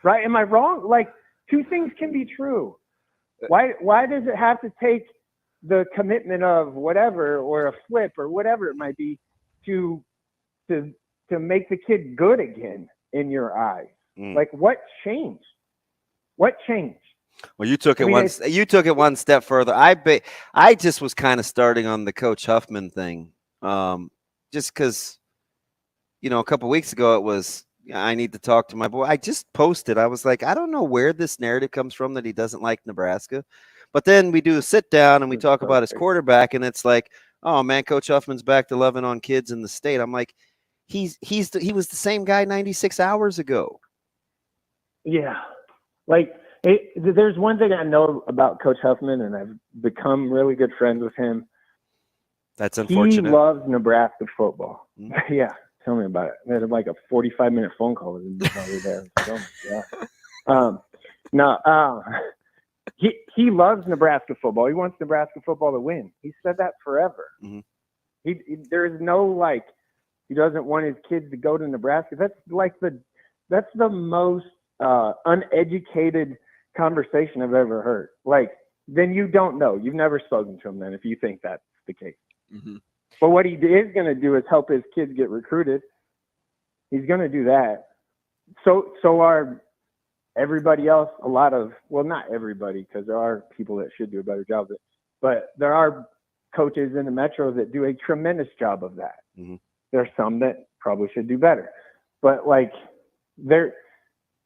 right? Am I wrong? Like, two things can be true. Why does it have to take the commitment of whatever or a flip or whatever it might be to make the kid good again in your eyes? Like, what changed? What changed? Well, you took it one step further. I just was kind of starting on the Coach Huffman thing, just because, a couple weeks ago it was, I need to talk to my boy. I just posted. I was like, I don't know where this narrative comes from that he doesn't like Nebraska. But then we do a sit down and we talk about his quarterback, and it's like, oh man, Coach Huffman's back to loving on kids in the state. I'm like, he was the same guy 96 hours ago. Yeah, like there's one thing I know about Coach Huffman, and I've become really good friends with him. That's unfortunate. He loves Nebraska football. Yeah, tell me about it. We had like a 45-minute phone call with him while we were there. No, he loves Nebraska football. He wants Nebraska football to win. He said that forever. Mm-hmm. There's no he doesn't want his kids to go to Nebraska. That's the most uneducated conversation I've ever heard. Then you don't know. You've never spoken to him then if you think that's the case. Mm-hmm. But what he is going to do is help his kids get recruited. He's going to do that. So are everybody else. Not everybody, because there are people that should do a better job of it. But there are coaches in the Metro that do a tremendous job of that. Mm-hmm. There are some that probably should do better. But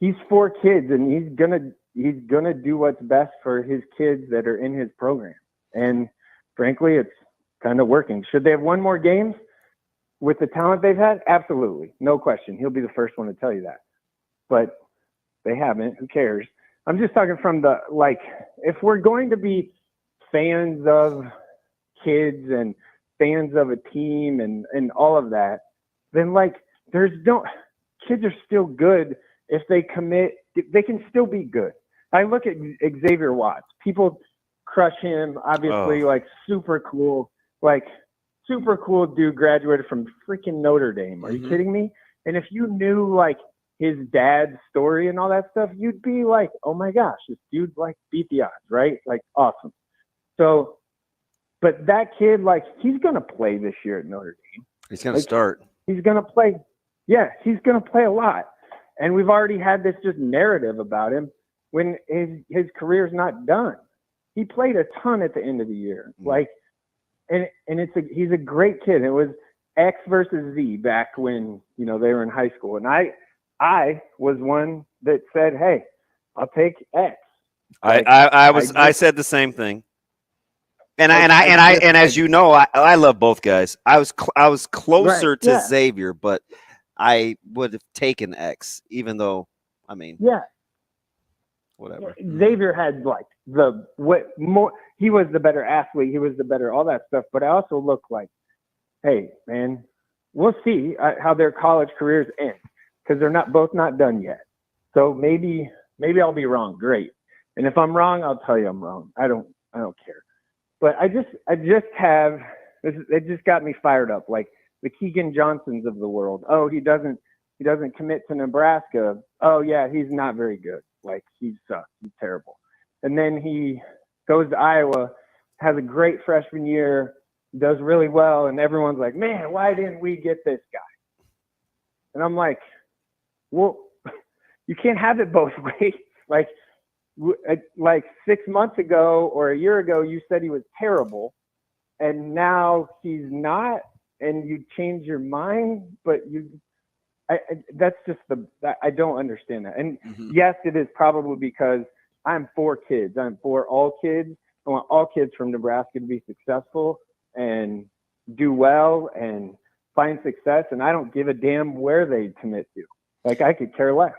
he's for kids, and he's gonna do what's best for his kids that are in his program. And frankly, it's kind of working. Should they have won more games with the talent they've had? Absolutely, no question. He'll be the first one to tell you that. But they haven't. Who cares? I'm just talking from if we're going to be fans of kids and fans of a team and all of that, then kids are still good if they commit. They can still be good. I look at Xavier Watts. People crush him, obviously, super cool, super cool dude, graduated from freaking Notre Dame. Are you kidding me? And if you knew his dad's story and all that stuff, you'd be like, oh my gosh, this dude beat the odds, right? Awesome. So, but that kid, he's going to play this year at Notre Dame. He's going to start. He's going to play. Yeah, he's going to play a lot. And we've already had this just narrative about him when his career's not done. He played a ton at the end of the year. He's a great kid. It was X versus Z back when, they were in high school. And I was one that said, hey, I'll take X. I said the same thing. And as you know, I love both guys. I was closer to Xavier, but I would have taken X, even though, whatever. Xavier had he was the better athlete, he was the better all that stuff. But I also look hey man, we'll see how their college careers end, because they're both not done yet. So maybe I'll be wrong. Great, and if I'm wrong, I'll tell you I'm wrong. I don't care. But I just have this. It just got me fired up. The Keegan Johnsons of the world. Oh, he doesn't commit to Nebraska. Oh yeah, he's not very good. He sucks. He's terrible. And then he goes to Iowa, has a great freshman year, does really well, and everyone's like, man, why didn't we get this guy? And I'm like, well, you can't have it both ways. 6 months ago or a year ago, you said he was terrible, and now he's not, and you change your mind, but that's just I don't understand that. And yes, it is probably because I'm for kids. I'm for all kids. I want all kids from Nebraska to be successful and do well and find success. And I don't give a damn where they commit to. I could care less.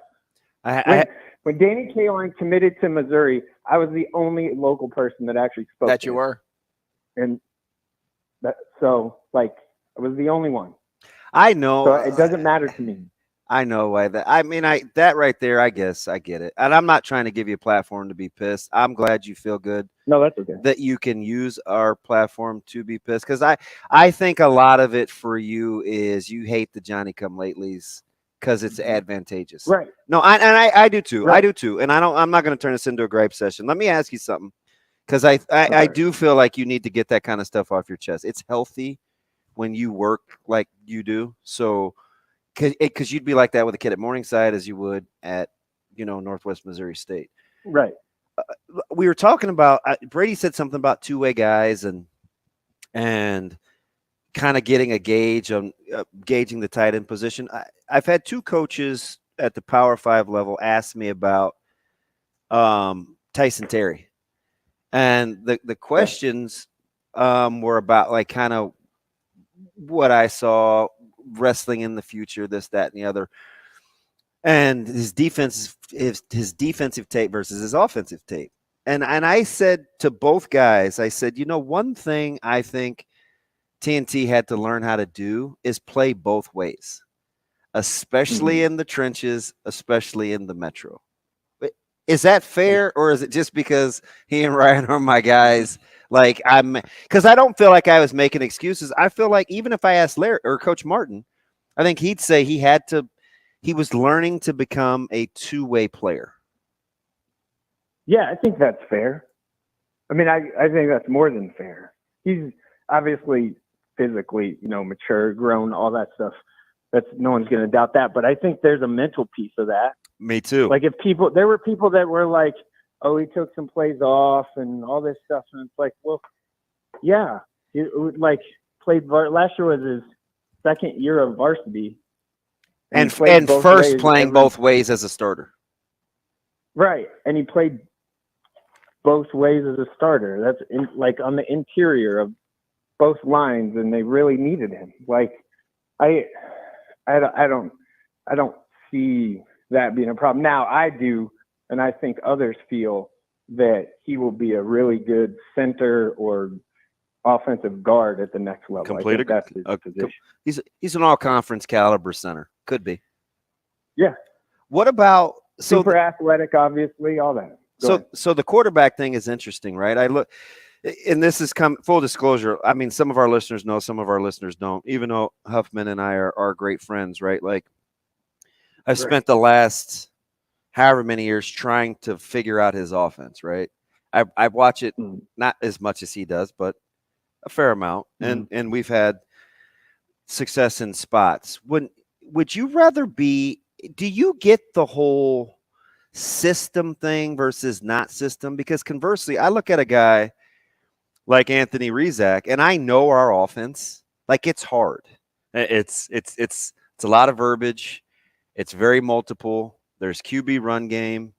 When Danny Kaline committed to Missouri, I was the only local person that actually spoke. That you were. And I was the only one. I know. So it doesn't matter to me. I know why that. That right there, I guess I get it. And I'm not trying to give you a platform to be pissed. I'm glad you feel good. No, that's okay. That you can use our platform to be pissed. Because I think a lot of it for you is you hate the Johnny come latelys because it's advantageous. Right. No, I do too. Right. I do too. And I'm not going to turn this into a gripe session. Let me ask you something. Because I do feel like you need to get that kind of stuff off your chest. It's healthy when you work like you do. So, because you'd be like that with a kid at Morningside as you would at, Northwest Missouri State. Right. We were talking about, Brady said something about two-way guys and kind of getting a gauge on gauging the tight end position. I've had two coaches at the Power 5 level ask me about Tyson Terry. And the questions were about kind of what I saw wrestling in the future, this, that, and the other, and his defensive tape versus his offensive tape. And I said to both guys, I said, one thing I think TNT had to learn how to do is play both ways, especially in the trenches, especially in the Metro. Is that fair, or is it just because he and Ryan are my guys? Like because I don't feel like I was making excuses. I feel like even if I asked Larry or Coach Martin, I think he'd say he was learning to become a two-way player. Yeah, I think that's fair. I mean, I think that's more than fair. He's obviously physically, mature, grown, all that stuff. That's no one's going to doubt that. But I think there's a mental piece of that. Me too. Like there were people that were like, oh, he took some plays off and all this stuff. And it's like, well, yeah, he played last year was his second year of varsity. And first playing both ways as a starter. Right. And he played both ways as a starter. That's on the interior of both lines, and they really needed him. Like, I don't see that being a problem. Now I do, and I think others feel that he will be a really good center or offensive guard at the next level. Completed. That's his position. He's an all-conference caliber center. Could be. Yeah. What about super athletic? Obviously, all that. So the quarterback thing is interesting, right? I look, and this is full disclosure. I mean, some of our listeners know, some of our listeners don't. Even though Huffman and I are great friends, right? Like, I've spent the last however many years trying to figure out his offense, right? I watch it not as much as he does, but a fair amount, and we've had success in spots. Would you rather be? Do you get the whole system thing versus not system? Because conversely, I look at a guy like Anthony Rizak, and I know our offense. Like, it's hard. It's a lot of verbiage. It's very multiple. There's QB run game.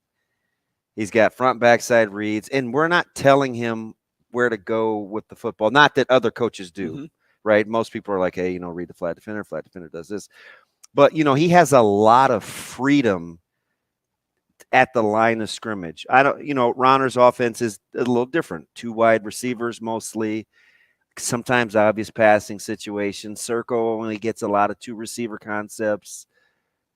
He's got front backside reads, and we're not telling him where to go with the football. Not that other coaches do, right? Most people are like, hey, read the flat defender. Flat defender does this. But, he has a lot of freedom at the line of scrimmage. Ronner's offense is a little different. 2 wide receivers mostly, sometimes obvious passing situations. Circle only gets a lot of 2 receiver concepts.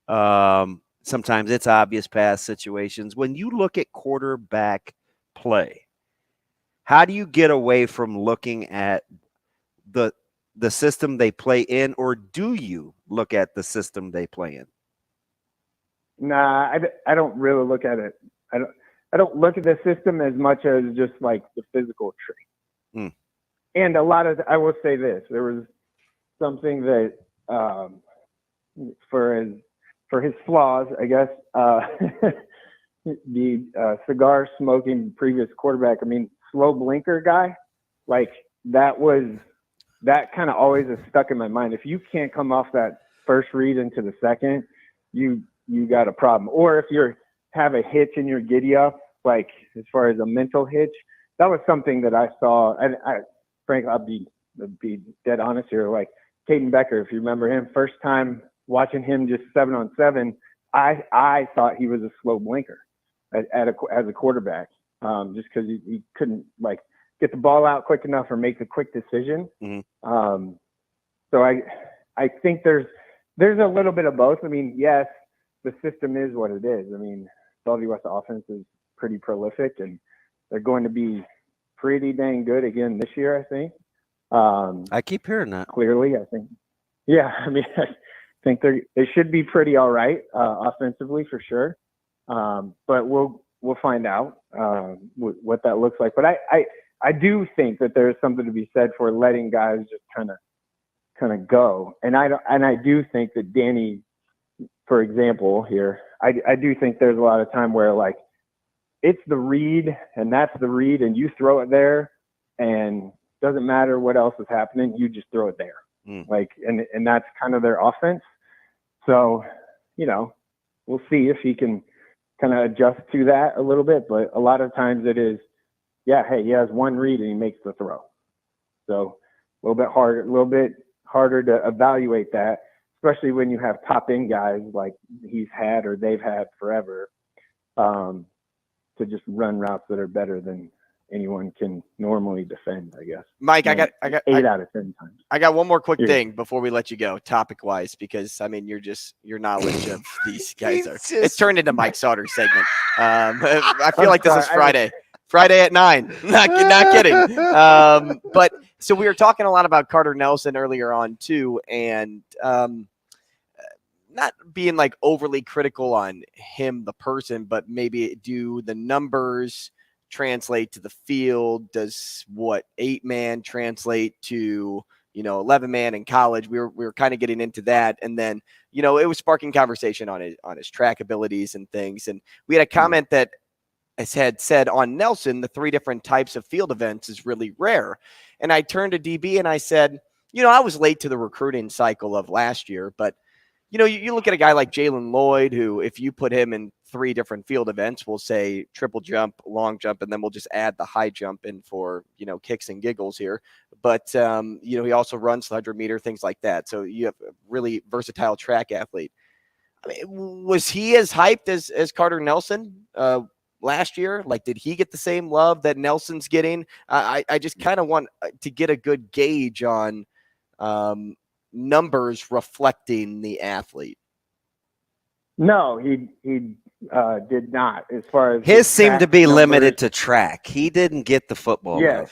Sometimes it's obvious pass situations. When you look at quarterback play, how do you get away from looking at the system they play in, or do you look at the system they play in? Nah, I don't really look at it. I don't look at the system as much as just like the physical trait. And a lot of, I will say this, there was something that for his flaws, I guess, the cigar smoking previous quarterback, slow blinker guy, like that kind of always is stuck in my mind. If you can't come off that first read into the second, you got a problem. Or if you have a hitch in your giddy up, like as far as a mental hitch, that was something that I saw. And frankly, I'll be dead honest here. Like Caden Becker, if you remember him, first time watching him just 7-on-7, I thought he was a slow blinker as a quarterback, just because he couldn't like get the ball out quick enough or make the quick decision. So I think there's a little bit of both. Yes, the system is what it is. Bellevue West offense is pretty prolific, and they're going to be pretty dang good again this year, I think. I keep hearing that. Clearly, I think. Yeah, I think they should be pretty all right offensively for sure. But we'll find out what that looks like. But I do think that there's something to be said for letting guys just kind of go. And I do think that Danny, for example, here, I do think there's a lot of time where like it's the read and that's the read, and you throw it there, and doesn't matter what else is happening, you just throw it there. Like, and that's kind of their offense. So, we'll see if he can kind of adjust to that a little bit. But a lot of times it is, hey, he has one read and he makes the throw. So a little bit harder to evaluate that, especially when you have top end guys like he's had or they've had forever, to just run routes that are better than anyone can normally defend, I guess. Mike, I got 8 out of 10 times. I got one more quick Yeah. thing before we let you go, topic wise, because I mean, your knowledge of these guys it's turned into Mike Sauter's segment. I feel like this is Friday at 9. Not kidding. But so we were talking a lot about Carter Nelson earlier on too, and not being like overly critical on him, the person, but maybe do the numbers translate to the field? Does what 8-man translate to 11-man in college? We were kind of getting into that, and then it was sparking conversation on his track abilities and things. And we had a comment that had said on Nelson, the 3 different types of field events is really rare. And I turned to DB and I said, I was late to the recruiting cycle of last year, but you look at a guy like Jalen Lloyd, who if you put him in 3 different field events, we'll say triple jump, long jump, and then we'll just add the high jump in for, kicks and giggles here. But, he also runs 100-meter, things like that. So you have a really versatile track athlete. I mean, was he as hyped as Carter Nelson last year? Like, did he get the same love that Nelson's getting? I just kind of want to get a good gauge on numbers reflecting the athlete. No, he did not. As far as his seemed to be numbers, limited to track. He didn't get the football. Yes.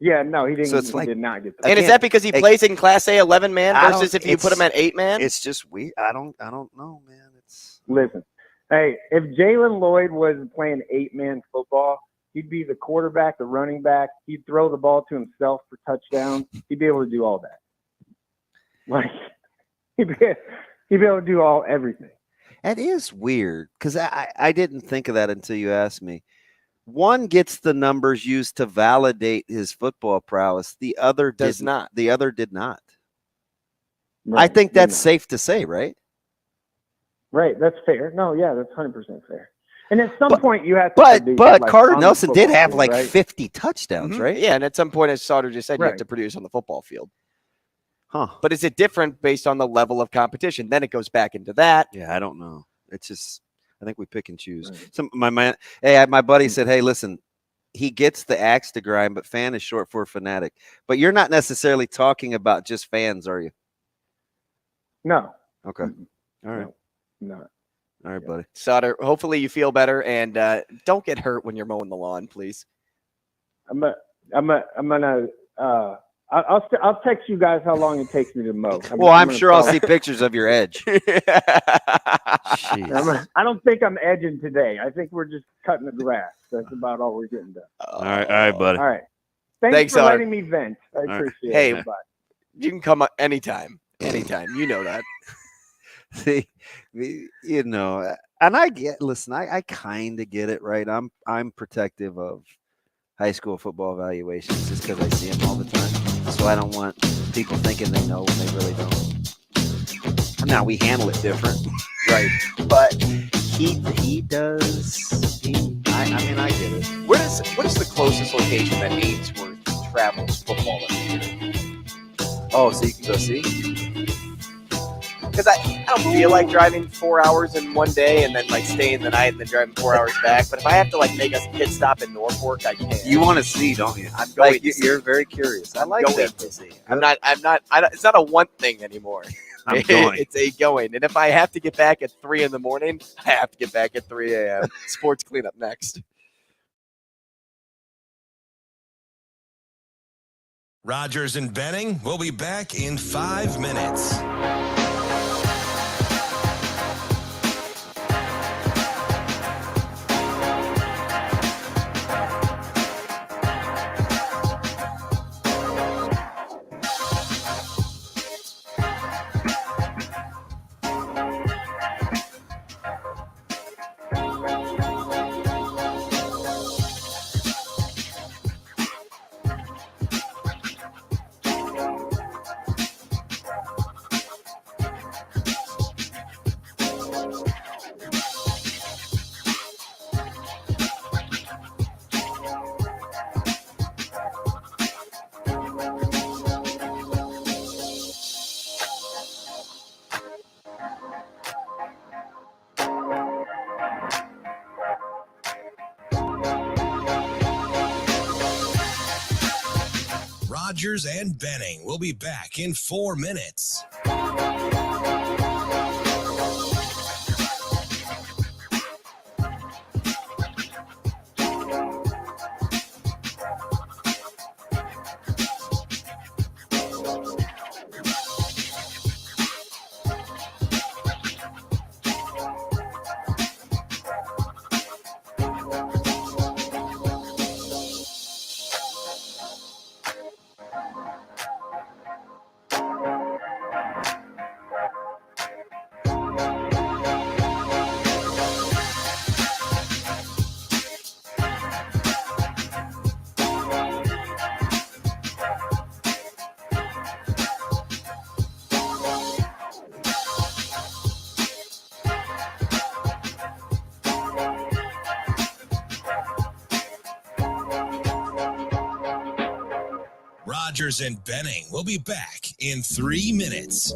Yeah, no, he didn't. So it's he did not get that. And is that because he plays in Class A 11-man versus if you put him at 8-man? It's just weird. I don't know, man. Listen, hey, if Jalen Lloyd was playing 8-man football, he'd be the quarterback, the running back. He'd throw the ball to himself for touchdowns. He'd be able to do all that. Like, he'd be able to do everything. That is weird because I didn't think of that until you asked me. One gets the numbers used to validate his football prowess. The other does not. The other did not. Right. I think that's safe to say, right? Right. That's fair. No, yeah, that's 100% fair. And at some point you have to. But Carter Nelson did have like 50 touchdowns, right? Yeah, and at some point, as Sauter just said, you have Right. to produce on the football field. Huh. But is it different based on the level of competition? Then it goes back into that. Yeah, I don't know. It's just I think we pick and choose. Some my buddy said, "Hey, listen, he gets the axe to grind, but fan is short for fanatic." But you're not necessarily talking about just fans, are you? No. Okay. All right. No. All right, buddy. Sauter, hopefully you feel better and don't get hurt when you're mowing the lawn, please. I'll text you guys how long it takes me to mow. I'm sure I'll see pictures of your edge. I don't think I'm edging today. I think we're just cutting the grass. That's about all we're getting done. All right, buddy. All right. Thanks for letting me vent. I appreciate Hey, it. Bye. you can come anytime. Anytime. You know that. See, and I kind of get it, right? I'm protective of high school football evaluations just because I see them all the time. So I don't want people thinking they know when they really don't. Now we handle it different, right? But he does. I get it. What is the closest location that Ainsworth travels football in the year? Oh, so you can go see? Because I don't feel like driving 4 hours in one day and then like staying the night and then driving 4 hours back. But if I have to like make a pit stop in Norfolk, I can. You want to see, don't you? I'm going. You're very curious. I like that. To see. I'm not. It's not a want thing anymore. I'm going. It's a going. And if I have to get back at 3 a.m, I have to get back at 3 a.m. Sports cleanup next. Rogers and Benning will be back in 5 minutes. Rogers and Benning will be back in 4 minutes. Rogers and Benning will be back in 3 minutes.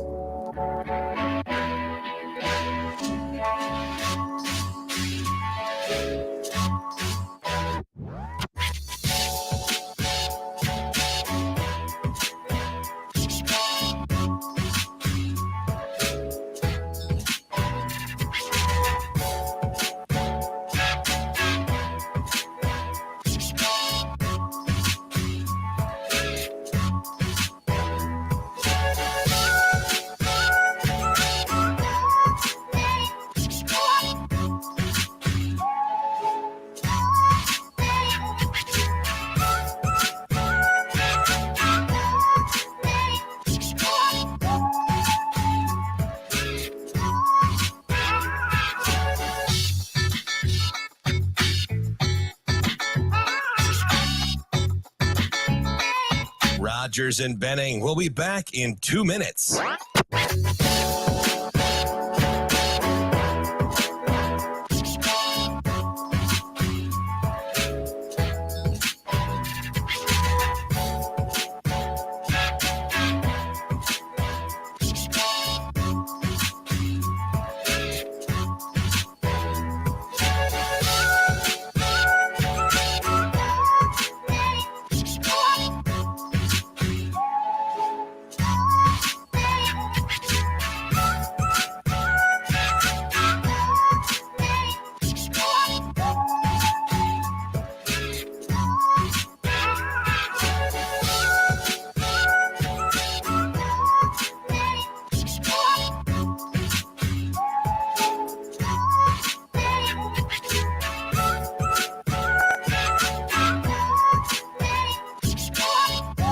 Rogers and Benning will be back in 2 minutes.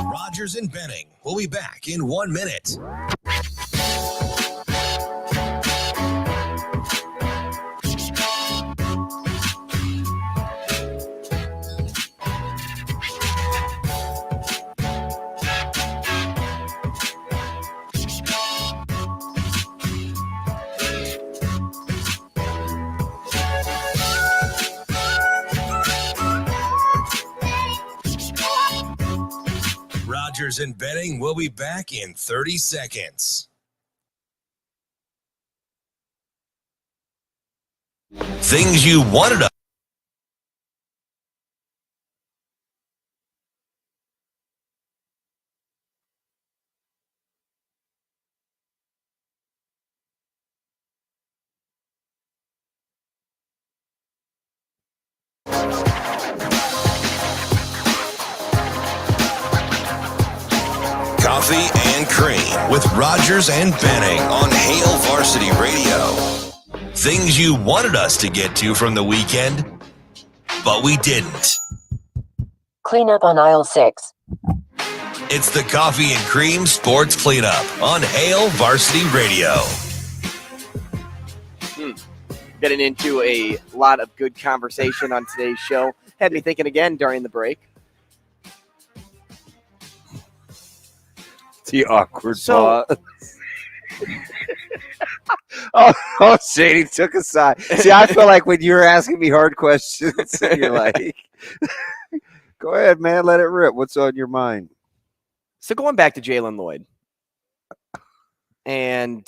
Rogers and Benning will be back in 1 minute. Rogers and Benning will be back in 30 seconds. Things you wanted to. Coffee and Cream with Rogers and Benning on Hail Varsity Radio. Things you wanted us to get to from the weekend, but we didn't. Clean up on aisle 6. It's the Coffee and Cream Sports Cleanup on Hail Varsity Radio. Getting into a lot of good conversation on today's show. Had me thinking again during the break. The awkward pause. Oh, Shady took a side. See, I feel like when you're asking me hard questions, you're like, go ahead, man, let it rip. What's on your mind? So going back to Jalen Lloyd and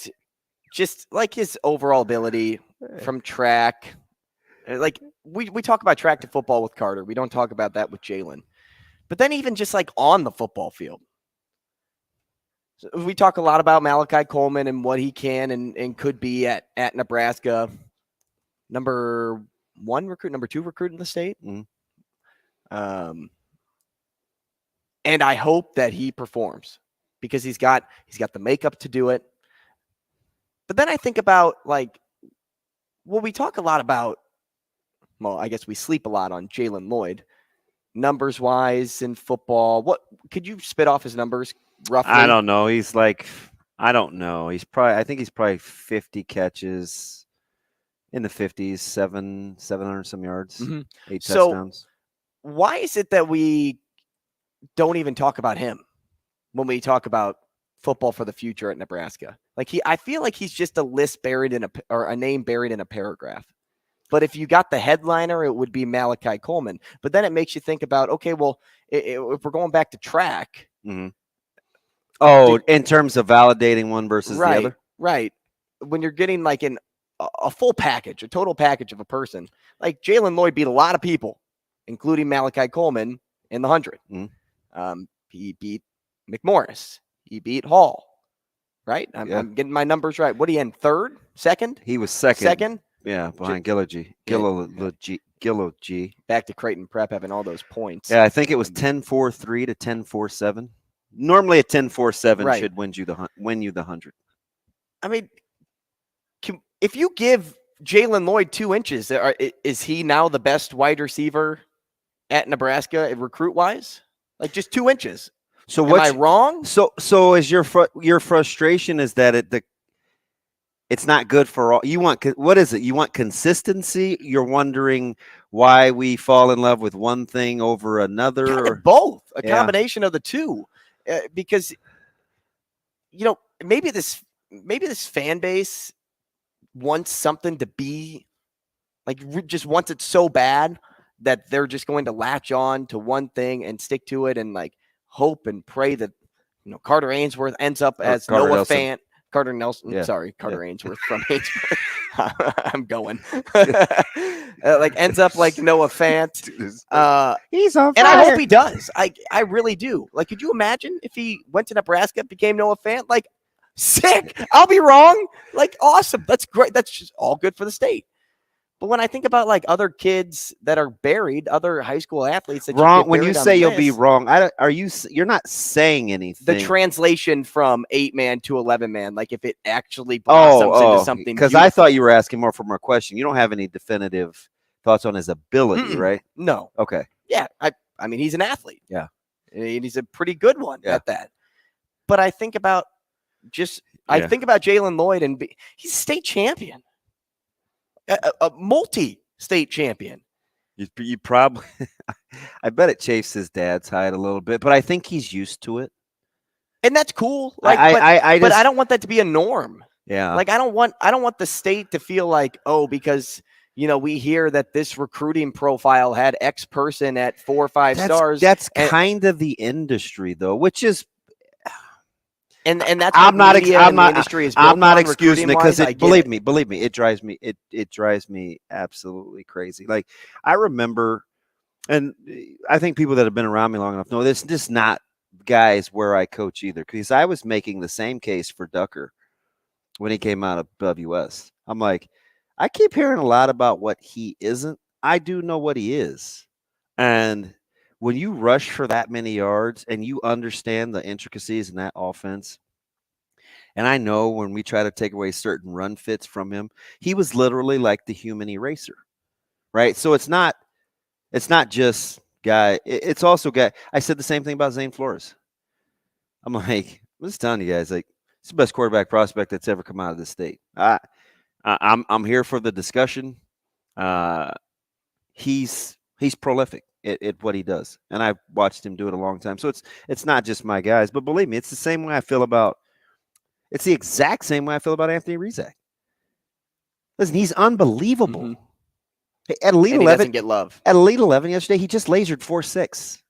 just like his overall ability from track, like we talk about track to football with Carter. We don't talk about that with Jalen. But then even just like on the football field, So we talk a lot about Malachi Coleman and what he can and could be at Nebraska. Number 1 recruit, number 2 recruit in the state. Mm-hmm. And I hope that he performs because he's got the makeup to do it. But then I think about we talk a lot about, I guess we sleep a lot on Jalen Lloyd, numbers wise in football. What could you spit off his numbers roughly? I don't know. I don't know. I think he's probably 50 catches in the 50s, 700 some yards, 8 touchdowns. Why is it that we don't even talk about him when we talk about football for the future at Nebraska? I feel like he's just a list buried or a name buried in a paragraph. But if you got the headliner, it would be Malachi Coleman. But then it makes you think about, okay, well, if we're going back to track. Mm-hmm. Oh, in terms of validating one versus the other? Right. When you're getting a full package, a total package of a person, like Jalen Lloyd beat a lot of people, including Malachi Coleman in the 100. Mm-hmm. He beat McMorris. He beat Hall. Right? I'm getting my numbers right. What, he in third? Second? He was second. Second? Yeah, behind Gillogy. Back to Creighton Prep having all those points. Yeah, I think it was 10-4-3 to 10-4-7. Normally a 10-4-7 should win you the 100. I mean, if you give Jalen Lloyd 2 inches, is he now the best wide receiver at Nebraska recruit-wise? Just 2 inches. So am I wrong? So is your frustration is that it's not good for all? You want, what is it? You want consistency? You're wondering why we fall in love with one thing over another, or both? A combination of the two, because maybe this fan base wants something to be just wants it so bad that they're just going to latch on to one thing and stick to it and hope and pray that Carter Ainsworth ends up as Noah Fant. Carter Nelson. Yeah. Sorry, Carter Ainsworth from Ainsworth. I'm going. Ends up like Noah Fant. He's on fire. And I hope he does. I really do. Could you imagine if he went to Nebraska, became Noah Fant? Sick. I'll be wrong. Awesome. That's great. That's just all good for the state. But when I think about other kids that are buried, other high school athletes that wrong. When you say you'll be wrong, you're not saying anything. The translation from 8-man to 11-man, if it actually blossoms into something. Because I thought you were asking more from our question. You don't have any definitive thoughts on his ability, right? No. Okay. Yeah. I mean, he's an athlete. Yeah. And he's a pretty good one at that. But I think about I think about Jalen Lloyd and he's a state champion. A multi-state champion. You probably, I bet it chafes his dad's hide a little bit, but I think he's used to it, and that's cool. But I don't want that to be a norm. Yeah, I don't want the state to feel because we hear that this recruiting profile had X person at 4 or 5 stars. That's kind of the industry, though, which is. And that's I'm not excusing it because believe me, it drives me absolutely crazy. I remember, and I think people that have been around me long enough know this. Just not guys where I coach either, because I was making the same case for Ducker when he came out of WS. I'm like, I keep hearing a lot about what he isn't. I do know what he is, and when you rush for that many yards and you understand the intricacies in that offense, and I know when we try to take away certain run fits from him, he was literally like the human eraser, right? So it's not just guy. It's also guy. I said the same thing about Zane Flores. I'm like, I'm just telling you guys, it's the best quarterback prospect that's ever come out of this state. I'm here for the discussion. He's prolific at what he does, and I've watched him do it a long time. So it's not just my guys, but believe me, it's the same way I feel about. It's the exact same way I feel about Anthony Rizak. Listen, he's unbelievable. Mm-hmm. At Elite 11, doesn't get love. At Elite 11 yesterday, he just lasered 4.6.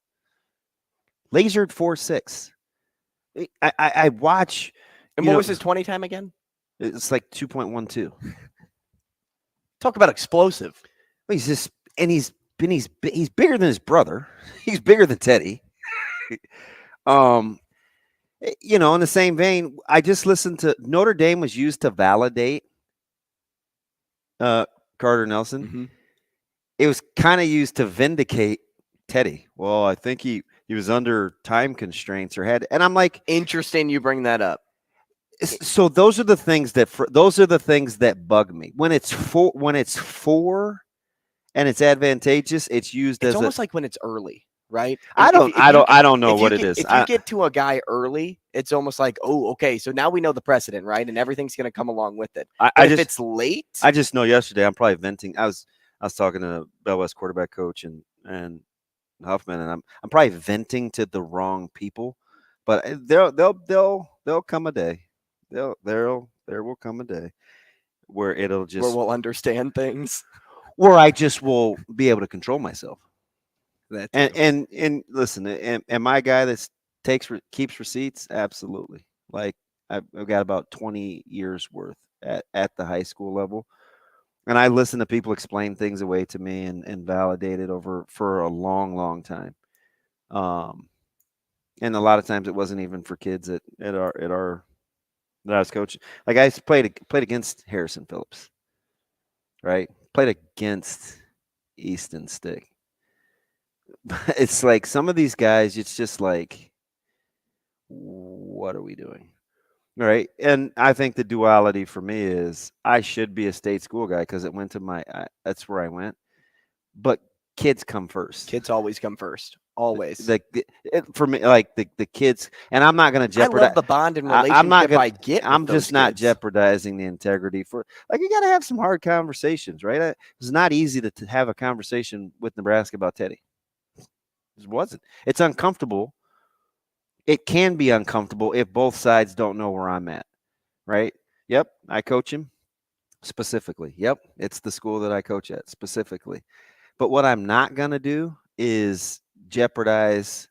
Lasered 4.6. I watch. And what was his 20 time again? It's 2.12. Talk about explosive. He's just, and he's bigger than his brother. He's bigger than Teddy. In the same vein, I just listened to Notre Dame was used to validate Carter Nelson. Mm-hmm. It was kind of used to vindicate Teddy. Well, I think he was under time constraints or and I'm like, interesting you bring that up. So those are the things that bug me. When it's for and it's advantageous, it's used as almost like when it's early. Right? I don't know what it is. If you get to a guy early, it's almost like, oh, okay, so now we know the precedent, right? And everything's going to come along with it. If it's late, I just know yesterday I'm probably venting. I was talking to Bell West quarterback coach and Huffman, and I'm probably venting to the wrong people. But there'll come a day. There will come a day where it'll just where we'll understand things, where I just will be able to control myself. And listen, am I a guy that keeps receipts? Absolutely. Like I've got about 20 years worth at the high school level, and I listen to people explain things away to me and validate it for a long, long time. And a lot of times it wasn't even for kids that I was coaching. Like I played against Harrison Phillips, right? Played against Easton Stick. It's like some of these guys, it's just like, what are we doing? Right. And I think the duality for me is I should be a state school guy because it went to that's where I went. But kids come first. Kids always come first. Always. For me, like the kids, and I'm not going to jeopardize. I love the bond and relationship I'm just not jeopardizing the integrity you got to have some hard conversations, right? It's not easy to have a conversation with Nebraska about Teddy. It wasn't. It's uncomfortable. It can be uncomfortable if both sides don't know where I'm at, right? Yep, I coach him specifically. Yep, it's the school that I coach at specifically. But what I'm not going to do is jeopardize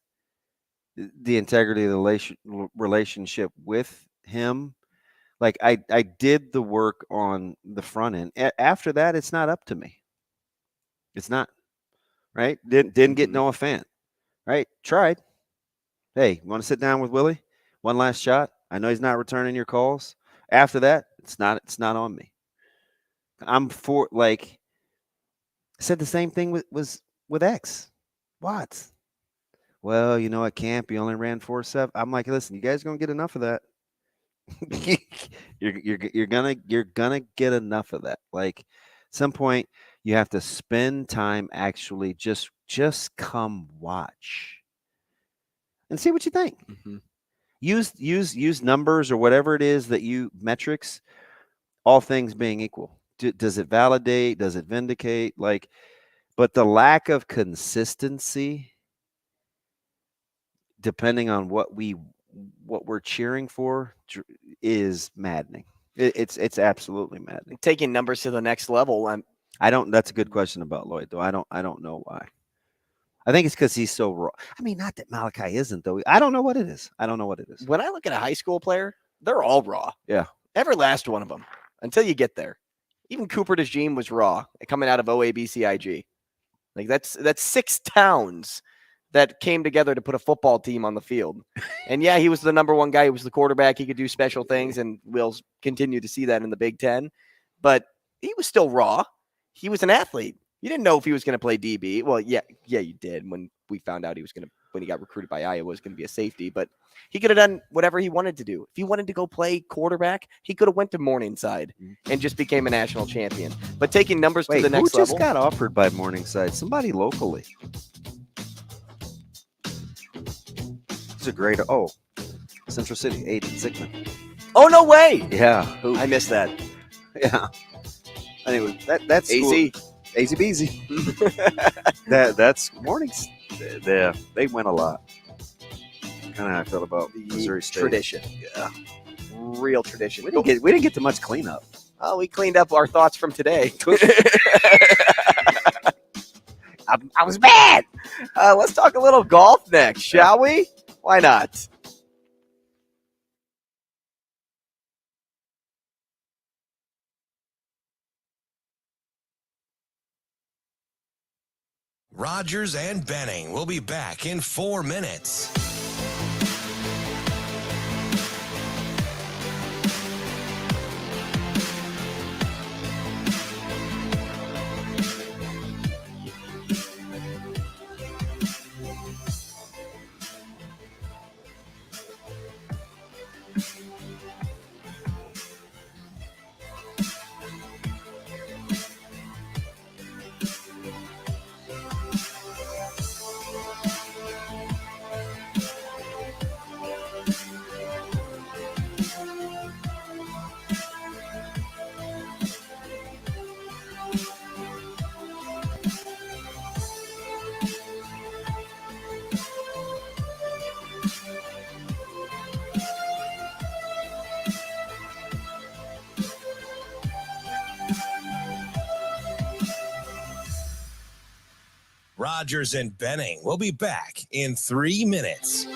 the integrity of the relationship with him. Like I did the work on the front end. After that, it's not up to me. It's not, right? Didn't get Noah Fant. Right? Tried. Hey, you want to sit down with Willie? One last shot. I know he's not returning your calls. After that, it's not on me. I'm for I said the same thing with X. Watts. Well, at camp you only ran 4.7. I'm like, listen, you guys are gonna get enough of that. you're gonna get enough of that. Like, at some point you have to spend time actually just come watch and see what you think. Mm-hmm. Use numbers or whatever it is that metrics, all things being equal. Does it validate? Does it vindicate? But the lack of consistency, depending on what we're cheering for, is maddening. It's absolutely maddening. Taking numbers to the next level. That's a good question about Lloyd, though. I don't know why. I think it's because he's so raw. I mean, not that Malachi isn't, though. I don't know what it is. When I look at a high school player, they're all raw. Yeah. Every last one of them until you get there. Even Cooper DeJean was raw coming out of OABCIG. Like that's 6 towns that came together to put a football team on the field. And yeah, he was the number one guy. He was the quarterback. He could do special things, and we'll continue to see that in the Big Ten. But he was still raw. He was an athlete. You didn't know if he was going to play DB. Well, yeah, you did when we found out when he got recruited by Iowa, was going to be a safety. But he could have done whatever he wanted to do. If he wanted to go play quarterback, he could have went to Morningside and just became a national champion. But taking numbers to the next level. Who just got offered by Morningside? Somebody locally. It's a great. Central City, Aiden Zickman. Oh, no way. Yeah. I missed that. Yeah. Anyway, that's AZ. Easy beasy. That's Mornings. Yeah, they win a lot. Kind of how I felt about Missouri State. Tradition. Yeah. Real tradition. We didn't get too much cleanup. Oh, we cleaned up our thoughts from today. I was bad. Let's talk a little golf next, shall we? Why not? Rogers and Benning will be back in 4 minutes. Rogers and Benning will be back in 3 minutes.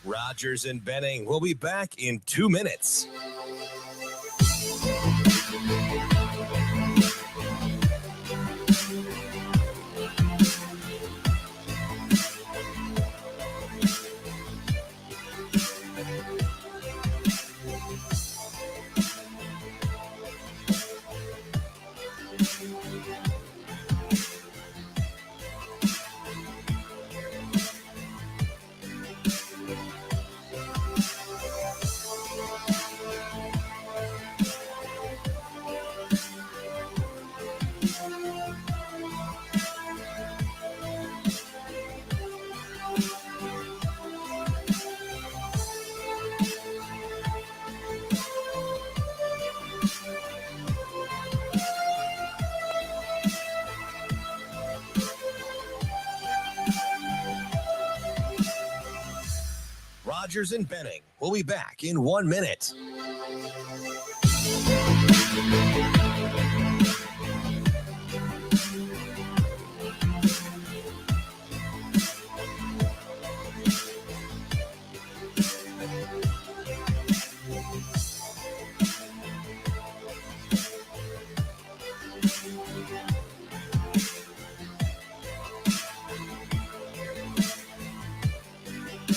Rogers and Benning will be back in 2 minutes. Rogers and Benning will be back in 1 minute.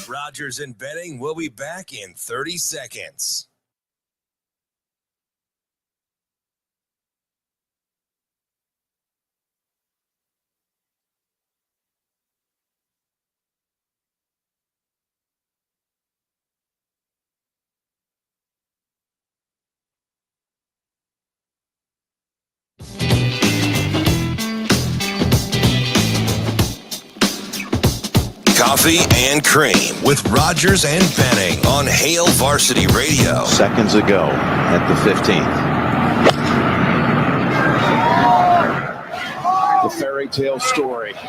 Rogers and Benning will be back in 30 seconds. Coffee and Cream with Rogers and Benning on Hail Varsity Radio. Seconds ago at the 15th. The fairy tale story. Gets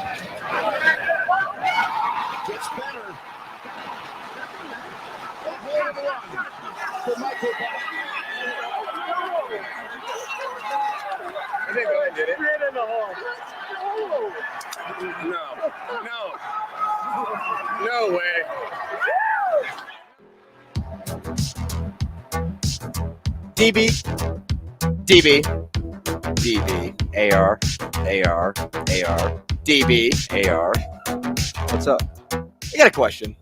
better. I think I did it. Straight in the hole. No way. DB, AR, DB, AR. What's up? I got a question.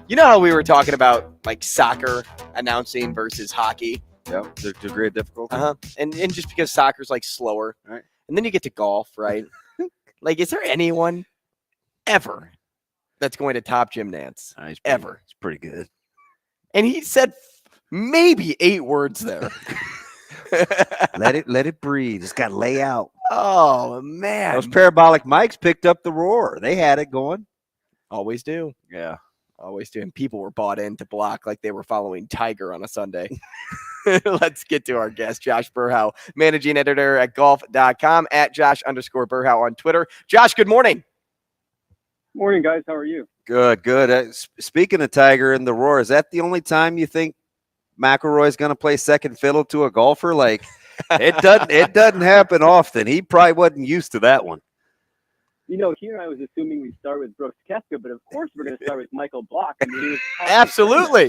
You know how we were talking about like soccer announcing versus hockey? Yeah, the degree of difficulty. And just because soccer's like slower. Right. And then you get to golf, right? Like, is there anyone ever that's going to top Jim Nantz? Ever. It's pretty good. And he said maybe 8 words there. let it breathe. It's got to lay out. Oh, man. Those parabolic mics picked up the roar. They had it going. Always do. Yeah. Always do. And people were bought in to block like they were following Tiger on a Sunday. Let's get to our guest, Josh Berhow, managing editor at golf.com, at Josh_Berhow on Twitter. Josh, good morning. Morning, guys. How are you? Good. Speaking of Tiger and the roar, is that the only time you think McIlroy's going to play second fiddle to a golfer? Like, it doesn't happen often. He probably wasn't used to that one. You know, here I was assuming we'd start with Brooks Koepka, but of course we're going to start with Michael Block. I mean, he was absolutely.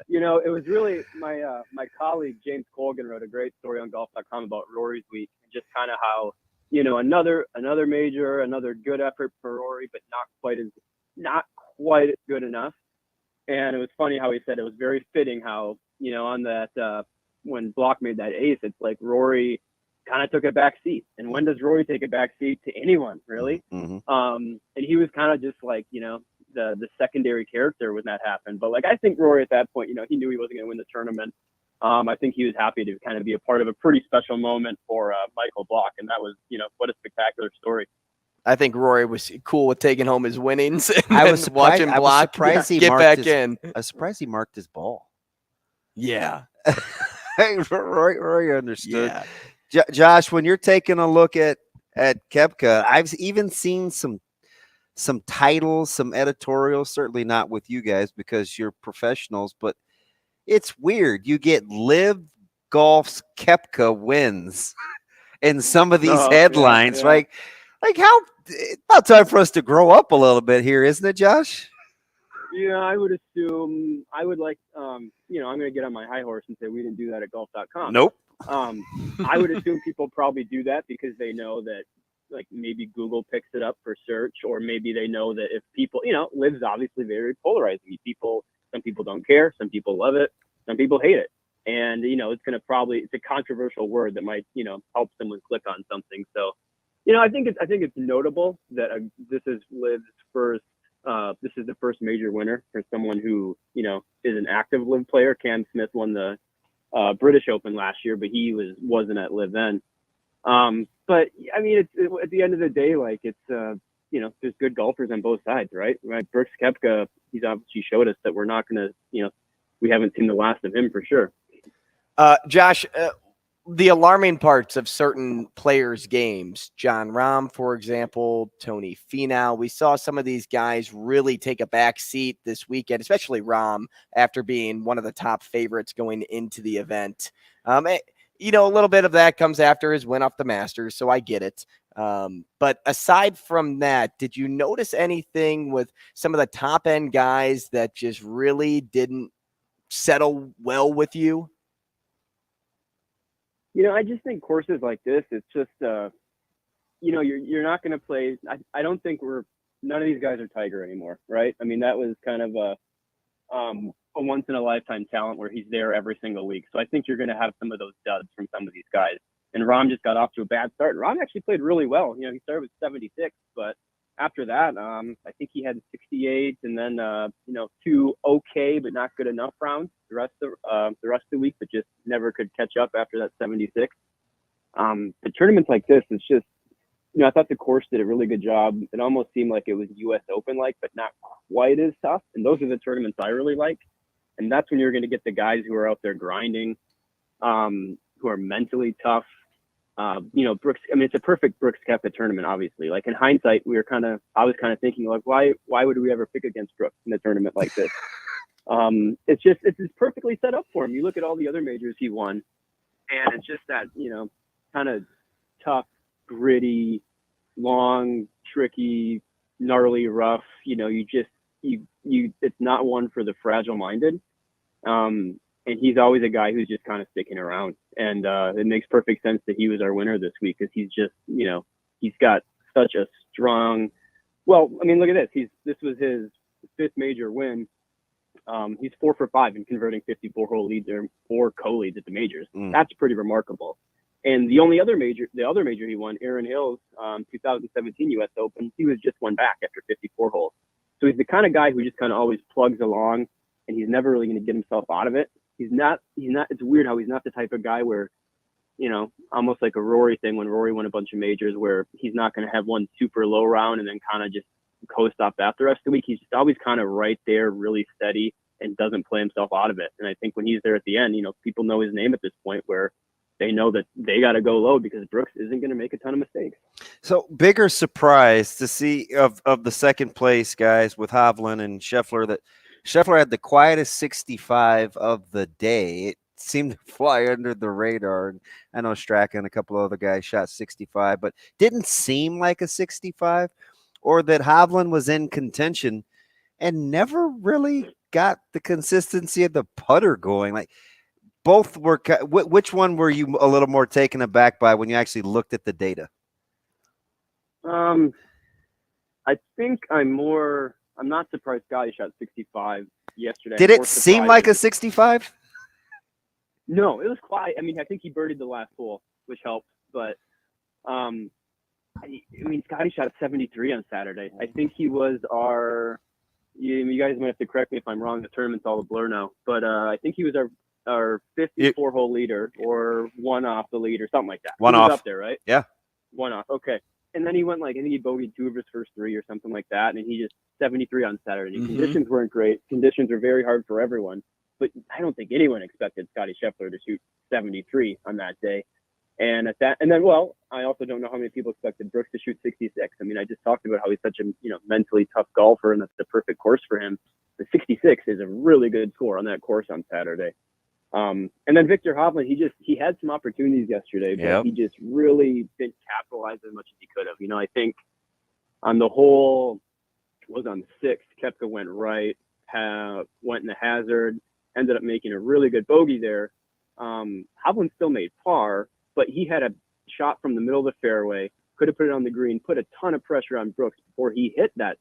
You know, it was really my colleague James Colgan wrote a great story on golf.com about Rory's week, and just kind of how, you know, another major, another good effort for Rory, but not quite good enough. And it was funny how he said it was very fitting how, on that, when Block made that ace, it's like Rory kind of took a back seat. And when does Rory take a back seat to anyone, really? Mm-hmm. And he was kind of just like, the secondary character when that happened. But like, I think Rory at that point, he knew he wasn't going to win the tournament. I think he was happy to kind of be a part of a pretty special moment for Michael Block. And that was, what a spectacular story. I think Rory was cool with taking home his winnings. And I was surprised. watching Block he get marked back his, in. I was surprised he marked his ball. Yeah. Hey, Rory understood. Yeah. Josh, when you're taking a look at Koepka, I've even seen some titles, some editorials, certainly not with you guys because you're professionals, but it's weird. You get Live Golf's Koepka wins in some of these headlines. Yeah. Like how it's about time for us to grow up a little bit here, isn't it, Josh? Yeah, I would assume I would like, I'm going to get on my high horse and say we didn't do that at golf.com. Nope. I would assume people probably do that because they know that, like, maybe Google picks it up for search, or maybe they know that if people, Live's obviously very polarizing. Some people don't care, some people love it, some people hate it. And, it's a controversial word that might, help someone click on something. So, I think it's notable that this is Live's first. This is the first major winner for someone who, is an active Live player. Cam Smith won the British Open last year, but he wasn't at Live then. But I mean, it's at the end of the day, like it's there's good golfers on both sides, right? Brooks Koepka, he's obviously showed us that we're not going to, we haven't seen the last of him for sure. Josh, the alarming parts of certain players' games, John Rahm, for example, Tony Finau, we saw some of these guys really take a back seat this weekend, especially Rahm, after being one of the top favorites going into the event. A little bit of that comes after his win off the Masters, so I get it. But aside from that, did you notice anything with some of the top-end guys that just really didn't settle well with you? I just think courses like this, it's just, you're not going to play. I don't think none of these guys are Tiger anymore, right? I mean, that was kind of a once in a lifetime talent where he's there every single week. So I think you're going to have some of those duds from some of these guys. And Rahm just got off to a bad start. Rahm actually played really well. He started with 76, but after that, I think he had 68 and then, 2 okay, but not good enough rounds the rest of the week, but just never could catch up after that 76. The tournaments like this, it's just, I thought the course did a really good job. It almost seemed like it was US Open-like, but not quite as tough. And those are the tournaments I really like. And that's when you're going to get the guys who are out there grinding, who are mentally tough. Brooks, I mean, it's a perfect Brooks Koepka tournament, obviously. Like in hindsight, I was kind of thinking like, why would we ever pick against Brooks in a tournament like this? It's just perfectly set up for him. You look at all the other majors he won, and it's just that, kind of tough, gritty, long, tricky, gnarly, rough, it's not one for the fragile minded. And he's always a guy who's just kind of sticking around. And it makes perfect sense that he was our winner this week because he's just, he's got such a strong, well, I mean, look at this. This was his 5th major win. He's 4 for 5 in converting 54-hole leads or 4 co-leads at the majors. That's pretty remarkable. And the other major he won, Aaron Hill's 2017 U.S. Open, he was just one back after 54 holes. So he's the kind of guy who just kind of always plugs along, and he's never really going to get himself out of it. He's not, it's weird how he's not the type of guy where, almost like a Rory thing when Rory won a bunch of majors where he's not going to have one super low round and then kind of just coast off that the rest of the week. He's just always kind of right there, really steady, and doesn't play himself out of it. And I think when he's there at the end, people know his name at this point where they know that they got to go low because Brooks isn't going to make a ton of mistakes. So bigger surprise to see of the second place guys with Hovland and Scheffler that Scheffler had the quietest 65 of the day. It seemed to fly under the radar. And I know Straka and a couple of other guys shot 65, but didn't seem like a 65, or that Hovland was in contention and never really got the consistency of the putter going. Like both were, which one were you a little more taken aback by when you actually looked at the data? I think I'm more I'm not surprised Scotty shot 65 yesterday. Did it seem like a 65? No, it was quiet. I mean, I think he birdied the last hole, which helped. But, I mean, Scotty shot 73 on Saturday. I think he was you guys might have to correct me if I'm wrong. The tournament's all a blur now. But I think he was our 54-hole leader or one off the lead or something like that. One he was off. up there, right? Yeah. One off. Okay. And then he went I think he bogeyed 2 of his first 3 or something like that. And he just 73 on Saturday. Mm-hmm. Conditions weren't great. Conditions were very hard for everyone. But I don't think anyone expected Scotty Scheffler to shoot 73 on that day. And I also don't know how many people expected Brooks to shoot 66. I mean, I just talked about how he's such a mentally tough golfer, and that's the perfect course for him. The 66 is a really good score on that course on Saturday. And then Victor Hovland, he had some opportunities yesterday, but he just really didn't capitalize as much as he could have. I think on the hole was on 6, Koepka went right, went in the hazard, ended up making a really good bogey there. Hovland still made par, but he had a shot from the middle of the fairway, could have put it on the green, put a ton of pressure on Brooks before he hit that,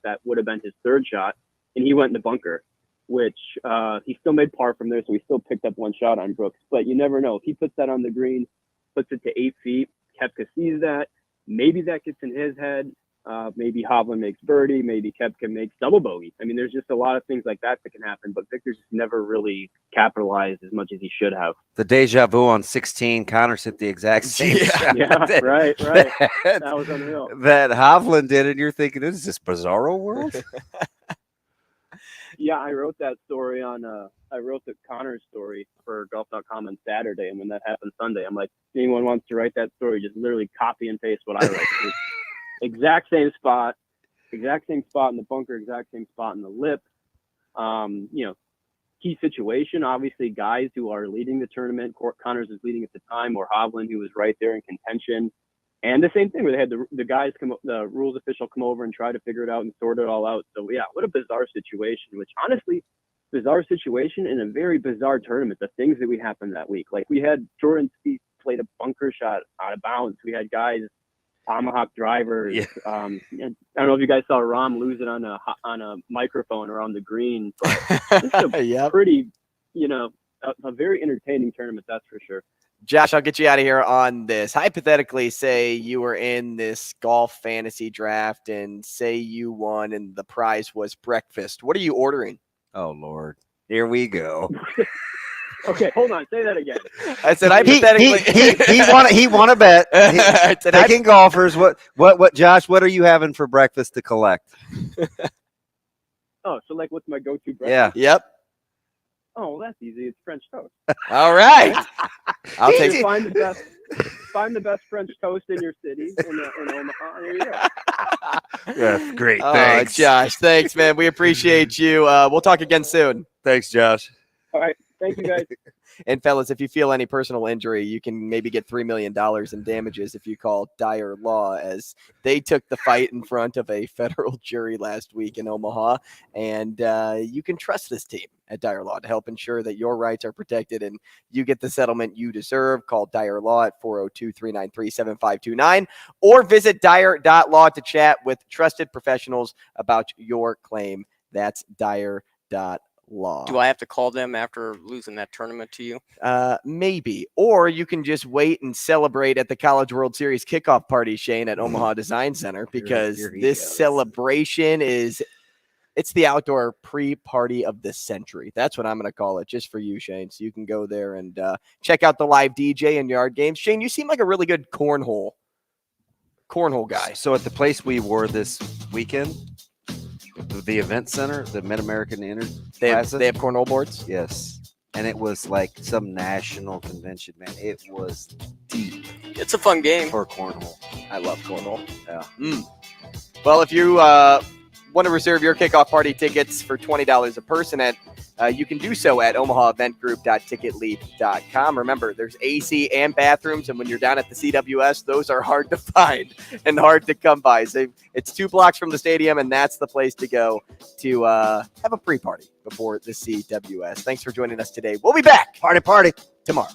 that would have been his 3rd shot, and he went in the bunker, which he still made par from there, so he still picked up 1 shot on Brooks. But you never know. If he puts that on the green, puts it to 8 feet, Koepka sees that, maybe that gets in his head. Maybe Hovland makes birdie, maybe Koepka makes double bogey. I mean, there's just a lot of things like that can happen, but Victor's just never really capitalized as much as he should have. The deja vu on 16, Connors hit the exact same shot. Yeah, right. That was unreal. That Hovland did, and you're thinking, is this Bizarro world? Yeah, I wrote that story I wrote the Connors story for golf.com on Saturday, and when that happened Sunday, I'm like, if anyone wants to write that story, just literally copy and paste what I wrote. Exact same spot in the bunker, exact same spot in the lip. Key situation, obviously guys who are leading the tournament. Connors is leading at the time, or Hovland, who was right there in contention. And the same thing where they had the guys the rules official come over and try to figure it out and sort it all out. So yeah, what a bizarre situation, which honestly, bizarre situation in a very bizarre tournament. The things that happened that week, like we had Jordan Spieth played a bunker shot out of bounds. We had guys tomahawk drivers. Yeah. I don't know if you guys saw Rahm lose it on a microphone around the green, but it's a pretty, a very entertaining tournament, that's for sure. Josh, I'll get you out of here on this. Hypothetically, say you were in this golf fantasy draft and say you won and the prize was breakfast. What are you ordering? Oh, Lord. Here we go. Okay, hold on. Say that again. I said hypothetically. He won a bet. Taking golfers. What, Josh, what are you having for breakfast to collect? Oh, so like what's my go-to breakfast? Yeah. Yep. Oh, well, that's easy. It's French toast. All right. I'll take it. Find the best French toast in your city in Omaha. There you go. Yeah, great. Thanks. Josh. Thanks, man. We appreciate you. We'll talk again soon. Thanks, Josh. All right. Thank you, guys. And fellas, if you feel any personal injury, you can maybe get $3 million in damages if you call Dyer Law, as they took the fight in front of a federal jury last week in Omaha. And you can trust this team at Dyer Law to help ensure that your rights are protected and you get the settlement you deserve. Call Dyer Law at 402-393-7529 or visit Dyer.law to chat with trusted professionals about your claim. That's Dyer.law. Do I have to call them after losing that tournament to you? Maybe. Or you can just wait and celebrate at the College World Series kickoff party, Shane, at Omaha Design Center, because this celebration it's the outdoor pre-party of the century. That's what I'm going to call it, just for you, Shane. So you can go there and check out the live DJ and yard games. Shane, you seem like a really good cornhole guy. So at the place we were this weekend, the event center, the Mid-American they have cornhole boards? Yes. And it was like some national convention, man. It was deep. It's a fun game. For cornhole. I love cornhole. Yeah. Well, if you want to reserve your kickoff party tickets for $20 a person, you can do so at omahaeventgroup.ticketleap.com. Remember, there's AC and bathrooms, and when you're down at the CWS, those are hard to find and hard to come by. So it's 2 blocks from the stadium, and that's the place to go to have a pre-party before the CWS. Thanks for joining us today. We'll be back. Party. Tomorrow.